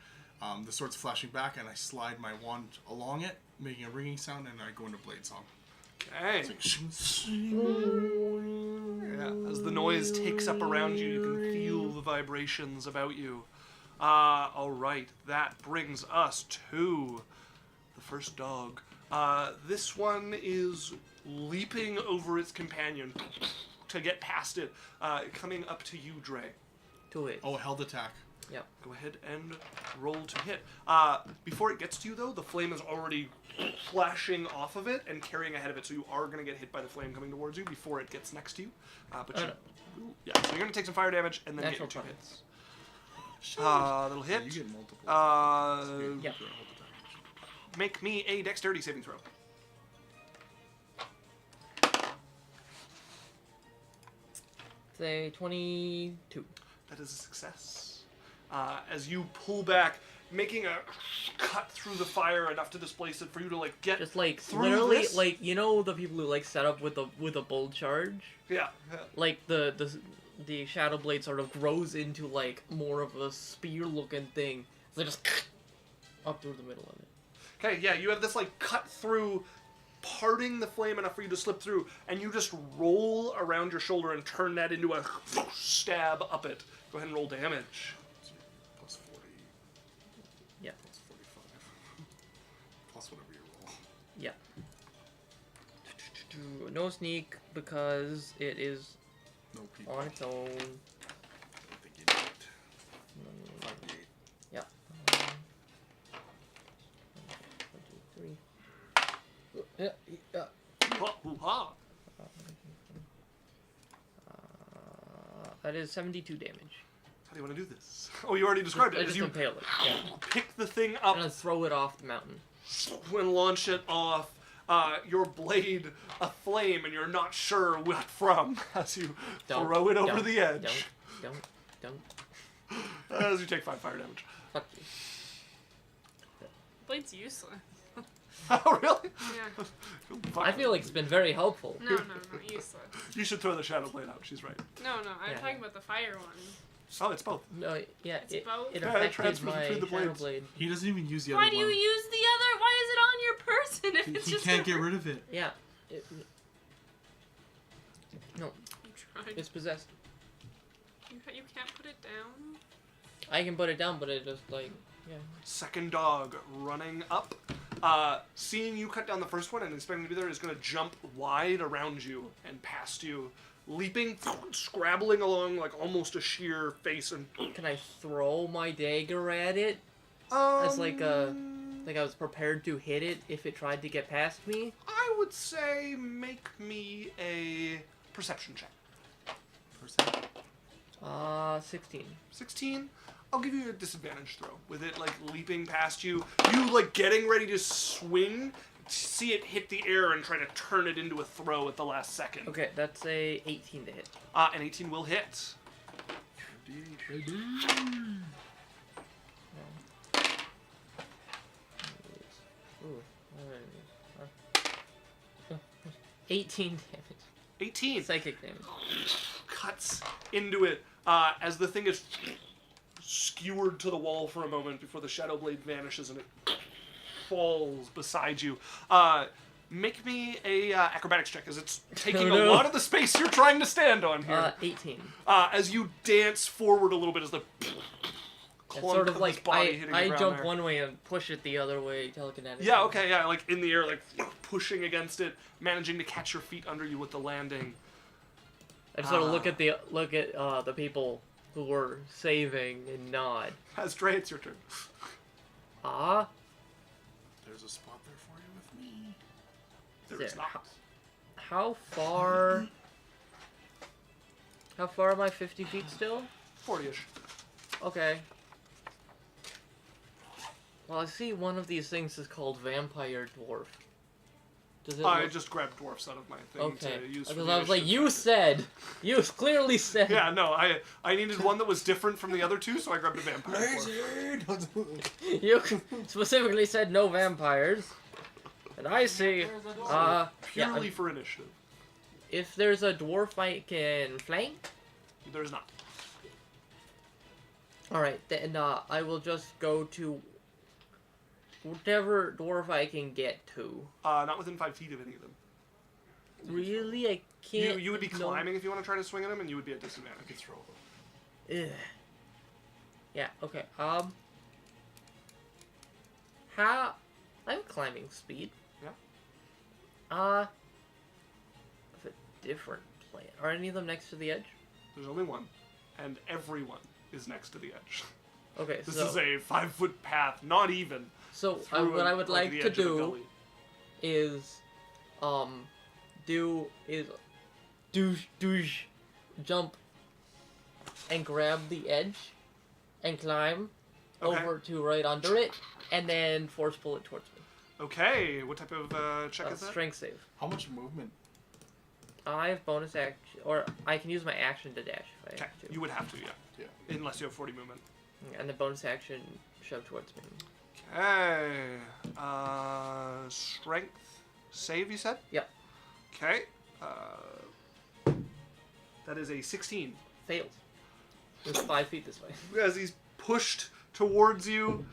The sword's flashing back, and I slide my wand along it, making a ringing sound, and I go into blade song. Okay. It's like, Yeah, as the noise takes up around you, you can feel the vibrations about you. Alright, that brings us to the first dog. This one is leaping over its companion to get past it, coming up to you, Dre. To it. oh, held attack. Yep. Go ahead and roll to hit. Before it gets to you, though, the flame is already flashing off of it and carrying ahead of it, so you are going to get hit by the flame coming towards you before it gets next to you. But you, yeah, so you're going to take some fire damage and then Natural get 2 20. hits. That'll hit. You get multiple. Yeah. Make me a dexterity saving throw. Say 22. That is a success. As you pull back, making a cut through the fire enough to displace it for you to like get Just like through literally, this? like you know the people who like set up with a bold charge, yeah. like the shadow blade sort of grows into like more of a spear looking thing. So just up through the middle of it. Okay, yeah, you have this like cut through, parting the flame enough for you to slip through, and you just roll around your shoulder and turn that into a stab up it. Go ahead and roll damage. Plus 40. Yeah. Plus 45. Plus whatever you roll. Yeah. No sneak because it is No people. on its own. I think you need it. 58. Yeah. 1, 2, 3. Yeah. Hoo-ha. That is 72 damage. How do you want to do this? Oh, you already described I it. As just you impale it. Yeah. pick the thing I'm up gonna throw it off the mountain. and launch it off, your blade aflame, and you're not sure what from as you throw it over the edge. Don't. As you take 5 fire damage. Fuck you. Blade's useless. Oh, really? Yeah. I feel like it's been very helpful. No, useless. You should throw the shadow blade out. She's right. No, I'm Yeah. talking about the fire one. Oh, it's both. No, yeah, It's it, both? it Yeah, it affected transfers my between the shadow blades. blade. He doesn't even use the Why other do one. you use the other? Why is it on your person if it's He just can't a... get rid of it. Yeah. It, no, You tried. it's possessed. You can't put it down? I can put it down, but it just like, yeah. Second dog running up. Seeing you cut down the first one and expecting to be there is going to jump wide around you and past you, leaping, scrabbling along like almost a sheer face and. Can I throw my dagger at it as like I was prepared to hit it if it tried to get past me? I would say make me a perception check. 16. 16. I'll give you a disadvantage throw with it like leaping past you. You like getting ready to swing, see it hit the air and try to turn it into a throw at the last second. Okay, that's a 18 to hit. An 18 will hit. Ooh, 18 damage. 18 Psychic damage. cuts into it as the thing is skewered to the wall for a moment before the shadow blade vanishes and it falls beside you. Make me a acrobatics check as it's taking Oh, a no. lot of the space you're trying to stand on here. 18. As you dance forward a little bit as the It's clunk sort of of this like body hitting the I ground jump there. one way and push it the other way telekinetically. Yeah, okay, yeah, like in the air, like pushing against it, managing to catch your feet under you with the landing. I just sort of look at the people who were saving and nod. As Dre, it's your turn. Ah, There's a spot there for you with me. There is not. how far? How far am I? 50 feet still? 40-ish. Okay. Well, I see one of these things is called Vampire Dwarf. Does it I look... just grabbed dwarfs out of my thing Okay. to use for Because the I was like, initiative. you clearly said. Yeah, no, I needed one that was different from the other two, so I grabbed a vampire dwarf. You specifically said no vampires. And I see, yeah, Purely for initiative. if there's a dwarf I can flank, There's not. alright, then I will just go to whatever dwarf I can get to. Not within 5 feet of any of them. Really, I can't. You would be no- climbing if you want to try to swing at him, and you would be at I disadvantage. could throw them. Ugh. Yeah. Okay. How? I have climbing speed. Yeah. I have a different plan. Are any of them next to the edge? There's only one, and everyone is next to the edge. Okay. This so is a 5-foot path, not even. so through what I would the like to edge of a do gully. is douche jump and grab the edge and climb Okay. over to right under it and then force pull it towards me. Okay, what type of check is that? Strength save. How much movement? I have bonus action, or I can use my action to dash if I Okay, have to. you would have to, yeah. Yeah. Unless you have 40 movement. And the bonus action shove towards me. Okay. Strength save, you said? Yep. Okay. That is a 16. Fails. It's 5 feet this way. As he's pushed towards you,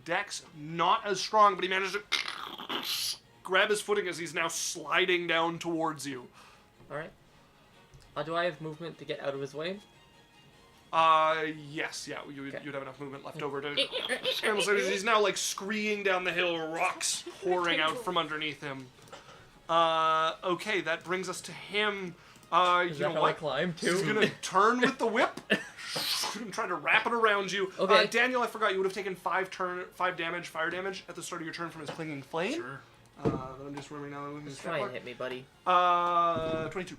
Dex not as strong, but he managed to grab his footing as he's now sliding down towards you. Alright. Do I have movement to get out of his way? Yes, yeah, you'd have enough movement left over to... Eh, And so he's now, like, screeing down the hill, rocks pouring out from underneath him. Okay, that brings us to him. Is You that know how I what? climb too? He's gonna turn with the whip and try to wrap it around you. Okay. Daniel, I forgot, you would have taken 5 fire damage at the start of your turn from his clinging flame. Sure. But I'm just remembering now that we Just try and hit me, buddy. 22.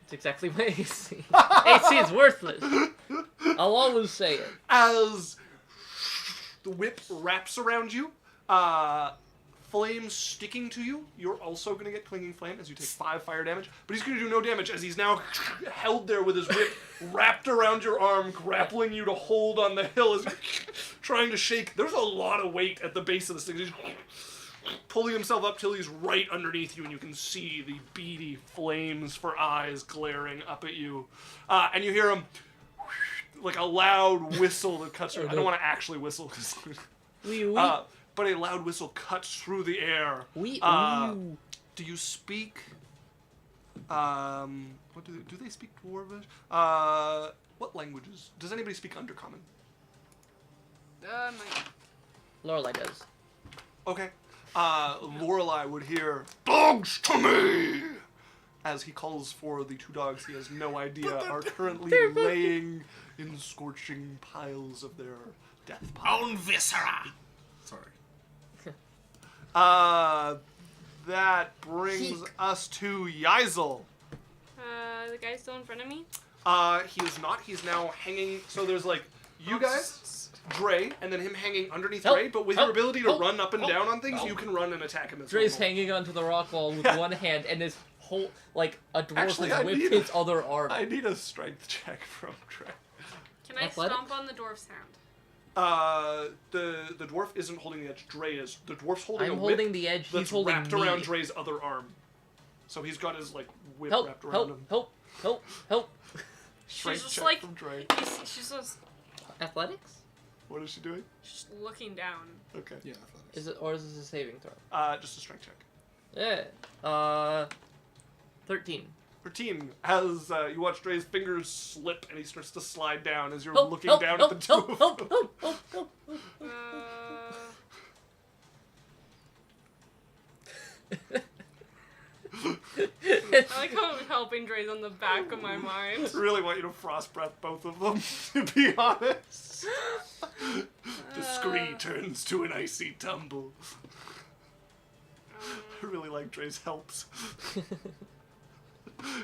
It's exactly my AC. AC is worthless. I'll always say it. As the whip wraps around you, flame sticking to you, you're also going to get clinging flame as you take 5 fire damage. But he's going to do no damage as he's now held there with his whip wrapped around your arm, grappling you to hold on the hill as trying to shake. There's a lot of weight at the base of this thing. He's pulling himself up till he's right underneath you, and you can see the beady flames for eyes glaring up at you. And you hear him like a loud whistle that cuts through. I don't want to actually whistle because... Wee wee. but a loud whistle cuts through the air. Wee ooh. Do you speak? What do they speak Dwarvish? What languages? Does anybody speak Undercommon? My Lorelai does. Okay. Lorelai would hear dogs to me as he calls for the 2 dogs he has no idea are currently laying in scorching piles of their death pile. Own viscera. Sorry. That brings us to Yeisel. the guy still in front of me? He is not. He's now hanging. So there's like you guys, Dre, and then him hanging underneath Help, Dre. But with help, your ability to help, run up and help, down on things, help. you can run and attack him as Dre's normal. hanging onto the rock wall with one hand, and his whole, like, a dwarf Actually, I has whipped need- his other arm. I need a strength check from Dre. Can I Athletics? stomp on the dwarf's hand? The dwarf isn't holding the edge. Dre is. The dwarf's holding a I'm whip holding the edge, that's he's holding wrapped me. around Dre's other arm. So he's got his like whip Help, wrapped around help, him. help, help, help. Strength just check like- from Dre. She's just, Athletics? What is she doing? just looking down. Okay. Yeah, athletics. Is it, or is this a saving throw? Just a strength check. Yeah. 13. 13. As you watch Dre's fingers slip and he starts to slide down as you're Help, looking help, down help, at the two help, of help, them. help, help, help, help. I like how helping Dre's on the back of my mind. I really want you to frost breath both of them, to be honest. The scree turns to an icy tumble. I really like Dre's helps.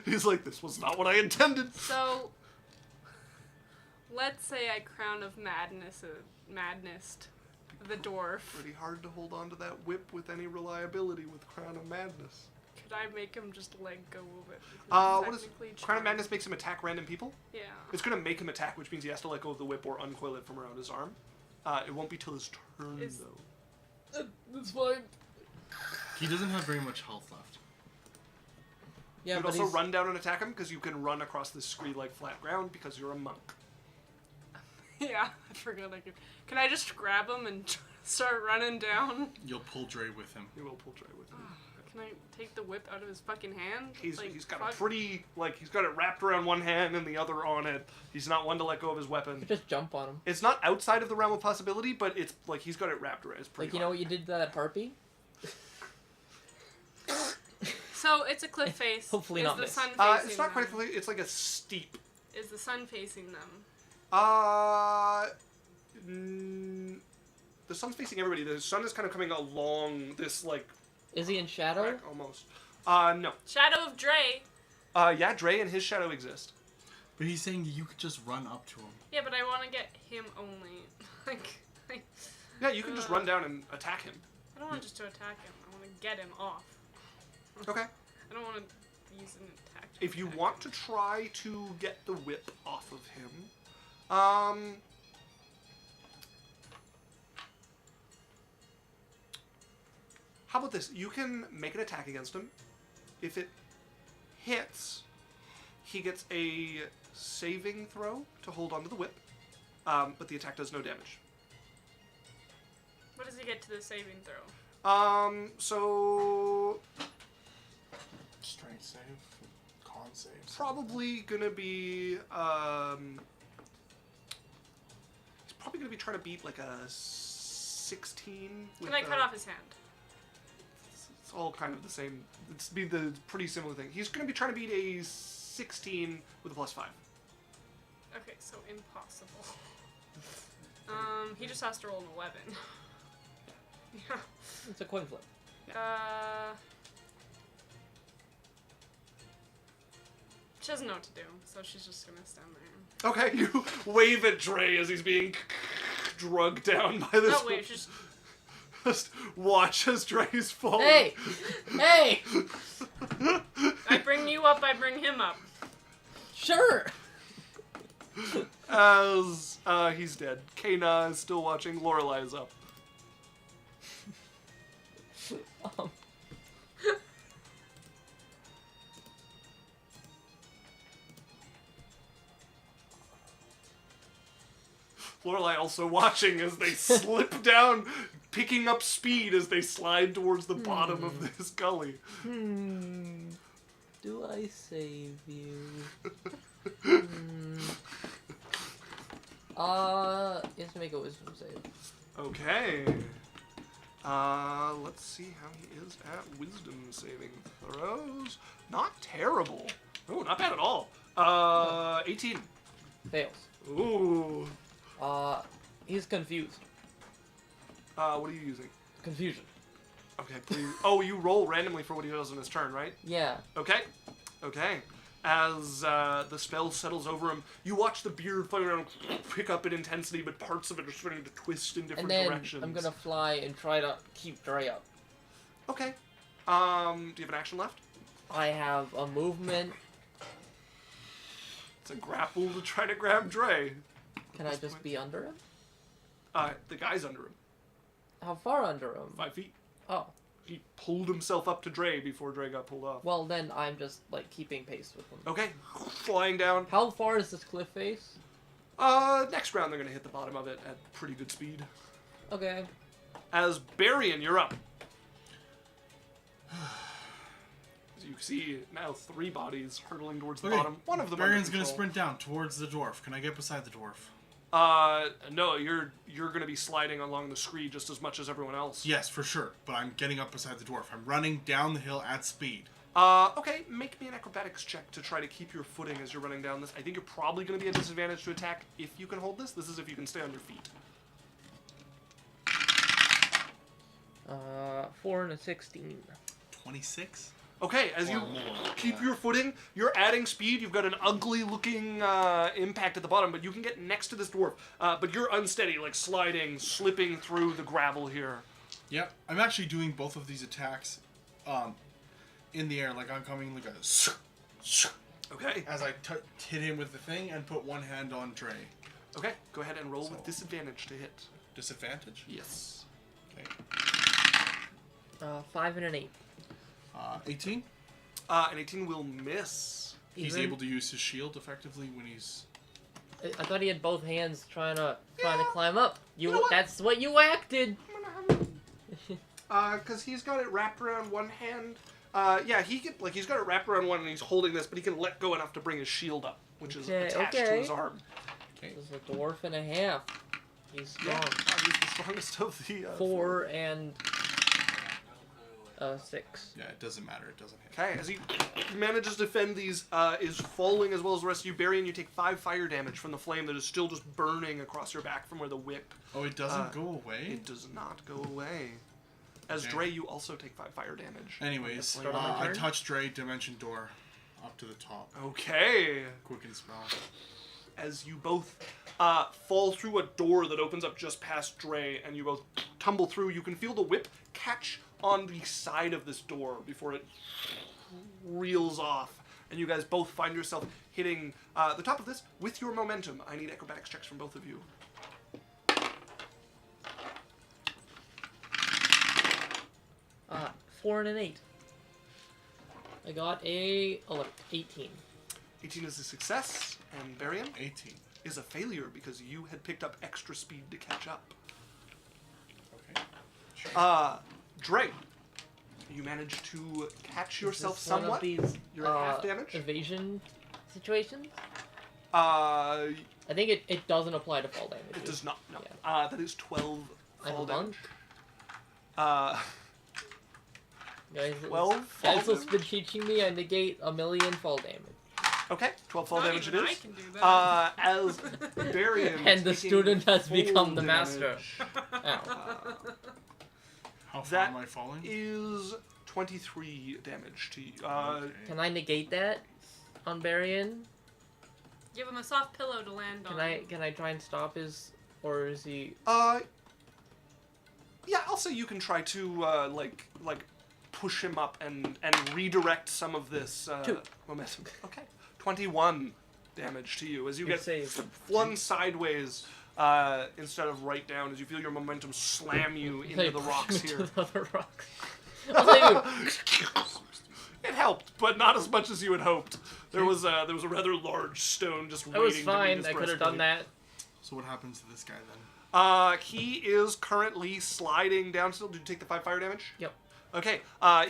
He's like, this was not what I intended. So, let's say I crown of madness the dwarf. Pretty hard to hold on to that whip with any reliability with Crown of Madness. Could I make him just let go of it? What is Technically Crown of charmed. Madness makes him attack random people? Yeah. It's gonna make him attack, which means he has to let go of the whip or uncoil it from around his arm. It won't be till his turn, Is- though. That's fine. He doesn't have very much health left. Yeah, you could but also he's... run down and attack him, because you can run across this scree like flat ground because you're a monk. Yeah, I forgot I could. Can I just grab him and start running down? You'll pull Dre with him. You will pull Dre with him. Can I take the whip out of his fucking hand? He's got a fuck? pretty, like, he's got it wrapped around one hand and the other on it. He's not one to let go of his weapon. Just jump on him. It's not outside of the realm of possibility, but it's, like, he's got it wrapped around. It's pretty Like, you know what you did to that harpy? So it's a cliff face. Hopefully Is not the miss. sun facing It's not them? quite, it's like a steep. Is the sun facing them? The sun's facing everybody. The sun is kind of coming along this, like, Is he in shadow? track almost. No. Shadow of Dre. Yeah, Dre and his shadow exist. But he's saying you could just run up to him. Yeah, but I want to get him only. like, Yeah, you can just run down and attack him. I don't want just to attack him. I want to get him off. Okay. I don't want to use an attack. If you want to try to get the whip off of him, how about this? You can make an attack against him. If it hits, he gets a saving throw to hold onto the whip, but the attack does no damage. What does he get to the saving throw? So Strength save, con save. probably gonna be, he's probably gonna be trying to beat like a 16. Can I cut off his hand? It's all kind of the same. It's be the pretty similar thing. He's gonna be trying to beat a 16 with a +5. Okay, so impossible. He just has to roll an 11. Yeah. It's a coin flip. She doesn't know what to do, so she's just gonna stand there. Okay, you wave at Dre as he's being drugged down by this. Oh wait, she's Just watch as Dre's falling. Hey! Hey! I bring you up, I bring him up. Sure! As he's dead. Kana is still watching. Lorelai is up. Um, Lorelai also watching as they slip down, picking up speed as they slide towards the bottom of this gully. do I save you? You have to make a wisdom save. Okay. Let's see how he is at wisdom saving throws. Not terrible. Oh, not bad at all. 18. Fails. Ooh. He's confused. What are you using? Confusion. Okay, please. Oh, you roll randomly for what he does in his turn, right? Yeah. Okay. Okay. As the spell settles over him, you watch the beard flying around pick up in intensity, but parts of it are starting to twist in different And then directions. I'm gonna fly and try to keep Dre up. Okay. Do you have an action left? I have a movement. It's a grapple to try to grab Dre. Can I just be under him? The guy's under him. How far under him? 5 feet. Oh. He pulled himself up to Dre before Dre got pulled off. Well, then I'm just, like, keeping pace with him. Okay. Flying down. How far is this cliff face? Next round they're gonna hit the bottom of it at pretty good speed. Okay. As Barian, you're up. As you see now 3 bodies hurtling towards the bottom. One of them under Barion's gonna control. sprint down towards the dwarf. Can I get beside the dwarf? No, you're gonna be sliding along the scree just as much as everyone else. Yes, for sure. But I'm getting up beside the dwarf. I'm running down the hill at speed. Okay, make me an acrobatics check to try to keep your footing as you're running down this. I think you're probably gonna be at a disadvantage to attack if you can hold this. This is if you can stay on your feet. 4 and a 16. 26? Okay, as you keep your footing, you're adding speed. You've got an ugly-looking impact at the bottom, but you can get next to this dwarf. But you're unsteady, like sliding, slipping through the gravel here. Yep. I'm actually doing both of these attacks in the air. Like I'm coming like a... Okay. As I hit him with the thing and put one hand on Dre. Okay, go ahead and roll with disadvantage to hit. Disadvantage? Yes. Okay. 5 and an 8. 18? An 18 will miss. He's Even? able to use his shield effectively when he's... I thought he had both hands trying to climb up. You know what? That's what you acted. Because he's got it wrapped around one hand. Yeah, he's got it wrapped around one and he's holding this, but he can let go enough to bring his shield up, which is attached to his arm. He's a dwarf and a half. He's strong. Yeah, he's the strongest of the 4 and 6. Yeah, it doesn't matter. It doesn't hit. Okay, as he manages to defend these, is falling as well as the rest of you. Barian, you take 5 fire damage from the flame that is still just burning across your back from where the whip. Oh, it doesn't go away? It does not go away. As Okay. Dre, you also take 5 fire damage. Anyways, Start on my I turn? touch Dre, dimension door, up to the top. Okay. Quicken spell. As you both fall through a door that opens up just past Dre, and you both tumble through, you can feel the whip catch on the side of this door before it reels off. And you guys both find yourself hitting the top of this with your momentum. I need acrobatics checks from both of you. 4 and an 8. I got a 18. 18 is a success, and Barian 18. is a failure because you had picked up extra speed to catch up. Okay. Dre, you managed to catch yourself Is this one somewhat. of these You're at half damage. evasion situations? Uh, I think it doesn't apply to fall damage. it does not. No. Yeah. That is 12 I have fall a damage. monk. Guys, 12 fall Pencil's damage. been teaching me I negate 1,000,000 fall damage. Okay, 12 fall Not damage it even is. I can do that. As Barian And the taking student has full become the damage, master. Ow. How far that am I falling? is 23 damage to you. Okay. Can I negate that on Barian? Give him a soft pillow to land on. Can I try and stop his, or is he? Yeah, I'll say you can try to like push him up and redirect some of this 2. momentum. Okay, 21 damage to you as you Good get save. flung sideways instead of right down as you feel your momentum slam you into Like, the rocks into here. the other rocks. I was like, It helped, but not as much as you had hoped. There was a rather large stone just that was waiting to meet fine. his I could have done breastplate. that. So what happens to this guy then? He is currently sliding down still. Did you take the 5 fire damage? Yep. Okay,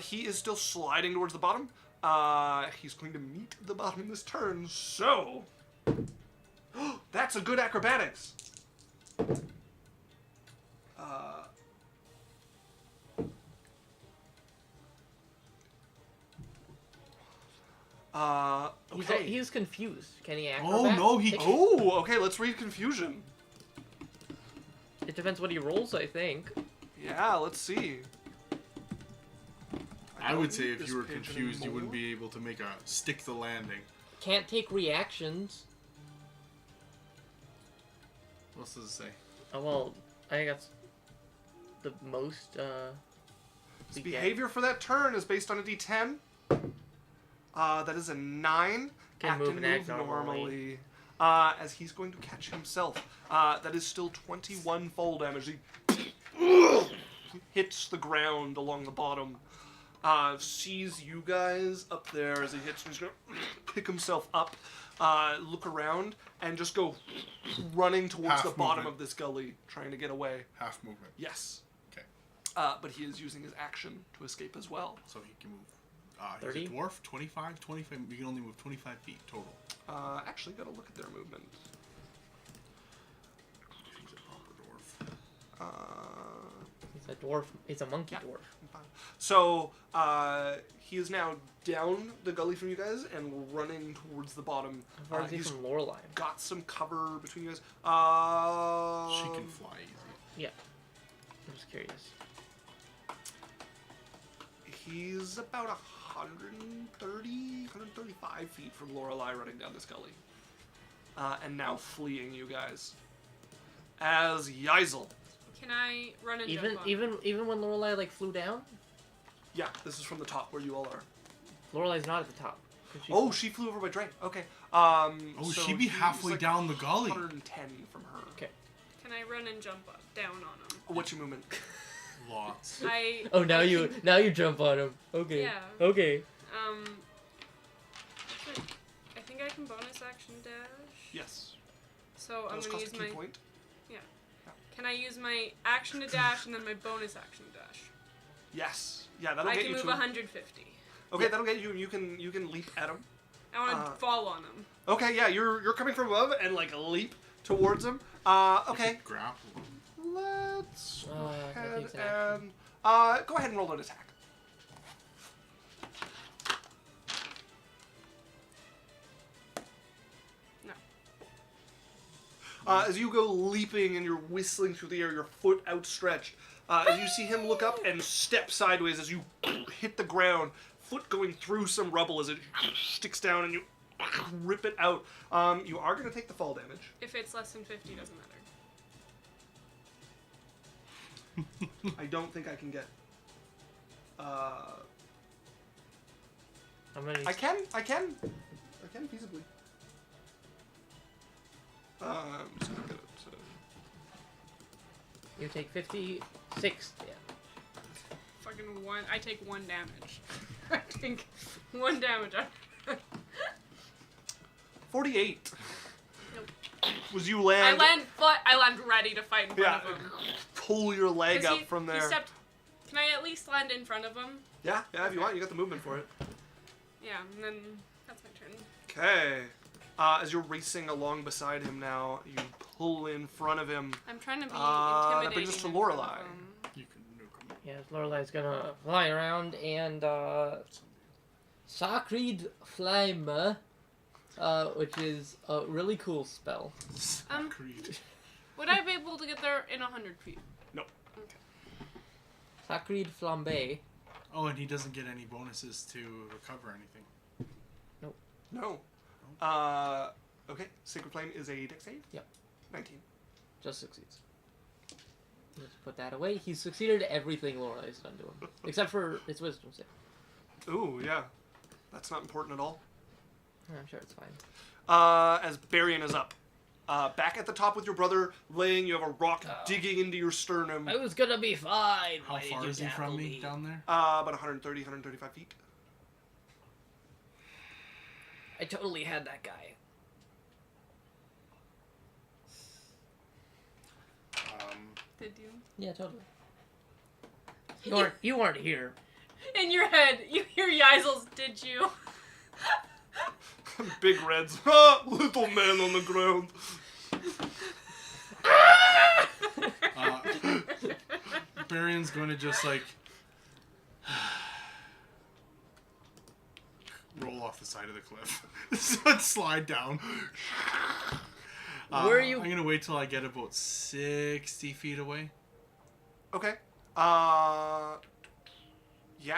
he is still sliding towards the bottom. He's going to meet the bottom this turn, so... That's a good acrobatics! Okay. He's confused. Can he Oh, acrobat? no, he- Oh, okay, let's read confusion. It depends what he rolls, I think. Yeah, let's see. I would say need if this you were page confused, you anymore. wouldn't be able to make a stick the landing. Can't take reactions. What else does it say? Oh well, I think that's the most. His we get. behavior for that turn is based on a d10. That is a 9. Can Act move and and act move normally. normally. As he's going to catch himself. That is still 21 fall damage. He hits the ground along the bottom. Sees you guys up there as he hits. He's going to pick himself up, look around, and just go running towards Half the bottom movement. of this gully, trying to get away. Half movement. Yes. Okay. But he is using his action to escape as well. So he can move. 30? He's a dwarf, 25, 25. You can only move 25 feet total. Actually, gotta look at their movement. He's a proper dwarf. He's a dwarf. He's a monkey Yeah. dwarf. So, he is now down the gully from you guys and running towards the bottom. How far is he He's from Lorelei? got some cover between you guys. She can fly easy. Yeah. I'm just curious. He's about 130, 135 feet from Lorelei running down this gully. And now fleeing you guys. As Yeisel. Can I run and Even jump on? even when Lorelei like flew down, Yeah, this is from the top where you all are. Lorelei's not at the top. 'Cause Oh, she flew over by Drake. Okay. Oh, So she'd be he's halfway like down the gully. 110 from her. Okay. Can I run and jump down on him? What's your movement? Lots. Oh, now I you can- jump on him. Okay. Yeah. Okay. I think I can bonus action dash. Yes. So I'm Those gonna cost a use key my. point. Can I use my action to dash and then my bonus action to dash? Yes. Yeah, that'll I get can you move to him. 150. Okay, that'll get you. You can leap at him. I want to fall on him. Okay, yeah, you're coming from above and like leap towards him. Okay, Grapple. let's go that ahead takes an action. and go ahead and roll an attack. No. As you go leaping and you're whistling through the air, your foot outstretched, as you see him look up and step sideways as you hit the ground, foot going through some rubble as it sticks down and you rip it out. You are going to take the fall damage. If it's less than 50, doesn't matter. I don't think I can get. How many? I can feasibly. So I'm gonna, You take 56. Yeah. Fucking one. I take 1 damage. I take 1 damage. 48. Nope. Was you land? I land ready to fight in front of him. Pull your leg 'Cause up from there. Can I at least land in front of him? Yeah, if you want, you got the movement for it. Yeah, and then that's my turn. Okay. As you're racing along beside him now, you pull in front of him. I'm trying to be that intimidating. brings us to in front of Lorelei. him. You can nuke him. Yeah, Lorelai's gonna fly around and Sacred Flame, which is a really cool spell. Creed. Would I be able to get there in 100 feet? No. Okay. Sacred Flambe. Oh, and he doesn't get any bonuses to recover anything. No. Okay. Sacred Flame is a dex save? Yep. 19. Just succeeds. Let's put that away. He's succeeded at everything Lorelai's done to him. Except for its wisdom save. Ooh, yeah. That's not important at all. I'm sure it's fine. As Barian is up. Back at the top with your brother laying, you have a rock digging into your sternum. I was gonna be fine. How Why did far you is he from tackle me down there? About 130, 135 feet. I totally had that guy. Did you? Yeah, totally. You weren't here. In your head, you hear Yaisel's, did you? Big Reds. Little man on the ground. Barian's going to just like roll off the side of the cliff. Slide down. Where are you? I'm going to wait till I get about 60 feet away. Okay. Yeah,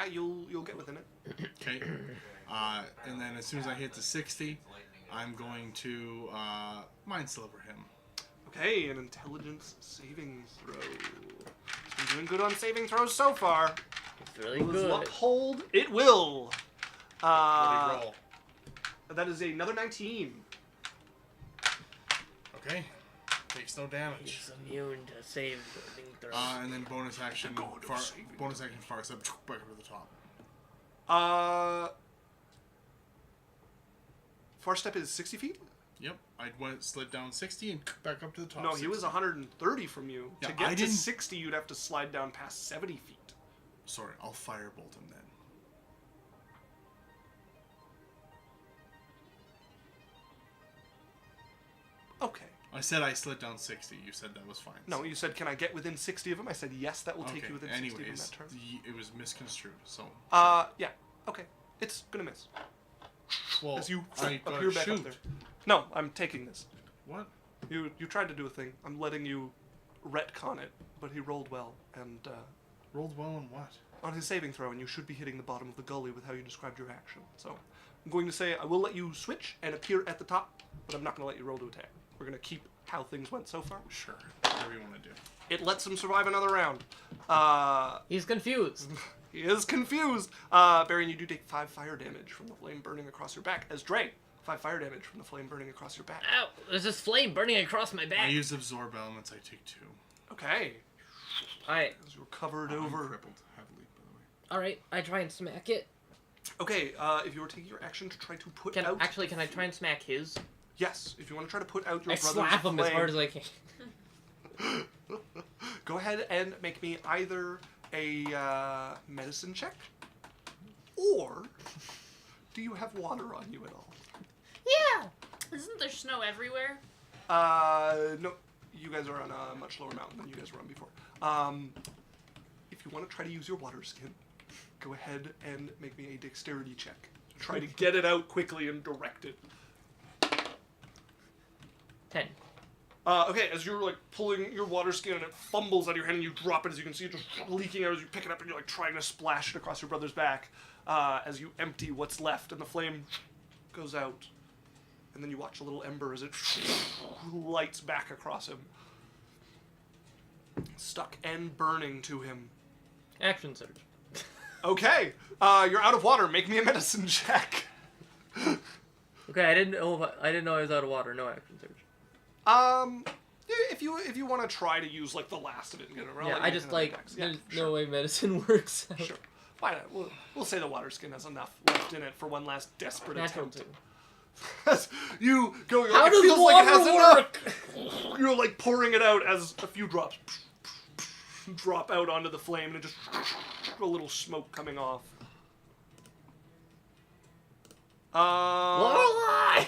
you'll get within it. Okay. And then as soon as I hit the 60, I'm going to Mind Sliver him. Okay, an intelligence saving throw. He's been doing good on saving throws so far. It's really Will his good. luck hold? It will. What do you roll? That is another 19. Okay. Takes no damage. He's immune to saving throws. And then bonus action, far step, back up to the top. Far step is 60 feet? Yep, I slid down 60 and back up to the top. No, he was 130 from you. Yeah, To get I to didn't- 60, you'd have to slide down past 70 feet. Sorry, I'll firebolt him then. Okay. I said I slid down 60. You said that was fine. No, you said, can I get within 60 of him? I said, yes, that will take Okay, you within 60 of him anyways, that turn. it was misconstrued, so... Yeah. Okay. It's gonna miss. Well, As you I appear back shoot. up there. No, I'm taking this. What? You tried to do a thing. I'm letting you retcon it, but he rolled well, and Rolled well on what? on his saving throw, and you should be hitting the bottom of the gully with how you described your action. So I'm going to say I will let you switch and appear at the top, but I'm not going to let you roll to attack. We're going to keep how things went so far. Sure, whatever you want to do. It lets him survive another round. He's confused. He is confused. Barian, you do take 5 fire damage from the flame burning across your back. As Dre, 5 fire damage from the flame burning across your back. Ow! There's this flame burning across my I back. use absorb elements. I take 2. Okay. Alright. As you're covered I'm over. crippled heavily, by the way. Alright, I try and smack it. Okay, if you were taking your action to try to put Can out... I try and smack his? Yes, if you want to try to put out your I brother's slap him as flame, hard as I can. go ahead and make me either a medicine check, or do you have water on you at all? Yeah. Isn't there snow everywhere? No, you guys are on a much lower mountain than you guys were on before. If you want to try to use your water skin, go ahead and make me a dexterity check. Try to get it out quickly and direct it. 10. Okay, as you're like pulling your water skin and it fumbles out of your hand and you drop it, as you can see it just leaking out as you pick it up and you're like trying to splash it across your brother's back as you empty what's left and the flame goes out. And then you watch a little ember as it lights back across him. Stuck and burning to him. Action surge. Okay, you're out of water. Make me a medicine check. Okay, I didn't know I was out of water. No action surge. If you want to try to use like the last of it and get it around. Yeah, I just like Yeah, there's sure. no way medicine works out. Sure. Why not? We'll say the water skin has enough left in it for one last desperate Natural attempt. 2. As you go, How it does feels like it has water enough. You're like pouring it out as a few drops drop out onto the flame and just a little smoke coming off. Lorelai!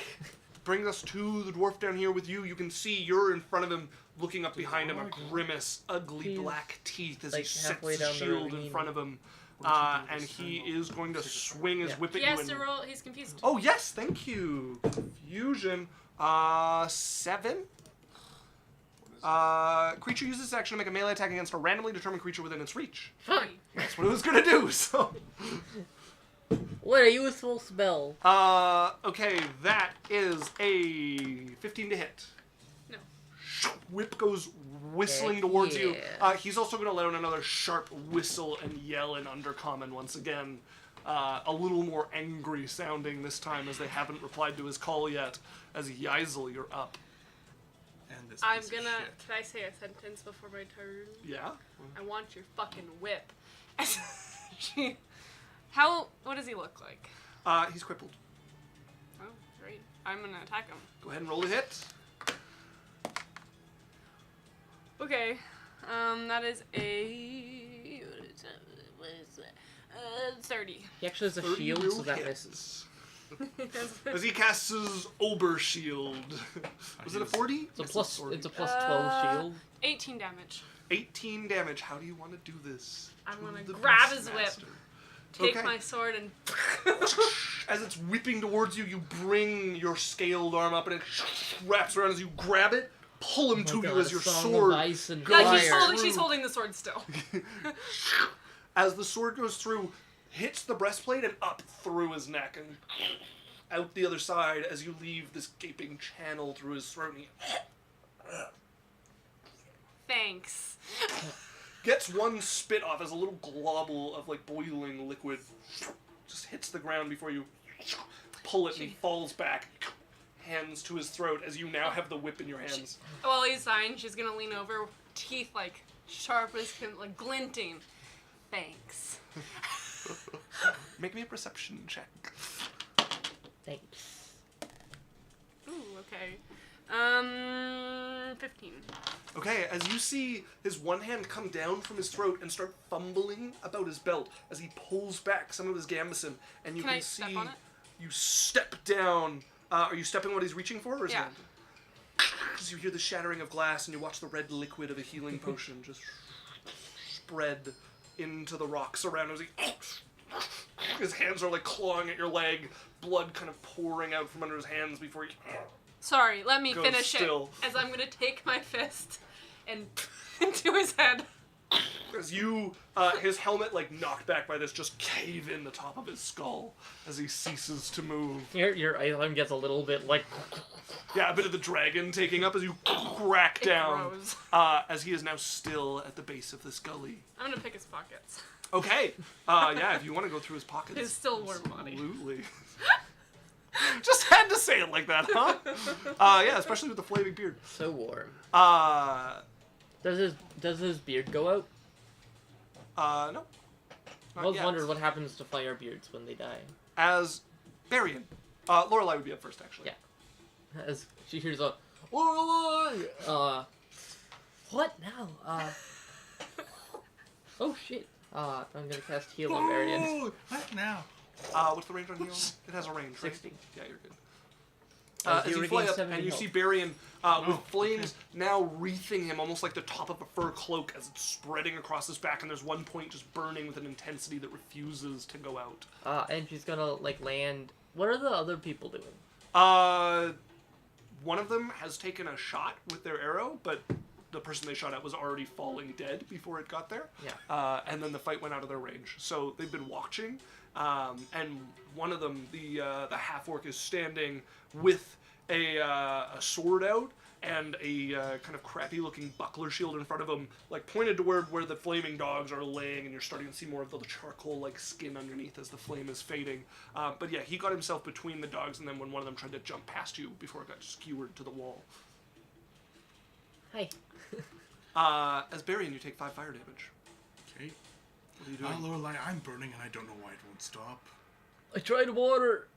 Brings us to the dwarf down here with you. You can see you're in front of him, looking up behind him, a grimace, ugly He's, black teeth as like, he sets halfway his down the shield in ravine. front of him. And he is going to swing his Yeah. whip at He you. has And... to roll. He's confused. Oh, yes, thank you. Fusion. 7. Creature uses this action to make a melee attack against a randomly determined creature within its reach. Fine. That's what it was going to do, so... What a useful spell. Okay, that is a 15 to hit. No. Whip goes whistling Heck towards you. yeah. He's also going to let out another sharp whistle and yell in Undercommon once again. A little more angry sounding this time as they haven't replied to his call yet. As Yeisel, you're up. And this I'm piece of gonna. shit. Can I say a sentence before my turn? Yeah? I want your fucking whip. How? What does he look like? He's crippled. Oh, great. I'm gonna attack him. Go ahead and roll a hit. Okay. That is a. What is that? 30. He actually has a 30 shield, will so that hit. misses. As he casts his Ober Shield. Was it a 40? It's a plus. It's a plus 12 Uh, shield. 18 damage. 18 damage. How do you want to do this? I'm To gonna the grab his whip. Beastmaster. Take Okay. my sword and. As it's whipping towards you, you bring your scaled arm up and it wraps around as you grab it, pull him to you as your Song sword. of ice and goes No, fire. she's holding the sword still. As the sword goes through, hits the breastplate and up through his neck and out the other side as you leave this gaping channel through his throat. And he Thanks. gets one spit off as a little globule of like boiling liquid just hits the ground before you pull it and he falls back, hands to his throat as you now have the whip in your hands. While he's dying, she's gonna lean over, teeth like sharp as like glinting. Thanks. Make me a perception check. Thanks. Ooh, okay. 15. Okay, as you see his one hand come down from his throat and start fumbling about his belt as he pulls back some of his gambeson, and you Can can I see step on it? you step down. Are you stepping what he's reaching for, or is Yeah. it? As you hear the shattering of glass and you watch the red liquid of a healing potion just spread into the rocks around him. His hands are like clawing at your leg, blood kind of pouring out from under his hands before he Sorry, let me Go finish still. it. As I'm gonna take my fist and into his head. As you, his helmet, like, knocked back by this, just cave in the top of his skull as he ceases to move. Your item gets a little bit like. Yeah, a bit of the dragon taking up as you crack It down. grows. As he is now still at the base of this gully. I'm gonna pick his pockets. Okay. Yeah, if you want to go through his pockets. His still warm body. Absolutely. Just had to say it like that, huh? Yeah, especially with the flaming beard. So warm. No. Does his beard go out? No. I Not was yet. wondering what happens to fire beards when they die. As Barian. Lorelei would be up first, actually. Yeah. as she hears a Lorelai. What now? Oh shit. I'm gonna cast heal on Marion. Oh, what now? What's the range on heal? It has a range, right? 60. Yeah, you're good. As As you you fly regain up, 70 and you health. see Barian with flames now wreathing him almost like the top of a fur cloak as it's spreading across his back, and there's one point just burning with an intensity that refuses to go out. And she's gonna like land. What are the other people doing? One of them has taken a shot with their arrow, but the person they shot at was already falling dead before it got there. Yeah. And then the fight went out of their range. So they've been watching, and one of them, the half-orc, is standing with a sword out and a kind of crappy-looking buckler shield in front of him, like pointed toward where the flaming dogs are laying, and you're starting to see more of the charcoal-like skin underneath as the flame is fading. But yeah, he got himself between the dogs, and then when one of them tried to jump past you before it got skewered to the wall. Hey. As Barian, you take 5 fire damage. Okay. What are you doing? Lorelai, I'm burning and I don't know why it won't stop. I tried water.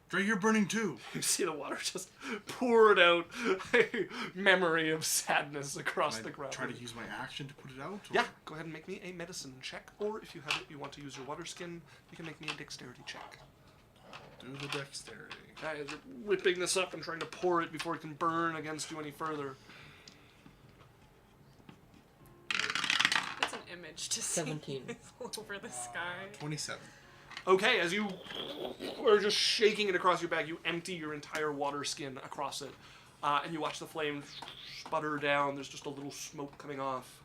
Dre, you're burning too. You see the water just poured out a memory of sadness across Can the I ground. try to use my action to put it out? Or? Yeah, go ahead and make me a medicine check, or if you have it, you want to use your water skin, you can make me a dexterity check. Do the dexterity. Guys are whipping this up and trying to pour it before it can burn against you any further. It's an image to see 17. all over the sky. 27. Okay, as you are just shaking it across your back, you empty your entire water skin across it, and you watch the flame sputter down. There's just a little smoke coming off.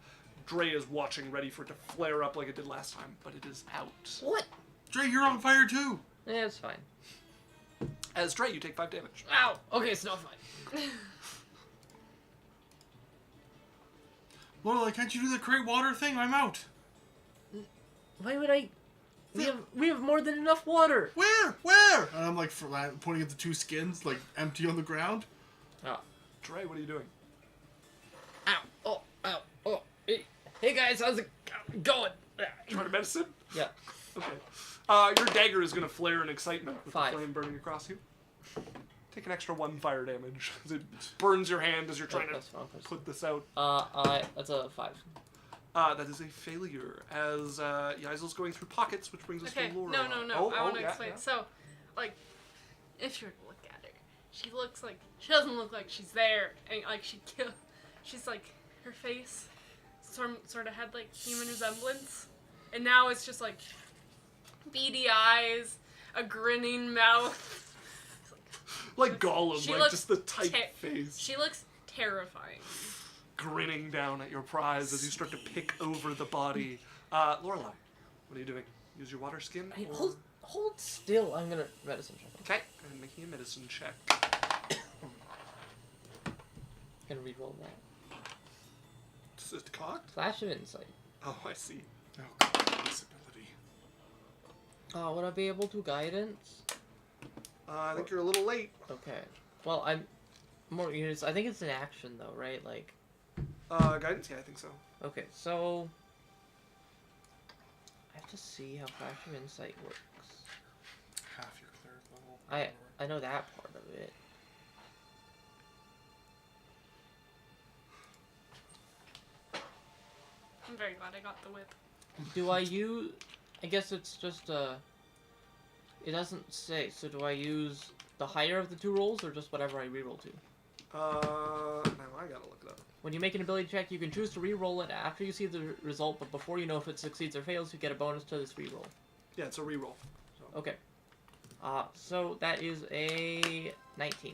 Dre is watching, ready for it to flare up like it did last time, but it is out. What? Dre, you're on fire too. Yeah, it's fine. As Dre, you take 5 damage. Ow. Okay, it's not fine. Lorelai, can't you do the create water thing? I'm out. Why would I? We have more than enough water. Where? Where? And I'm like pointing at the 2 skins, like empty on the ground. Oh. Dre, what are you doing? Ow. Oh. Ow. Oh. Hey guys, how's it going? Trying to medicine? Yeah. Okay. Your dagger is going to flare in excitement with 5. the flame burning across you. Take an extra 1 fire damage as it burns your hand as you're trying That's to fine. put this out. That's a 5. That is a failure, as Yaizel's going through pockets, which brings us Okay, to Laura. no. I want to yeah, explain. yeah. So, like, if you were to look at her, she looks like she doesn't look like she's there, and like she's like her face sort of had like human resemblance, and now it's just like beady eyes, a grinning mouth. Like Gollum, She like looks just the tight face. She looks terrifying. Grinning down at your prize as you start to pick over the body. Lorelai, what are you doing? Use your water skin? Hey, or- hold still. I'm gonna medicine check. Okay, and making a medicine check. Gonna reroll that. Is it cocked? Flash of insight. Oh, I see. Oh god, this ability. Would I be able to guidance? I think you're a little late. Okay. Well, I'm more. I think it's an action though, right? Like. Guidance? Yeah, I think so. Okay, so I have to see how Flash of Insight works. Half your cleric level. I know that part of it. I'm very glad I got the whip. Do I use? I guess it's just it doesn't say. So do I use the higher of the 2 rolls or just whatever I reroll to? Now I gotta look it up. When you make an ability check, you can choose to reroll it after you see the result, but before you know if it succeeds or fails, you get a bonus to this reroll. Yeah, it's a reroll. Okay. So that is a 19.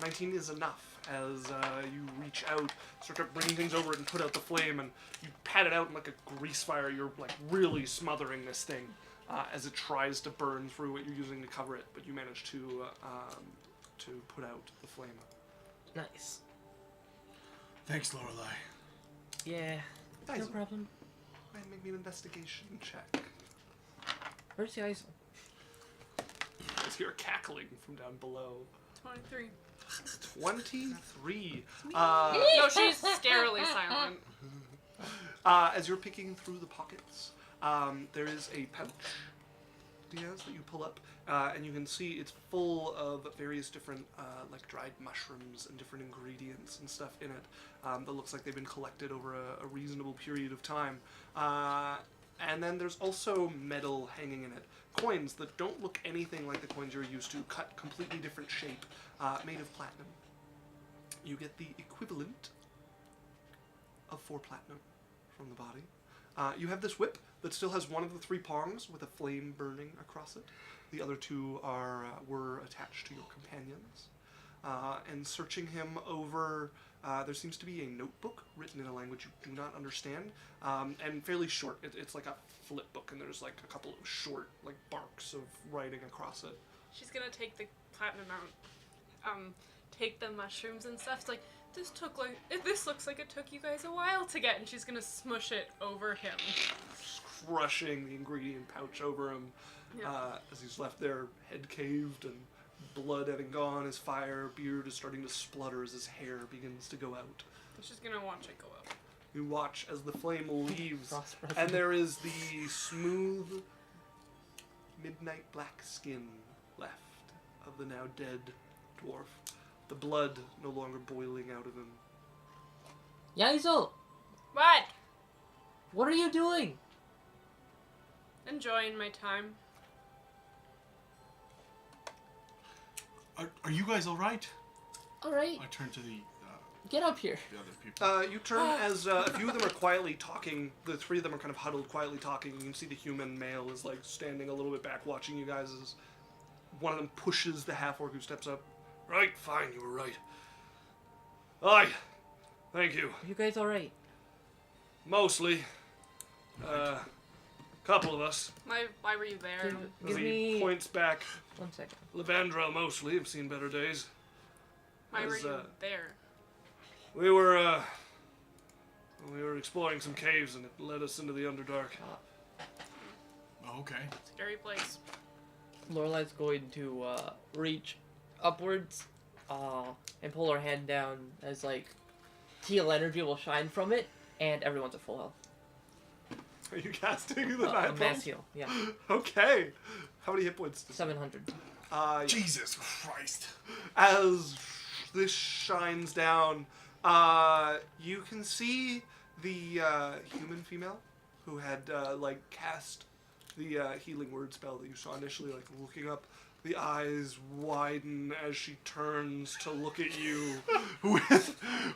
19 is enough as you reach out, start to bring things over it and put out the flame, and you pat it out in like a grease fire. You're like really smothering this thing as it tries to burn through what you're using to cover it, but you manage to put out the flame. Nice. Thanks, Lorelai. Yeah. No Guys, problem. go ahead and make me an investigation check. Where's the ISO? As you're cackling from down below. 23. 23. No, she's scarily silent. As you're picking through the pockets, there is a pouch Diaz, that you pull up, and you can see it's full of various different like dried mushrooms and different ingredients and stuff in it that looks like they've been collected over a reasonable period of time. And then there's also metal hanging in it. Coins that don't look anything like the coins you're used to, cut completely different shape, made of platinum. You get the equivalent of 4 platinum from the body. You have this whip that still has one of the 3 prongs with a flame burning across it. The other 2 were attached to your companions. And searching him over, there seems to be a notebook written in a language you do not understand, and fairly short. It's like a flip book, and there's like a couple of short like barks of writing across it. She's gonna take the platinum out, take the mushrooms and stuff. It's like, this looks like it took you guys a while to get, and she's gonna smush it over him. Crushing the ingredient pouch over him, as he's left there, head caved and blood having gone, his fire beard is starting to splutter as his hair begins to go out. She's gonna watch it go up. You watch as the flame leaves, and there is the smooth, midnight black skin left of the now dead dwarf. The blood no longer boiling out of him. Yaisel, What? what are you doing? Enjoying my time. Are you guys all right? All right, I turn to the get up here. other people. You turn as a few of them are quietly talking. The 3 of them are kind of huddled, quietly talking. You can see the human male is like standing a little bit back, watching you guys. As one of them pushes the half-orc who steps up. Right, fine, you were right. Aye, thank you. Are you guys all right? Mostly. Couple of us. Why were you there? Give As he me points back. 1 second. Levandra mostly. I've seen better days. Why were as, you there? We were exploring some caves and it led us into the Underdark. Oh, okay. Scary place. Lorelai's going to reach upwards and pull her hand down as like teal energy will shine from it, and everyone's at full health. Are you casting the A ninth mass level? heal, yeah. Okay. How many hit points? 700. Jesus Christ. As this shines down, you can see the human female who had like cast the healing word spell that you saw initially, like looking up. The eyes widen as she turns to look at you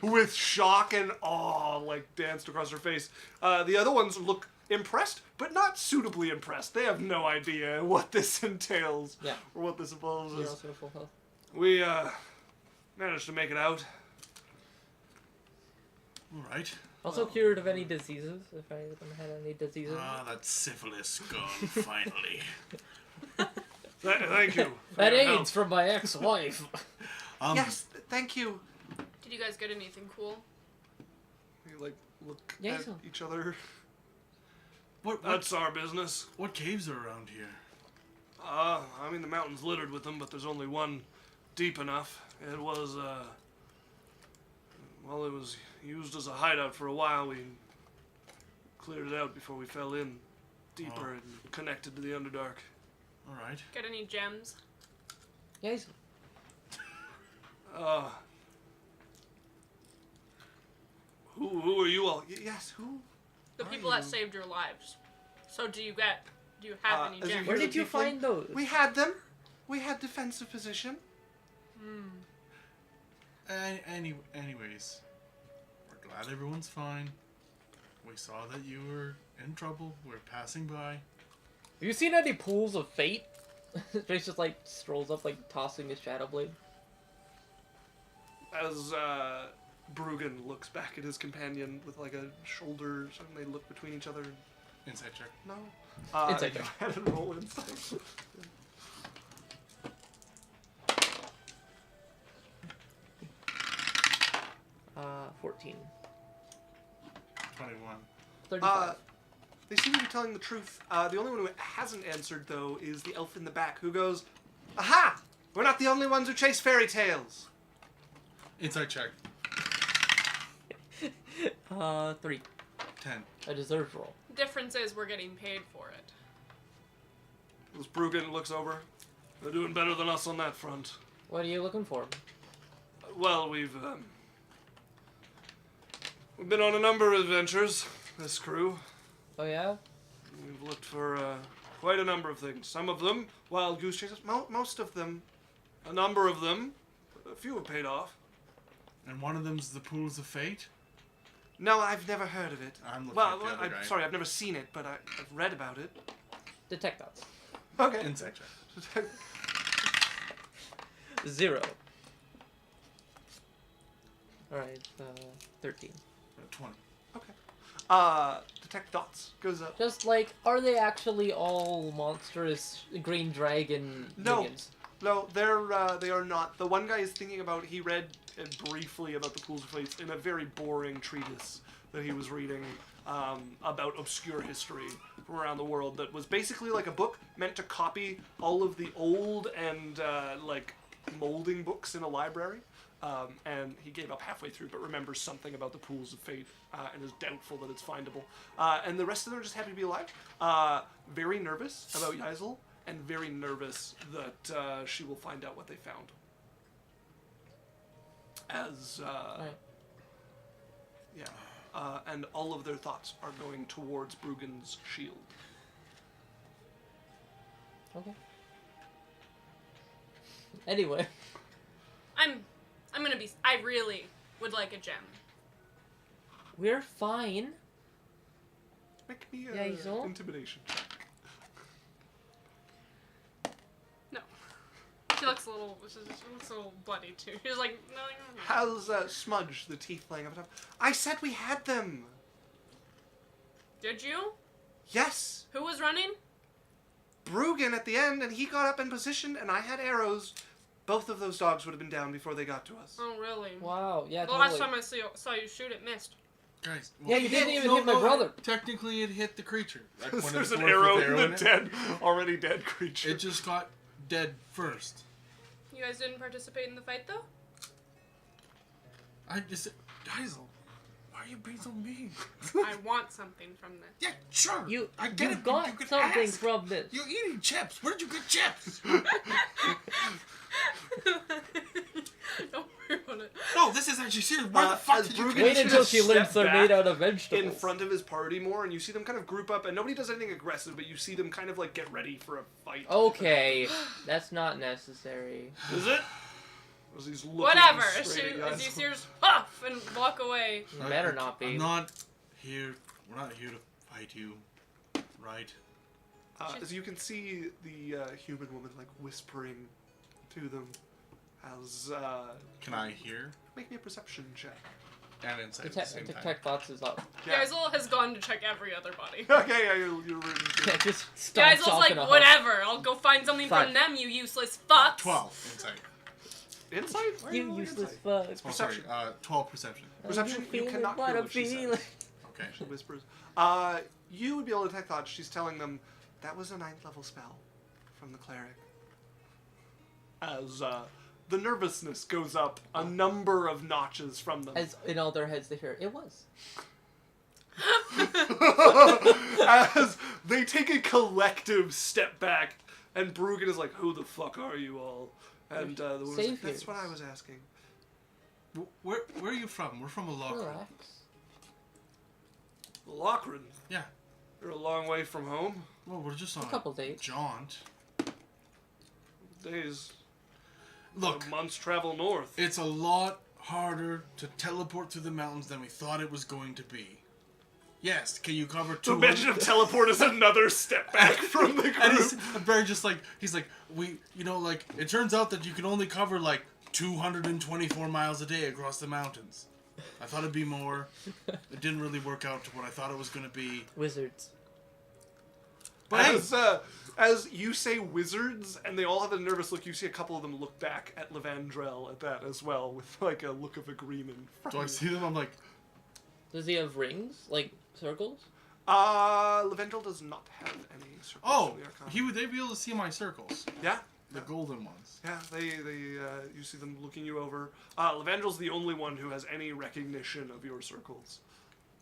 with shock and awe, like danced across her face. The other ones look impressed, but not suitably impressed. They have no idea what this entails or what this involves. You're also at full health. We managed to make it out. All right. Also cured of any diseases, if I haven't had any diseases. Ah, that syphilis gone, finally. Thank you. for That your help. AIDS from my ex-wife. Yes, thank you. Did you guys get anything cool? We like look Yeah, at so- each other. What That's our business. what caves are around here? I mean the mountain's littered with them, but there's only one deep enough. It was well, it was used as a hideout for a while. We cleared it out before we fell in deeper and connected to the Underdark. All right. Get any gems? Yes. Who are you all? Yes, who? The Are people that you? saved your lives. So do you have any as you gems? Where hear did the you tiefling, find those? We had them. We had defensive position. Anyways, we're glad everyone's fine. We saw that you were in trouble. We're passing by. Have you seen any pools of fate? Jace just like strolls up, like tossing his shadow blade. As Bruggen looks back at his companion with like a shoulder, and they look between each other. Insight check. No. Insight check. Go ahead and roll insight. 14. 21. 35. They seem to be telling the truth. The only one who hasn't answered, though, is the elf in the back, who goes, "Aha! We're not the only ones who chase fairy tales." Insight check. 3. 10. A deserved roll. Difference is we're getting paid for it. As Bruggen looks over, they're doing better than us on that front. What are you looking for? Well, we've been on a number of adventures, this crew. Oh yeah? We've looked for quite a number of things. Some of them, wild goose chases. Most of them, a number of them, a few have paid off. And one of them's the Pools of Fate. No, I've never heard of it. I'm looking Well, at the other I'm guy. sorry, I've never seen it, but I've read about it. Detect thoughts. Okay. Insight check. 0. Alright, 13. 20. Detect thoughts goes up. Just like, are they actually all monstrous green dragon No. minions? No, they are not. The one guy is thinking about. He read briefly about the pools of fates in a very boring treatise that he was reading about obscure history from around the world. That was basically like a book meant to copy all of the old and like molding books in a library. And he gave up halfway through, but remembers something about the pools of fate and is doubtful that it's findable. And the rest of them are just happy to be alive. Very nervous about Yaisel, and very nervous that she will find out what they found. As Right. yeah, and all of their thoughts are going towards Bruggen's shield. Okay. Anyway. I'm gonna be. I really would like a gem. We're fine. Make me Yeah, a he's all- intimidation check. No. She looks a little. She looks a little bloody too. She's like, no. How's Smudge, the teeth laying up top? I said we had them. Did you? Yes. Who was running? Bruggen at the end, and he got up in position, and I had arrows. Both of those dogs would have been down before they got to us. Oh, really? Wow, yeah, The totally. last time I saw you shoot, it missed. Guys, Yeah, you didn't even hit my brother. Technically, it hit the creature. Like when There's it's an dwarf with arrow in the it. dead, already dead creature. It just got dead first. You guys didn't participate in the fight, though? I just, Geisel, why are you being so mean? I want something from this. Yeah, sure. You I get it. got You could something ask. from this. You're eating chips. Where did you get chips? Don't worry about it. No, this is actually serious. Where the fuck as did you Bruggen get Wait should until have she learns stepped they're back made out of vegetables. in front of his party more, and you see them kind of group up, and nobody does anything aggressive, but you see them kind of like get ready for a fight. Okay, that's not necessary. Is it? As he's looking Whatever. straight at As you Yaisel. see her huff and walk away. You better not be. I'm not here. We're not here to fight you, right? As you can see the human woman like whispering to them as Can I hear make me a perception check. and insight at the same time? Detect thoughts is up. Yeah. Geisel has gone to check every other body. Okay, yeah, you're rooting for Yeah, just stomps Geisel's off like, in a huff. whatever. I'll go find something Fine. from them, you useless fucks. 12 insight. Insight? Why are You rolling useless insight? fuck. Oh, sorry. Perception. 12 perception. Perception, you feeling cannot what hear I'm what she says. feeling. Okay. She whispers. You would be able to detect thoughts. She's telling them that was a 9th level spell from the cleric. As the nervousness goes up a number of notches from them. As in all their heads they hear, it was. As they take a collective step back, and Bruggen is like, "Who the fuck are you all?" And the woman's like, Saviors. "That's what I was asking." Where are you from? We're from Alakra. Relax. Lochran, Yeah. you're a long way from home. Well, we're just on A couple days. jaunt. Days, Look, months travel north. it's a lot harder to teleport through the mountains than we thought it was going to be. Yes, can you cover The 200? mention of teleport is another step back from the And group. Barry just like, he's like, it turns out that you can only cover like 224 miles a day across the mountains. I thought it'd be more. It didn't really work out to what I thought it was going to be. Wizards. But hey, As you say wizards, and they all have a nervous look, you see a couple of them look back at Levandrel at that as well, with like a look of agreement. do I see them? I'm like, Does he have rings? Like circles? Levandrel does not have any circles oh, in the Arcana. would they be able to see my circles? Yeah. The golden ones. Yeah, you see them looking you over. Levandrel's the only one who has any recognition of your circles.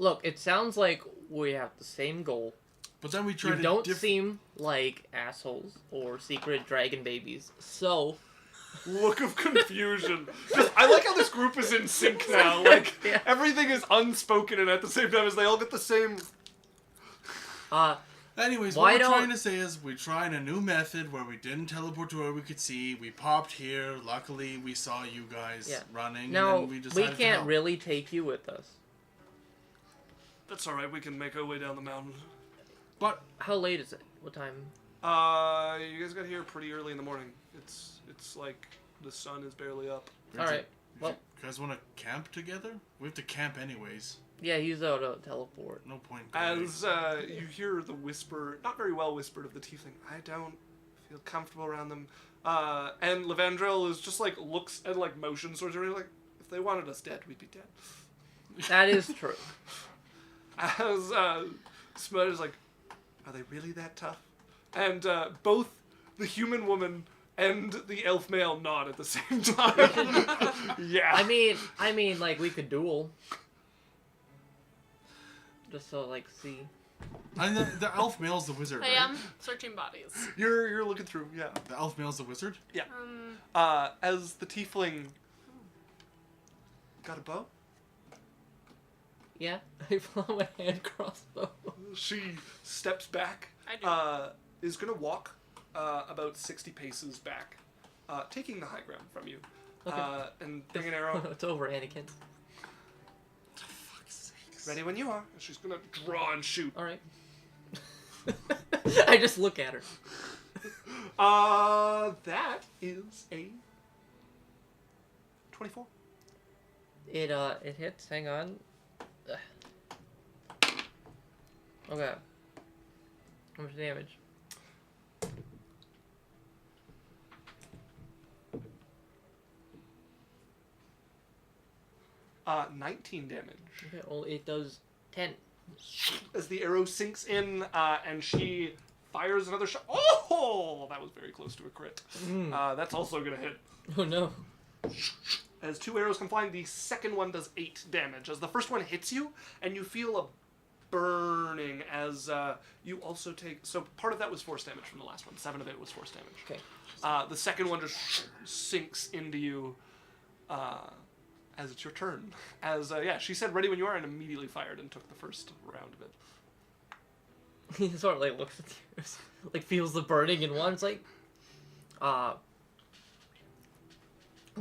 Look, it sounds like we have the same goal. But then we try You to don't seem like assholes or secret dragon babies, so Look of confusion. I like how this group is in sync now. Like, Yeah. everything is unspoken, and at the same time as they all get the same... Anyways, Why what we're don't- trying to say is we're trying a new method where we didn't teleport to where we could see. We popped here. Luckily, we saw you guys Yeah. running. now and then we we decided to can't help. really take you with us. That's alright, we can make our way down the mountain. But How late is it? What time? You guys got here pretty early in the morning. It's like the sun is barely up. Alright, if well- you guys want to camp together? We have to camp anyways. Yeah, he's out to teleport. No point. going. As you hear the whisper, not very well whispered, of the tiefling, I don't feel comfortable around them. And Levandrel is just like looks and like motions towards her, like, if they wanted us dead, we'd be dead. That is true. As Smudge is like, are they really that tough? And both the human woman and the elf male nod at the same time. Yeah. I mean, like we could duel. Just so like see. And the elf male's the wizard, I right? am searching bodies. You're looking through, yeah. The elf male's the wizard? As the tiefling got a bow, Yeah, I pull out my hand crossbow. she steps back, I do. is gonna walk about 60 paces back, taking the high ground from you, Okay. and bring an arrow. It's over, Anakin. Ready when you are. And she's gonna draw and shoot. All right. I just look at her. That is a 24. It hits. Hang on. Ugh. Okay. How much damage? Uh, 19 damage. Okay. Well, it does 10. As the arrow sinks in, and she fires another shot. Oh, that was very close to a crit. That's also gonna hit. Oh no. As 2 arrows come flying, the second one does 8 damage. As the first one hits you, and you feel a burning as you also take... So part of that was force damage from the last one. 7 of it was force damage. Okay. The second one just sinks into you as it's your turn. As, yeah, she said ready when you are and immediately fired and took the first round of it. He sort of like looks at you, like feels the burning in one. It's like, I'm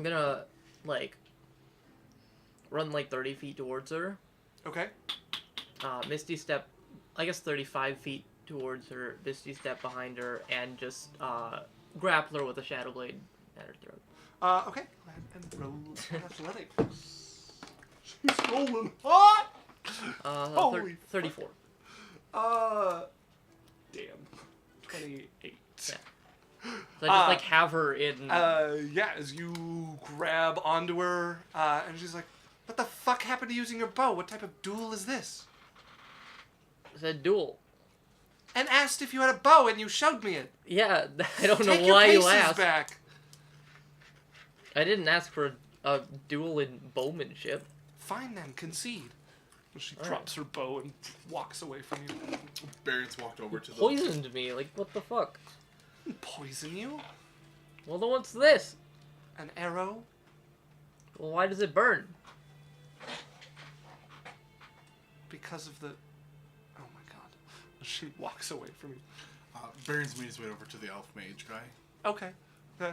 gonna like run like 30 feet towards her. Okay. Misty step, I guess 35 feet towards her. Misty step behind her and just grapple her with a shadow blade at her throat. Okay. Go ahead and roll athletics. She's rolling hot! Holy 34. Damn. 28. Yeah. So I just like have her in. Yeah, as you grab onto her, and she's like, what the fuck happened to using your bow? What type of duel is this? Said duel. And asked if you had a bow, and you showed me it. Yeah, I don't Take know your why you paces asked. back. I didn't ask for a duel in bowmanship. Fine then, concede. She All drops her bow and walks away from you. Barrett's walked over to the... Poisoned me. Like, what the fuck? Poison you? Well, then what's this? An arrow? Well, why does it burn? Because of the... Oh my god. She walks away from you. Baron's made his way over to the elf mage guy. Okay.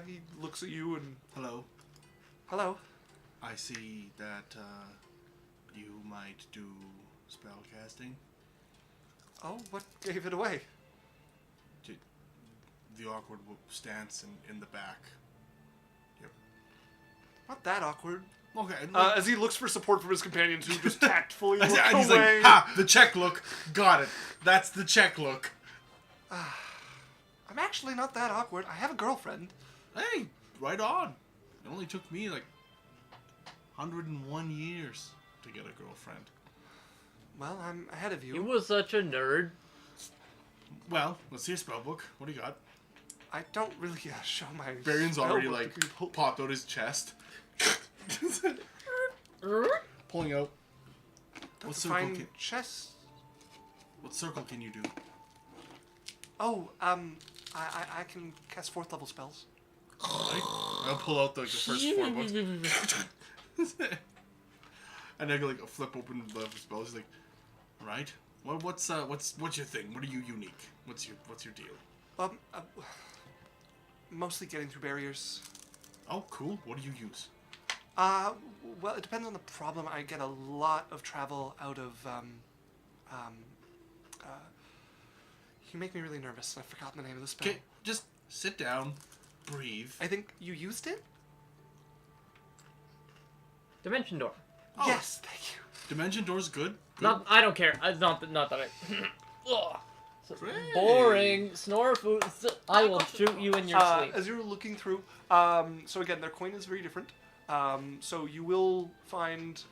He looks at you and... Hello. Hello. I see that you might do spell casting. Oh, what gave it away? The awkward stance in the back. Yep. Not that awkward. Okay. As he looks for support from his companions who just tactfully look and he's away. like, ha! The check look. Got it. That's the check look. I'm actually not that awkward. I have a girlfriend. Hey, right on. It only took me like 101 years to get a girlfriend. Well, I'm ahead of you. You was such a nerd. Well, let's see your spell book. What do you got? I don't really show my... Baron's already spell book like to people. popped out his chest. Pulling out. What circle Fine can, chess. what circle can you do? Oh, I can cast 4th level spells. Right? I'll pull out like the first 4 books. And I go like flip open the spells. He's like, all right. What's your thing? What are you unique? What's your deal? Mostly getting through barriers. Oh, cool. What do you use? Well, it depends on the problem. I get a lot of travel out of, you make me really nervous. I've forgotten the name of the spell. Okay, just sit down, breathe. I think you used it? Dimension door. Oh. Yes, thank you. Dimension door's good. Not. I don't care. Not that I. Ugh. So Great. boring. Snore food. I will shoot you in your sleep. As you're looking through, so again, their coin is very different. So you will find,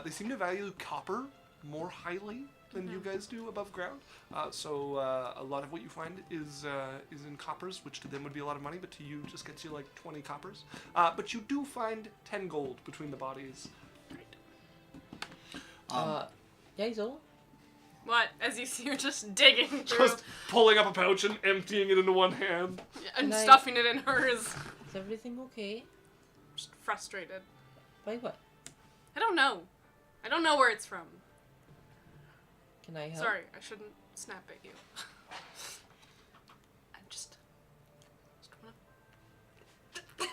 they seem to value copper more highly than you guys do above ground. So a lot of what you find is in coppers, which to them would be a lot of money, but to you just gets you like 20 coppers. But you do find 10 gold between the bodies. Yazel? What? As you see, you're just digging through Just pulling up a pouch and emptying it into one hand. and Can I- stuffing it in hers. Is everything okay? Just frustrated. By what? I don't know. I don't know where it's from. Can I help? Sorry, I shouldn't snap at you. I just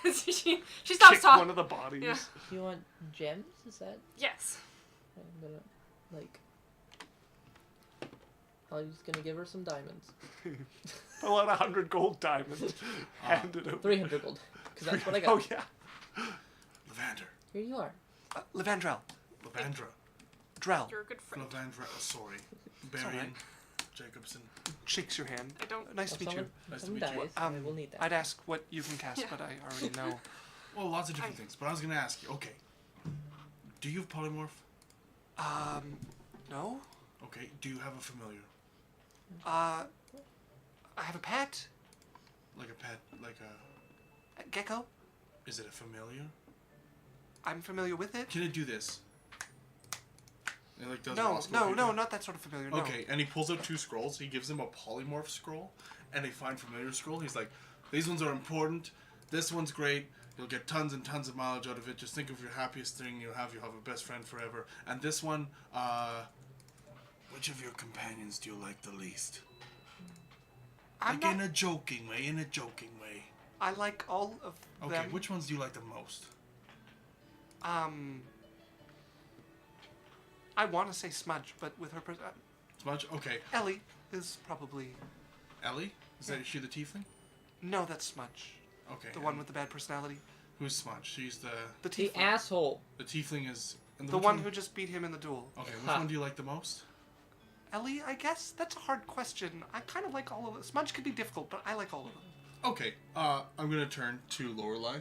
wanna... she stops Kick talking. one of the bodies. Yeah. You want gems? Is that? Yes. I'm gonna like. I'm just gonna give her some diamonds. Pull out 100 gold diamonds. Hand it over. 300 gold. Because that's what I Oh, got. yeah. Lavander. Here you are. Levandrel. Lavandra. Drell. You're a good friend. Lavandra. Oh, sorry. all Barian. right. Jacobson. Shakes your hand. I don't... Nice to meet you. Nice to someone meet you. dies, I will need that. I'd ask what you can cast, Yeah. but I already know. Well, lots of different things. But I was gonna ask you. Okay. Do you have polymorph? No? Okay. Do you have a familiar? I have a pet. Like a pet? Like a? A gecko. Is it a familiar? I'm familiar with it. Can it do this? It like does No, Roscoe no, Peter? no, not that sort of familiar. No. Okay, and he pulls out 2 scrolls. He gives him a polymorph scroll and a find familiar scroll. He's like, these ones are important. This one's great. You'll get tons and tons of mileage out of it. Just think of your happiest thing you have. You'll have a best friend forever. And this one, which of your companions do you like the least? I'm Like in not, a joking way, in a joking way. I like all of Okay, them. which ones do you like the most? I want to say Smudge, but with her Smudge? Okay. Ellie is probably Ellie? Is that she the tiefling? no, that's Smudge, Okay. the one with the bad personality. Who's Smudge? She's the The The tiefling. asshole. tiefling is... And The which one who just beat him in the duel. Okay, which Ha. one do you like the most? Ellie, I guess that's a hard question. I kind of like all of them. Smudge can be difficult, but I like all of them. Okay, I'm gonna turn to Lorelei.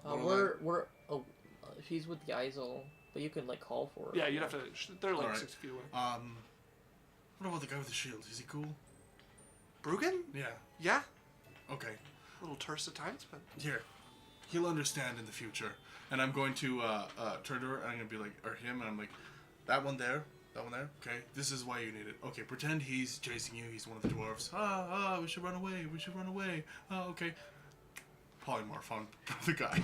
Lorelei. She's with Yazel, but you can like call for her. Yeah, you'd have to. They're like Alright. 6 feet away. What about the guy with the shield? Is he cool? Bruggen? Yeah. Yeah, Okay. a little terse at times, but Here, he'll understand in the future. And I'm going to turn to her, and I'm gonna be like, or him, and I'm like, that one there. Okay, this is why you need it. Okay, pretend he's chasing you. He's one of the dwarves. We should run away. Okay. Polymorph on the guy.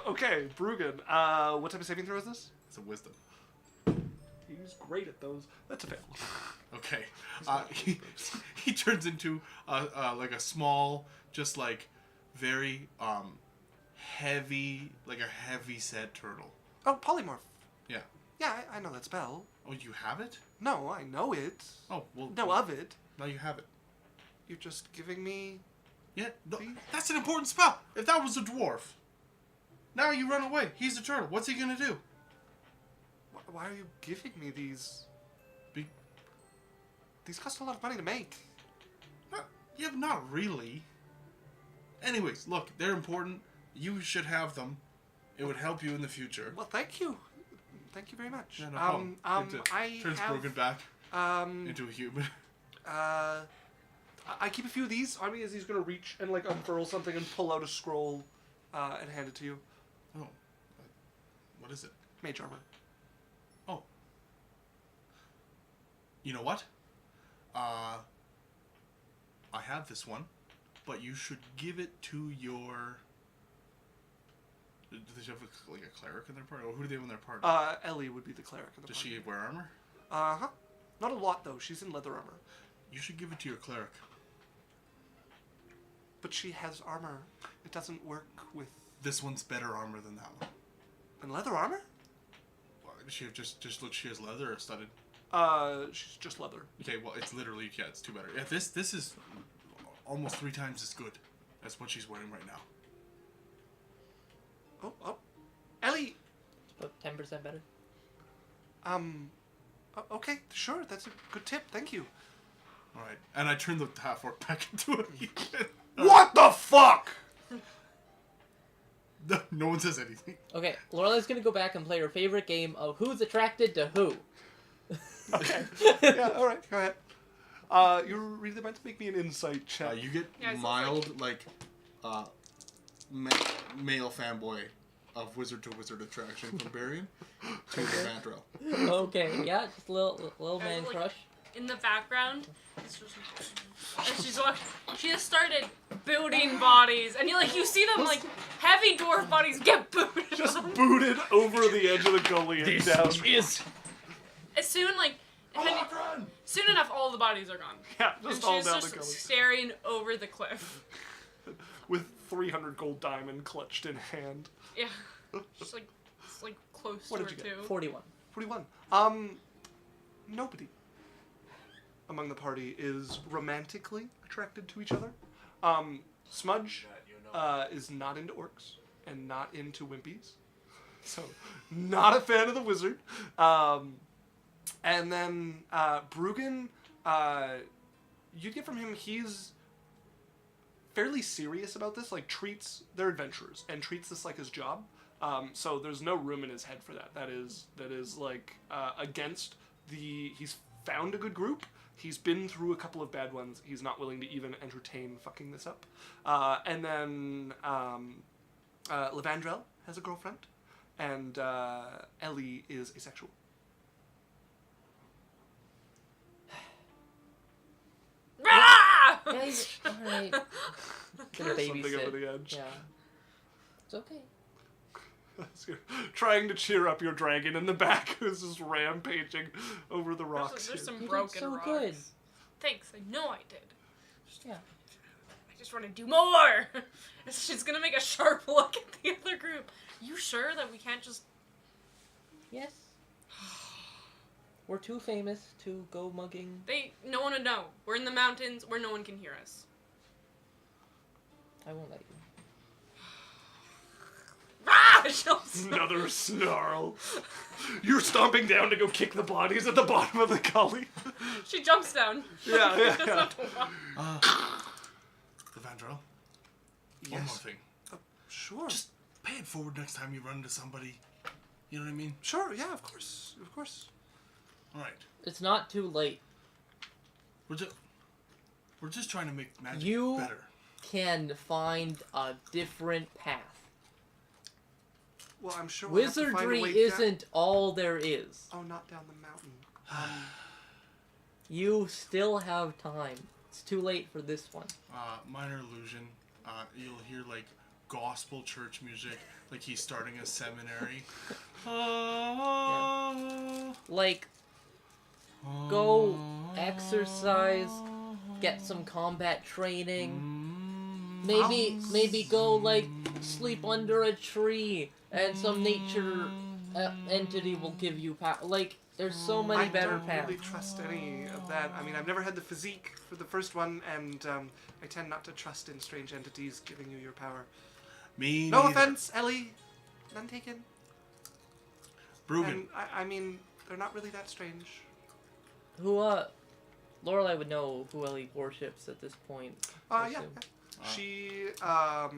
okay, Bruggen. What type of saving throw is this? It's a wisdom. He's great at those. That's a fail. Okay. He turns into like a small, just like very heavy, like a heavy set turtle. Oh, polymorph. Yeah. Yeah, I know that spell. Oh, you have it? No, I know it. Oh, well. Know of it. Now you have it. You're just giving me. Yeah, no, See? that's an important spell. If that was a dwarf, now you run away. He's a turtle. What's he gonna do? Why are you giving me these? Be- These cost a lot of money to make. Yeah, not really. Anyways, look, they're important. You should have them. It would help you in the future. Well, thank you. Thank you very much. Yeah, no problem. I Turns have. Brogan back Um. into a human. I keep a few of these on me as he's gonna reach and like unfurl something and pull out a scroll, and hand it to you. Oh, what is it? Mage armor. Oh, you know what? I have this one, but you should give it to your... Do they have a cleric in their party? Or who do they have in their party? Ellie would be the cleric of the Does party. she wear armor? Uh-huh. Not a lot, though. She's in leather armor. You should give it to your cleric. But she has armor. It doesn't work with... This one's better armor than that one. And leather armor? Well, she just look. She has leather or studded. She's just leather. Okay, well, it's literally it's two better. Yeah, this is almost 3 times as good as what she's wearing right now. Oh. Ellie! It's about 10% better. Okay, sure. That's a good tip. Thank you. All right, and I turn the half orc back into a human. What the fuck? No one says anything. Okay, Lorelei's gonna go back and play her favorite game of Who's Attracted to Who. Okay. Yeah, alright, go ahead. You read them to make me an insight check. You get Yeah, it sounds mild, male fanboy of wizard to wizard attraction from Barian to Vandrel. Okay, yeah, just a little Yeah, man like- crush. In the background, it's just, and she has started booting bodies, and you see them like heavy dwarf bodies get booted. Just booted over the edge of the gully and down. is... As soon soon enough, all the bodies are gone. Yeah, And just all she's down just the gully. staring over the cliff. With 300 gold diamond clutched in hand. Yeah, just it's close What to did her you get? too. 41. 41. Nobody among the party is romantically attracted to each other. Smudge is not into orcs and not into wimpies. So, not a fan of the wizard. And then Bruggen, you get from him, he's fairly serious about this, treats, they're adventurers, and treats this like his job. So there's no room in his head for that. That is against he's found a good group. He's been through a couple of bad ones. He's not willing to even entertain fucking this up. And then Levandrel has a girlfriend, and Ellie is asexual. Ah! Guys, alright. Gonna Something over babysit. the edge. Yeah. It's okay. Trying to cheer up your dragon in the back who's just rampaging over the rocks. There's here. some You did broken so rocks. good. Thanks, I know I did. Yeah. I just want to do more. She's gonna make a sharp look at the other group. You sure that we can't just? Yes. We're too famous to go mugging. No one would know. We're in the mountains where no one can hear us. I won't let you. Ah! She'll Another snarl. You're stomping down to go kick the bodies at the bottom of the gully. She jumps down. Yeah, She doesn't yeah. have to walk. Levandrel, Yes. one more thing. Sure. Just pay it forward next time you run into somebody. You know what I mean? Sure, yeah, of course. Of course. All right. It's not too late. We're just trying to make magic You better. can find a different path. Well, I'm sure we'll have to find a Wizardry way isn't all there is. Oh, not down the mountain. You still have time. It's too late for this one. Minor illusion. You'll hear gospel church music, like he's starting a seminary. Go exercise, get some combat training. Maybe go sleep under a tree, and some nature entity will give you power. There's so many better I don't paths. really trust any of that. I mean, I've never had the physique for the first one, and I tend not to trust in strange entities giving you your power. Me No neither. offense, Ellie. None taken. Bruggen. And I mean, they're not really that strange. Lorelei would know who Ellie worships at this point. I Yeah. assume. She, I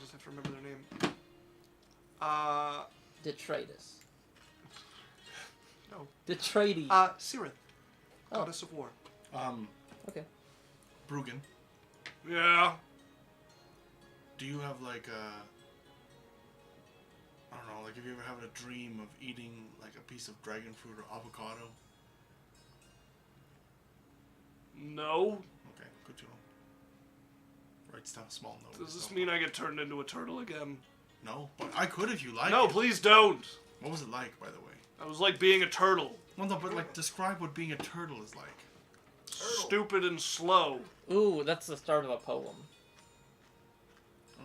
just have to remember their name. Detritus. No. Detritus. Cirith, Oh. goddess of war. Okay. Bruggen, Yeah. do you have I don't know, like if you ever had a dream of eating like a piece of dragon fruit or avocado. No. Okay, good to know. Writes down a small note. Does this mean I get turned into a turtle again? No, but I could if you like. No, it. please don't. What was it like, by the way? I was like being a turtle. Well, no, but like describe what being a turtle is like. Stupid and slow. Ooh, that's the start of a poem.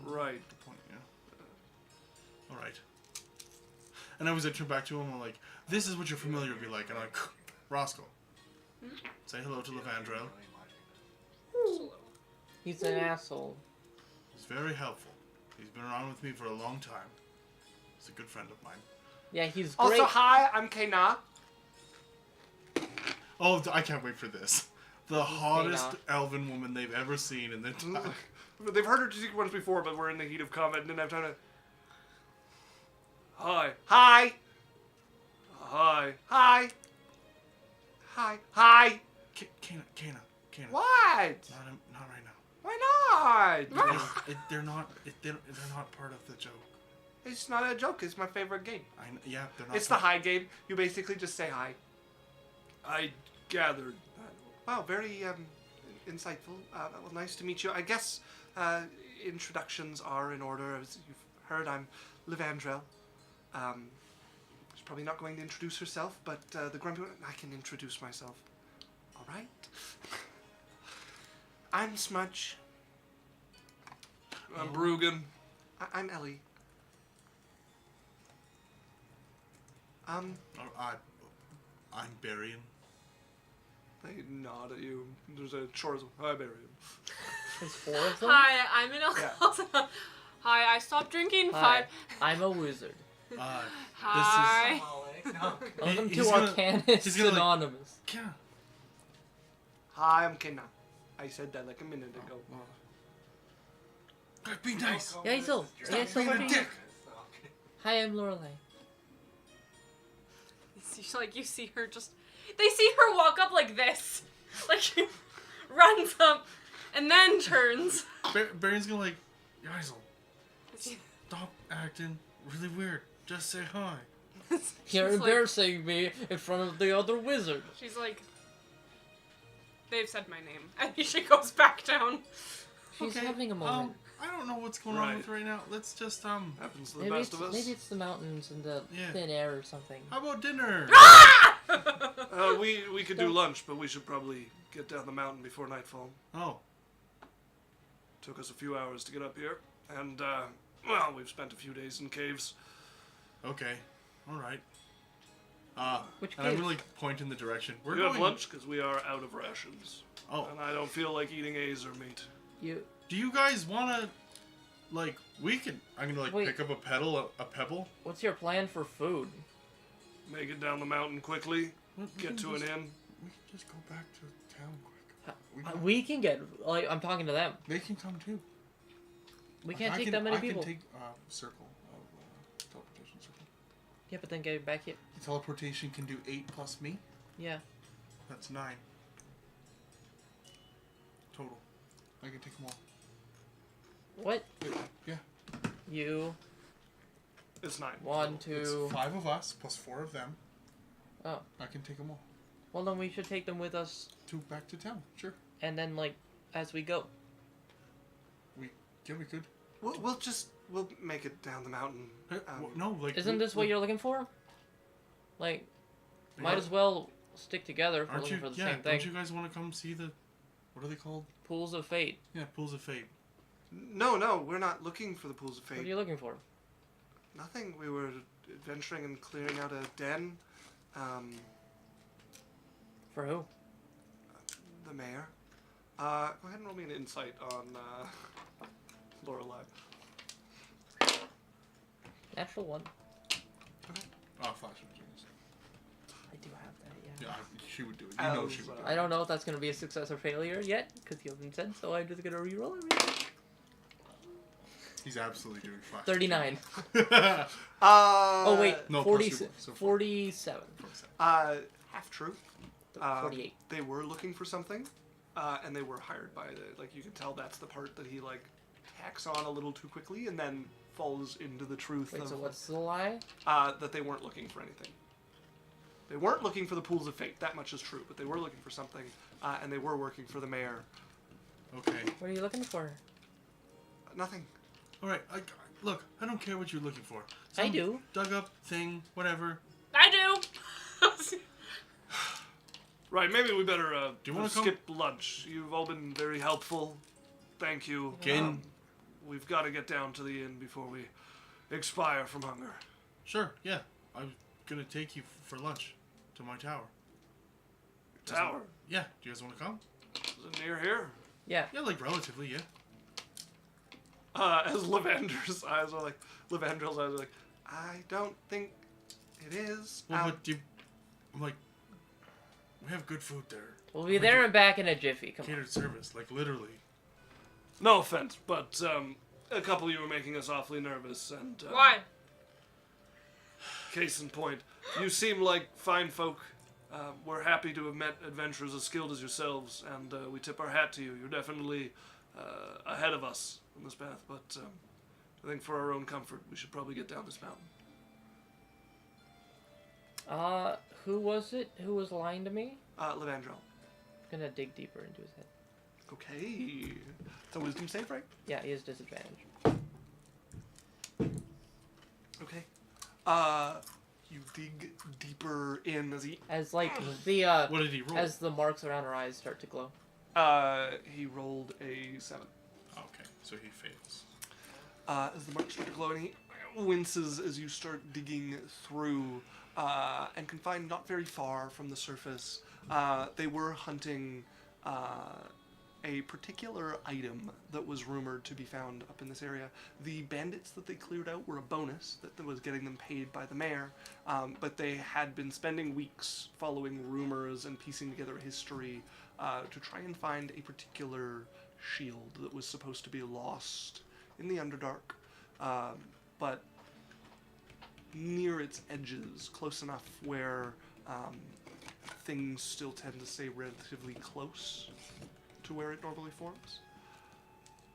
Right. Good point. Yeah. All right. And I was turn back to him. I'm like, this is what your familiar would be like. And I'm like, Roscoe, say hello to Levandrel. He's an asshole. He's very helpful. He's been around with me for a long time. He's a good friend of mine. Yeah, he's great. Also, hi, I'm Kana. Oh, I can't wait for this. The hottest Kena. elven woman they've ever seen in their time. They've heard her speak once before, but we're in the heat of combat and didn't have time to. Hi. Hi. Hi. Hi. Hi. Hi. Kana. What? Not right now. Why not? They're not part of the joke. It's not a joke. It's my favorite game. Yeah, they're not. It's the hi game. You basically just say hi. I gathered. Wow, very insightful. Well, nice to meet you. I guess introductions are in order. As you've heard, I'm Levandrel. She's probably not going to introduce herself, but the grumpy one, I can introduce myself. All right. I'm Smudge. I'm Brugan. I'm Ellie. I'm Barian. They nod at you. There's a short. Hi, Barian. There's 4 of them? Hi, I'm an alcoholic. Hi, I stopped drinking. Hi, I'm a wizard. Hi. All of them He's two gonna- are canon he's gonna, like- synonymous. Yeah. Hi, I'm Kenna. I said that like a minute ago. Be nice. Yeah, he's all. Yeah, he's Being a all. dick. Hi, I'm Lorelei. You see her just. They see her walk up like this. Like she runs up and then turns. Barian's gonna like, Yaisel, stop acting really weird. Just say hi. You're She's like- embarrassing me in front of the other wizard. She's like, they've said my name. And she goes back down. She's having a moment. I don't know what's going on with her right now. Let's just Happens to the Maybe best of us. maybe it's the mountains and the Yeah. thin air or something. How about dinner? We could do lunch, but we should probably get down the mountain before nightfall. Oh, Took us a few hours to get up here, and well, we've spent a few days in caves. okay, all right. Which and I'm cave? really pointing the direction. We're We have going. lunch because we are out of rations, Oh, and I don't feel like eating A's or meat. You do you guys wanna, like, we can? I'm gonna like Wait. pick up a pebble. what's your plan for food? Make it down the mountain quickly. We Get can to an just- inn. We can just go back to town quick. We can get like I'm talking to them. They can come too. We can't I take can, that many I people. can take circle of teleportation circle. Yeah, but then get back here. The teleportation can do 8 plus me. Yeah. That's 9 total. I can take them all. What? Yeah. You It's 9. 1, 2. It's 5 of us plus 4 of them. Oh. I can take them all. Well, then we should take them with us, Back to town. Sure. and then like as we go. Yeah, we could. We'll make it down the mountain. No, like. Isn't this what you're looking for? Like, might as well stick together if we're Aren't looking you? for the Yeah. same thing. Don't you guys want to come see the? What are they called? Pools of Fate. Yeah, pools of fate. No, we're not looking for the pools of What are fate. you looking for? Nothing. We were adventuring and clearing out a den. For who? The mayor. Go ahead and roll me an insight on Lorelei. Natural 1. Oh, flash of genius. I do have that, yeah. Yeah, she would do it. You know she would do it. I don't know if that's gonna be a success or failure yet, because you haven't said, so I'm just gonna reroll everything. He's absolutely doing flash. 39. Oh wait, No, 40, plus 2, so 47. half true. 48. They were looking for something, and they were hired by the. Like you can tell that's the part that he like tacks on a little too quickly and then falls into the truth Wait, of so what's the lie? that they weren't looking for anything. They weren't looking for the pools of fate. That much is true, but they were looking for something, and they were working for the mayor. Okay. What are you looking for? Nothing. All right. Look, I don't care what you're looking for. I do. Dug up thing, whatever. I do. Right, maybe we better Do you wanna come? skip lunch. You've all been very helpful. Thank you. Again. We've got to get down to the inn before we expire from hunger. Sure. Yeah. I'm gonna take you for lunch to my tower. Tower. Yeah. Do you guys want to come? Is it near here? Yeah. Yeah, like relatively. Yeah. As Lavender's eyes are like, Lavendrill's eyes are like, I don't think it is. Well, but I'm like, we have good food there. We'll be there and back in a jiffy. Come on. Catered service, like literally. No offense, but a couple of you were making us awfully nervous, and Why? case in point, you seem like fine folk. We're happy to have met adventurers as skilled as yourselves, and we tip our hat to you. You're definitely ahead of us on this path, but I think for our own comfort, we should probably get down this mountain. Who was it? Who was lying to me? Lavendrell. I'm gonna dig deeper into his head. Okay. It's a wisdom save, right? Yeah, he has disadvantage. Okay. You dig deeper in as he What did he roll? as the marks around her eyes start to glow. he rolled a 7. Okay, so he fails. As the marks start to glow, and he winces as you start digging through, and can find not very far from the surface. They were hunting a particular item that was rumored to be found up in this area. The bandits that they cleared out were a bonus that was getting them paid by the mayor, but they had been spending weeks following rumors and piecing together history to try and find a particular shield that was supposed to be lost in the Underdark, but near its edges, close enough where things still tend to stay relatively close to where it normally forms.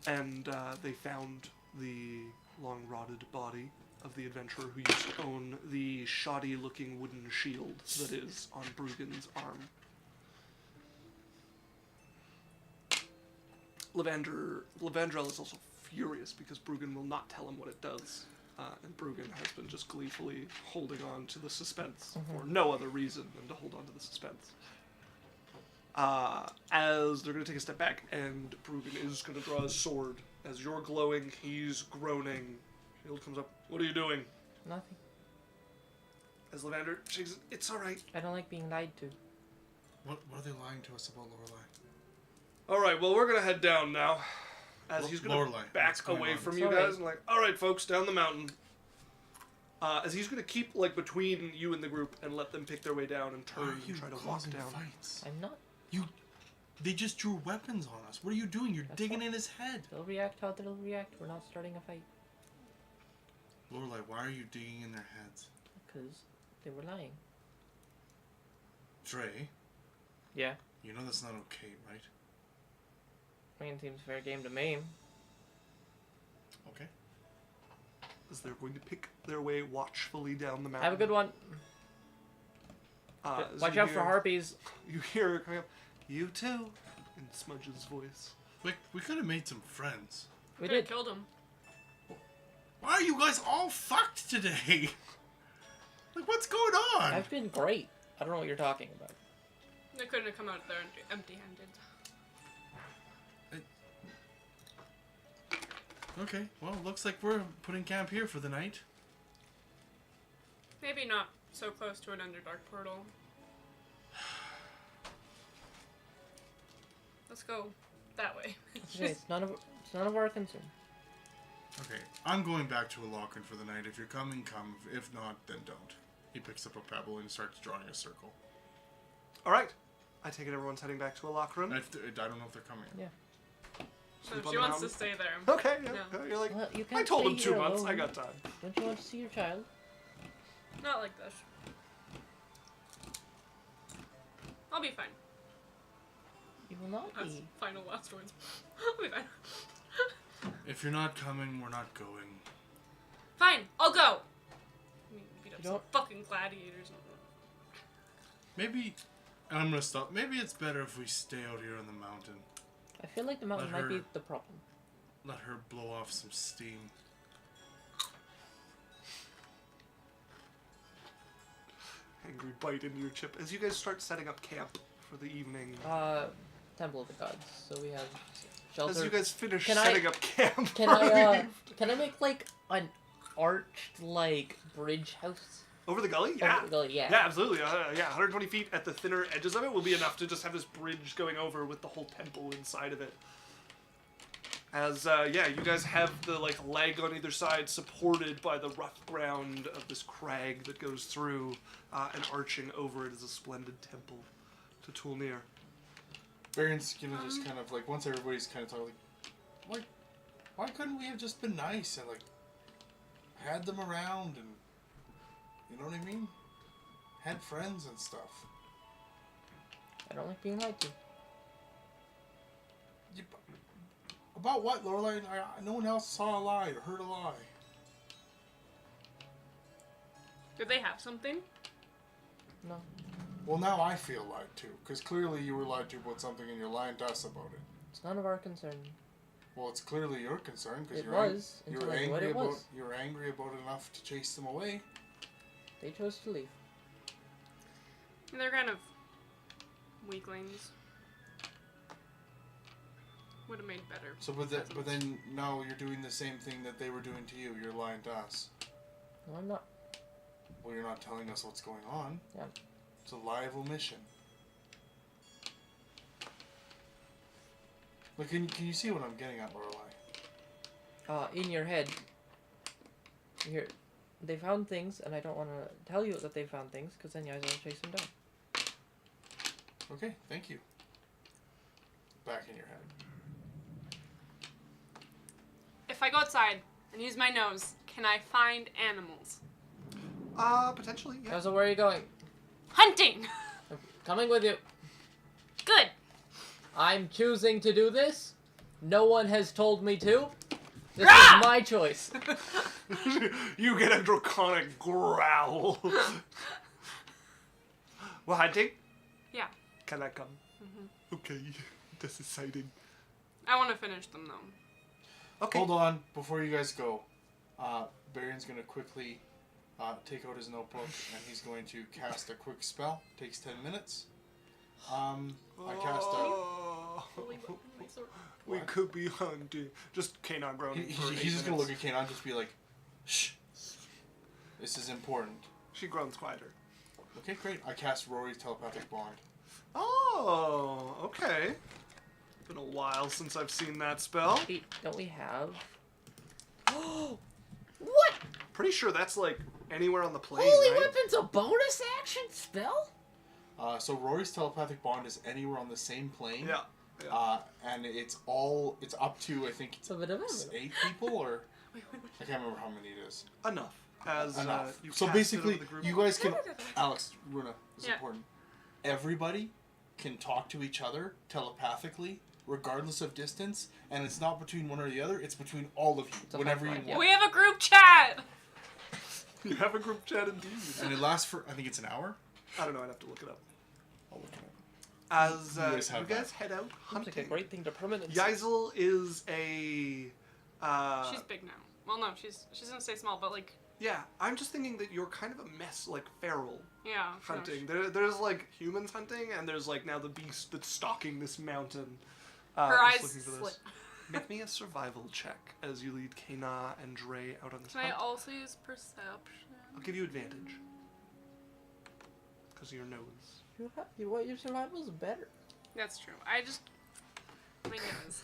And they found the long rotted body of the adventurer who used to own the shoddy looking wooden shield that is on Bruggen's arm. Lavendrell is also furious because Bruggen will not tell him what it does. And Bruggen has been just gleefully holding on to the suspense for no other reason than to hold on to the suspense. As they're going to take a step back, and Bruggen is going to draw his sword. As you're glowing, he's groaning. Shield comes up. What are you doing? Nothing. As Lavander shakes it, it's alright. I don't like being lied to. What are they lying to us about, Lorelei? Alright, well, we're going to head down now. As he's going Lorelei, to back what's going away on? from It's you alright. guys and like, alright, folks, down the mountain. As he's going to keep like between you and the group and let them pick their way down and Why turn are you and try to walk causing down. fights? I'm not. They just drew weapons on us. What are you doing? You're That's digging what- in his head. They'll react how they'll react. We're not starting a fight. Lorelei, why are you digging in their heads? Because they were lying. Trey, Yeah. you know that's not okay, right? I mean, seems fair game to me. Okay. As they're going to pick their way watchfully down the mountain. Have a good one. As Watch you out for hear- harpies. You hear it coming up, you too, in Smudge's voice. We could have made some friends. We Could've did. killed him. Why are you guys all fucked today? Like, what's going on? I've been great. I don't know what you're talking about. They couldn't have come out there empty-handed. Okay, well, looks like we're putting camp here for the night. Maybe not so close to an Underdark portal. Let's go that way. Okay, it's none of our concern. Okay, I'm going back to Alokrin for the night. If you're coming, come. If not, then don't. He picks up a pebble and starts drawing a circle. Alright. I take it everyone's heading back to a locker room. I don't know if they're coming. Yeah. So Sleep on she the wants to mountain? stay there. Okay, yeah. No. You're like, Well, you I can't told stay him 2 here months. I alone. got time. Don't you want to see your child? Not like this. I'll be fine. You will not That's be. final last words. I'll be fine. If you're not coming, we're not going. Fine, I'll go. Beat up You some don't- fucking gladiators. Maybe, and I'm gonna stop. Maybe it's better if we stay out here on the mountain. I feel like the mountain Let might be her- the problem. Let her blow off some steam. Angry bite into your chip as you guys start setting up camp for the evening. Temple of the Gods. So we have As shelter. you guys finish Can I- setting up camp. Can for I the can I make like an arched like bridge house? Over the gully? Yeah. Over the gully, yeah. Yeah, absolutely. Yeah, 120 feet at the thinner edges of it will be enough to just have this bridge going over with the whole temple inside of it. As, you guys have the, like, leg on either side supported by the rough ground of this crag that goes through, and arching over it is a splendid temple to Tulnir. Baron's gonna just kind of like, once everybody's kind of talking, like, why couldn't we have just been nice and like had them around and, you know what I mean? Had friends and stuff. I don't like being lied to. You, about what, Lorelai? No one else saw a lie or heard a lie. Did they have something? No. Well, now I feel lied to, because clearly you were lied to about something and you're lying to us about it. It's none of our concern. Well, it's clearly your concern because It was you until were I knew what angry it about was. you were angry about it enough to chase them away. They chose to leave. They're kind of weaklings. Would have made better. So, but then now you're doing the same thing that they were doing to you. You're lying to us. No, I'm not. Well, you're not telling us what's going on. Yeah. It's a lie of omission. Look, can you see what I'm getting at, Lorelai? In your head. Here, they found things, and I don't want to tell you that they found things, because then you guys will chase them down. Okay, thank you. Back in your head. If I go outside and use my nose, can I find animals? Potentially, yeah. So where are you going? Hunting! I'm coming with you. Good! I'm choosing to do this. No one has told me to. This Rah! is my choice. You get a draconic growl. Well, hunting? Yeah. Can I come? Okay, that's exciting. I want to finish them though. Okay. Hold on, before you guys go. Barion's gonna quickly take out his notebook and he's going to cast a quick spell. Takes 10 minutes. I cast a. Oh, Holy weapon, my sword. we What? could be hunting. Just canine groaning. for 8 He's just gonna minutes. look at Kanon and just be like, shh. This is important. She groans quieter. Okay, great. I cast Rory's telepathic bond. Oh, okay. Been a while since I've seen that spell. Wait, don't we have? What? Pretty sure that's like anywhere on the plane, Holy right? Weapon's a bonus action spell? So Rory's telepathic bond is anywhere on the same plane. Yeah. Yeah. And it's up to, I think it's 8 people or I can't remember how many it is. Enough. As Enough. you So cast it basically, over the group. you guys can. Alex, Runa, this is Yeah. important. Everybody can talk to each other telepathically, regardless of distance, and it's not between one or the other. It's between all of you, a whenever you lifeline, want. We have a group chat! You have a group chat indeed. And it lasts for, I think it's an hour. I don't know. I'd have to look it up. I'll look it up. As You guys have you guys head out Seems hunting, like a great thing to permanent. Yaisel is a. She's big now. Well, no, she's gonna stay small, but like, Yeah, I'm just thinking that you're kind of a mess, like feral yeah. no, hunting. There's like humans hunting, and there's like now the beast that's stalking this mountain. Her that's eyes looking for slip. this. Make me a survival check as you lead Kana and Dre out on this Can I hunt. also use perception? I'll give you advantage. Because of your nose. What your survival's better. That's true. I just my nose.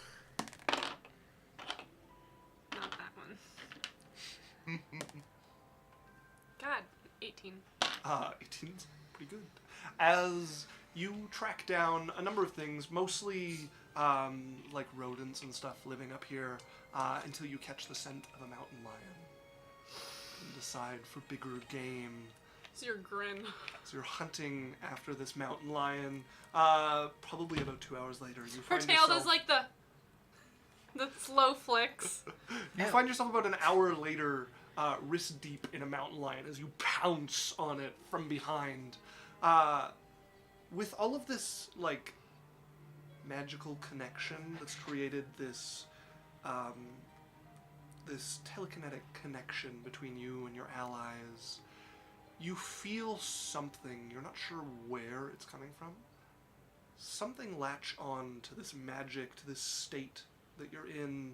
Not that one. God, 18. 18's pretty good. As you track down a number of things, mostly like rodents and stuff living up here, until you catch the scent of a mountain lion. And decide for bigger game. It's your grin. So you're hunting after this mountain lion. Probably about 2 hours later, you Her find tail yourself... does like the. The slow flicks. You find yourself about an hour later, wrist deep in a mountain lion as you pounce on it from behind. With all of this, like, magical connection that's created this, this telekinetic connection between you and your allies, you feel something, you're not sure where it's coming from, something latch on to this magic, to this state that you're in,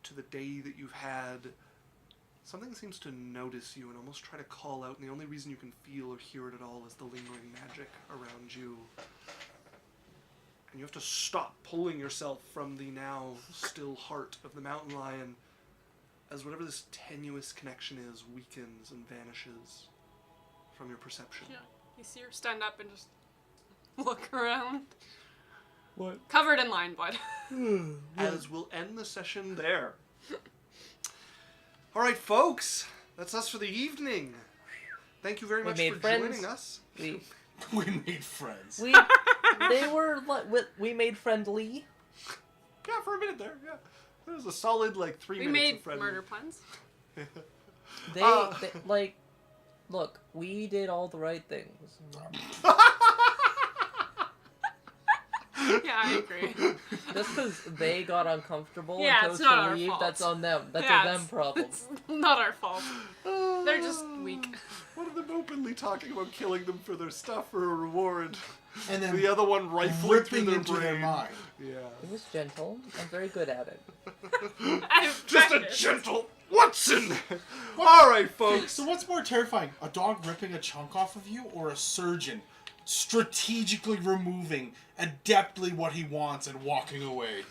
to the day that you've had. Something seems to notice you and almost try to call out, and the only reason you can feel or hear it at all is the lingering magic around you. And you have to stop pulling yourself from the now still heart of the mountain lion as whatever this tenuous connection is weakens and vanishes from your perception. Yeah. You see her stand up and just look around. What? Covered in lion blood. As we'll end the session there. All right, folks, that's us for the evening. Thank you very much made for friends. joining us. We made friends. we made friendly. Yeah, for a minute there. Yeah, there was a solid 3 We minutes made of friendly. murder plans. They like, look, we did all the right things. Yeah, I agree. Just because they got uncomfortable Yeah, and it's chose not to our leave, fault. that's on them. That's Yeah, a them it's- problem. It's not our fault. They're just weak. One of them openly talking about killing them for their stuff for a reward. And then The other one rifling through ripping their into brain. their mind. Yeah. It was gentle. I'm very good at it. I've Just a practiced. gentle Watson! All right, folks. So what's more terrifying, a dog ripping a chunk off of you, or a surgeon strategically removing adeptly what he wants and walking away?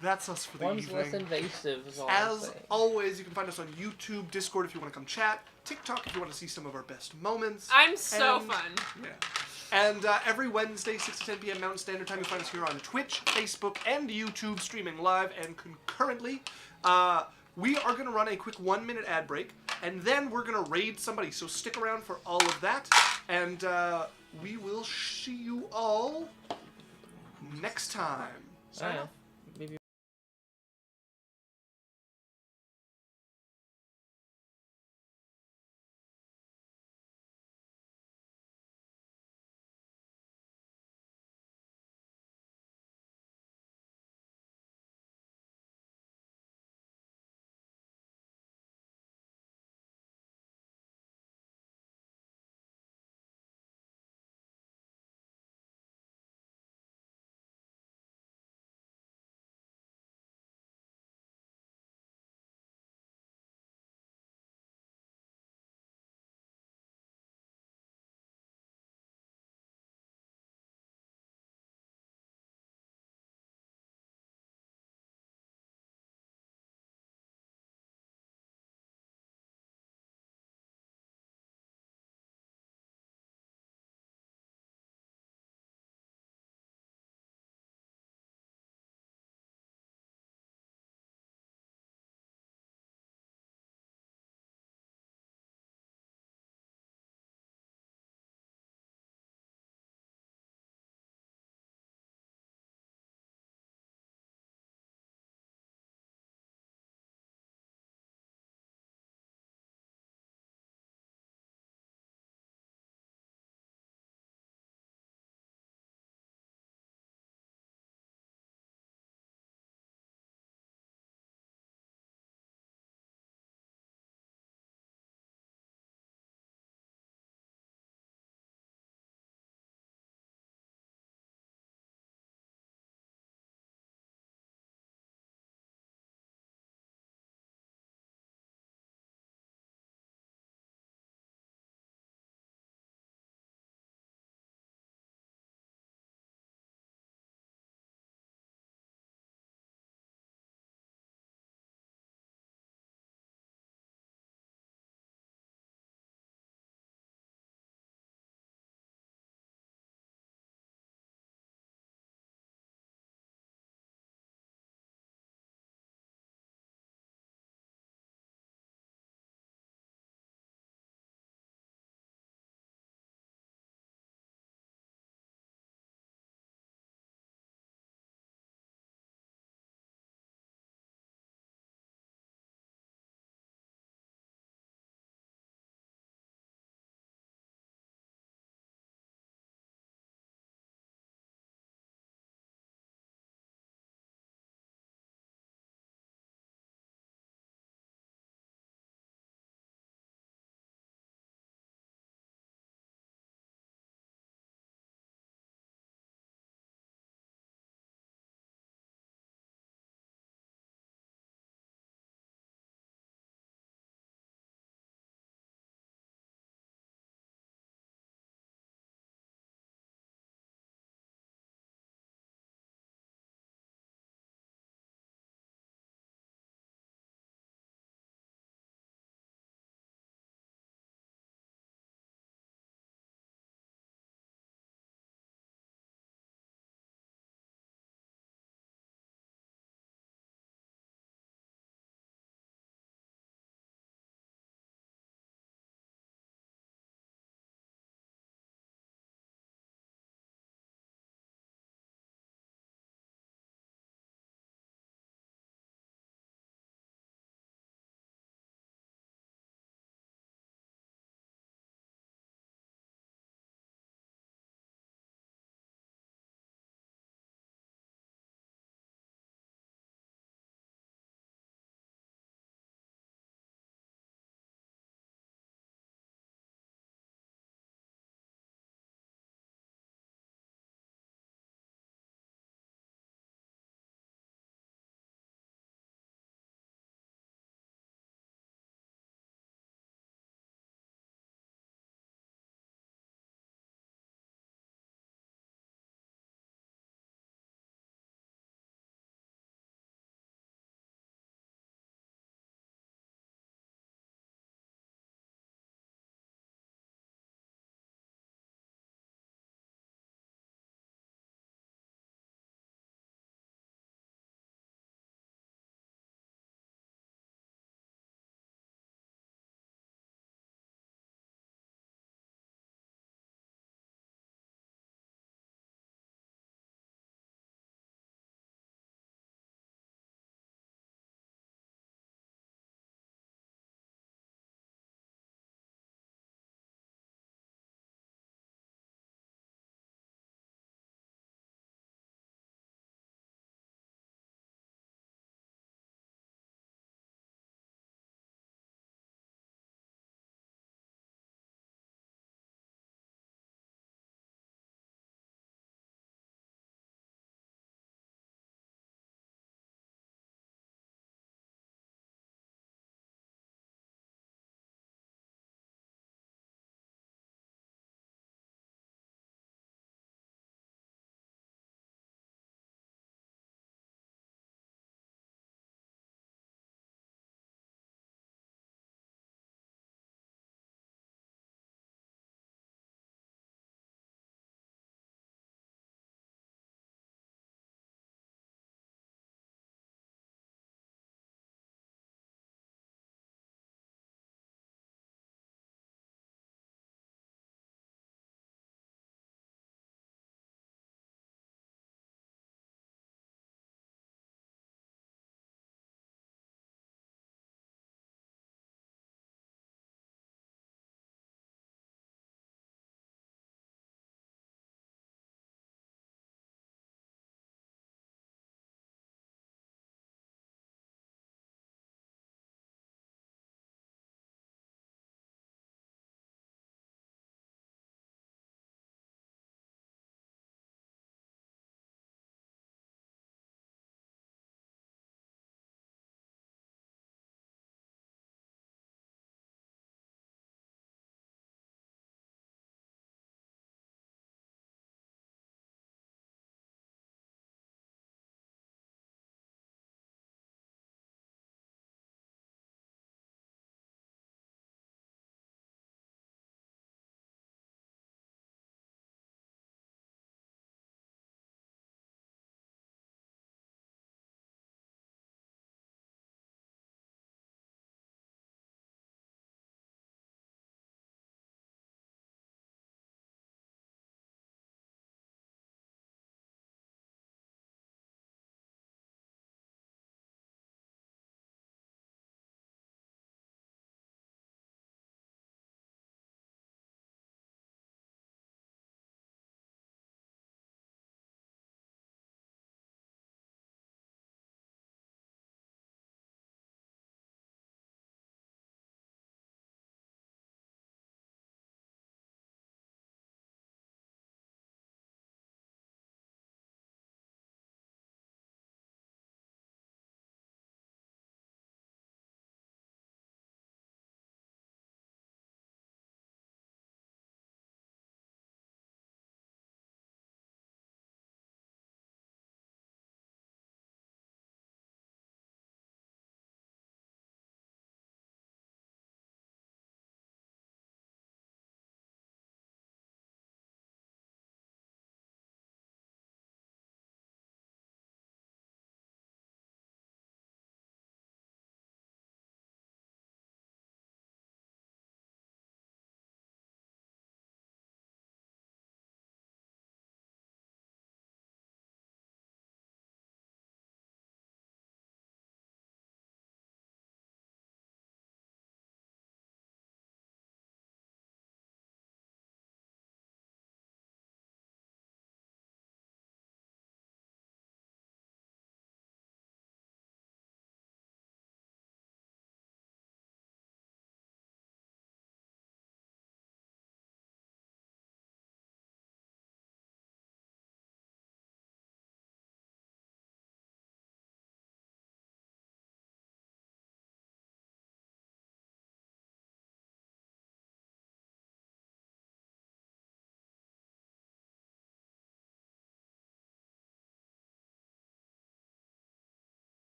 That's us for the One's evening. less invasive, is all I'm As saying. always, you can find us on YouTube, Discord if you want to come chat, TikTok if you want to see some of our best moments. I'm so And- fun. Yeah. And every Wednesday, 6 to 10 p.m. Mountain Standard Time, you'll find us here on Twitch, Facebook, and YouTube, streaming live and concurrently. We are going to run a quick 1-minute ad break, and then we're going to raid somebody, so stick around for all of that. And we will see you all next time. Sign Alright. off.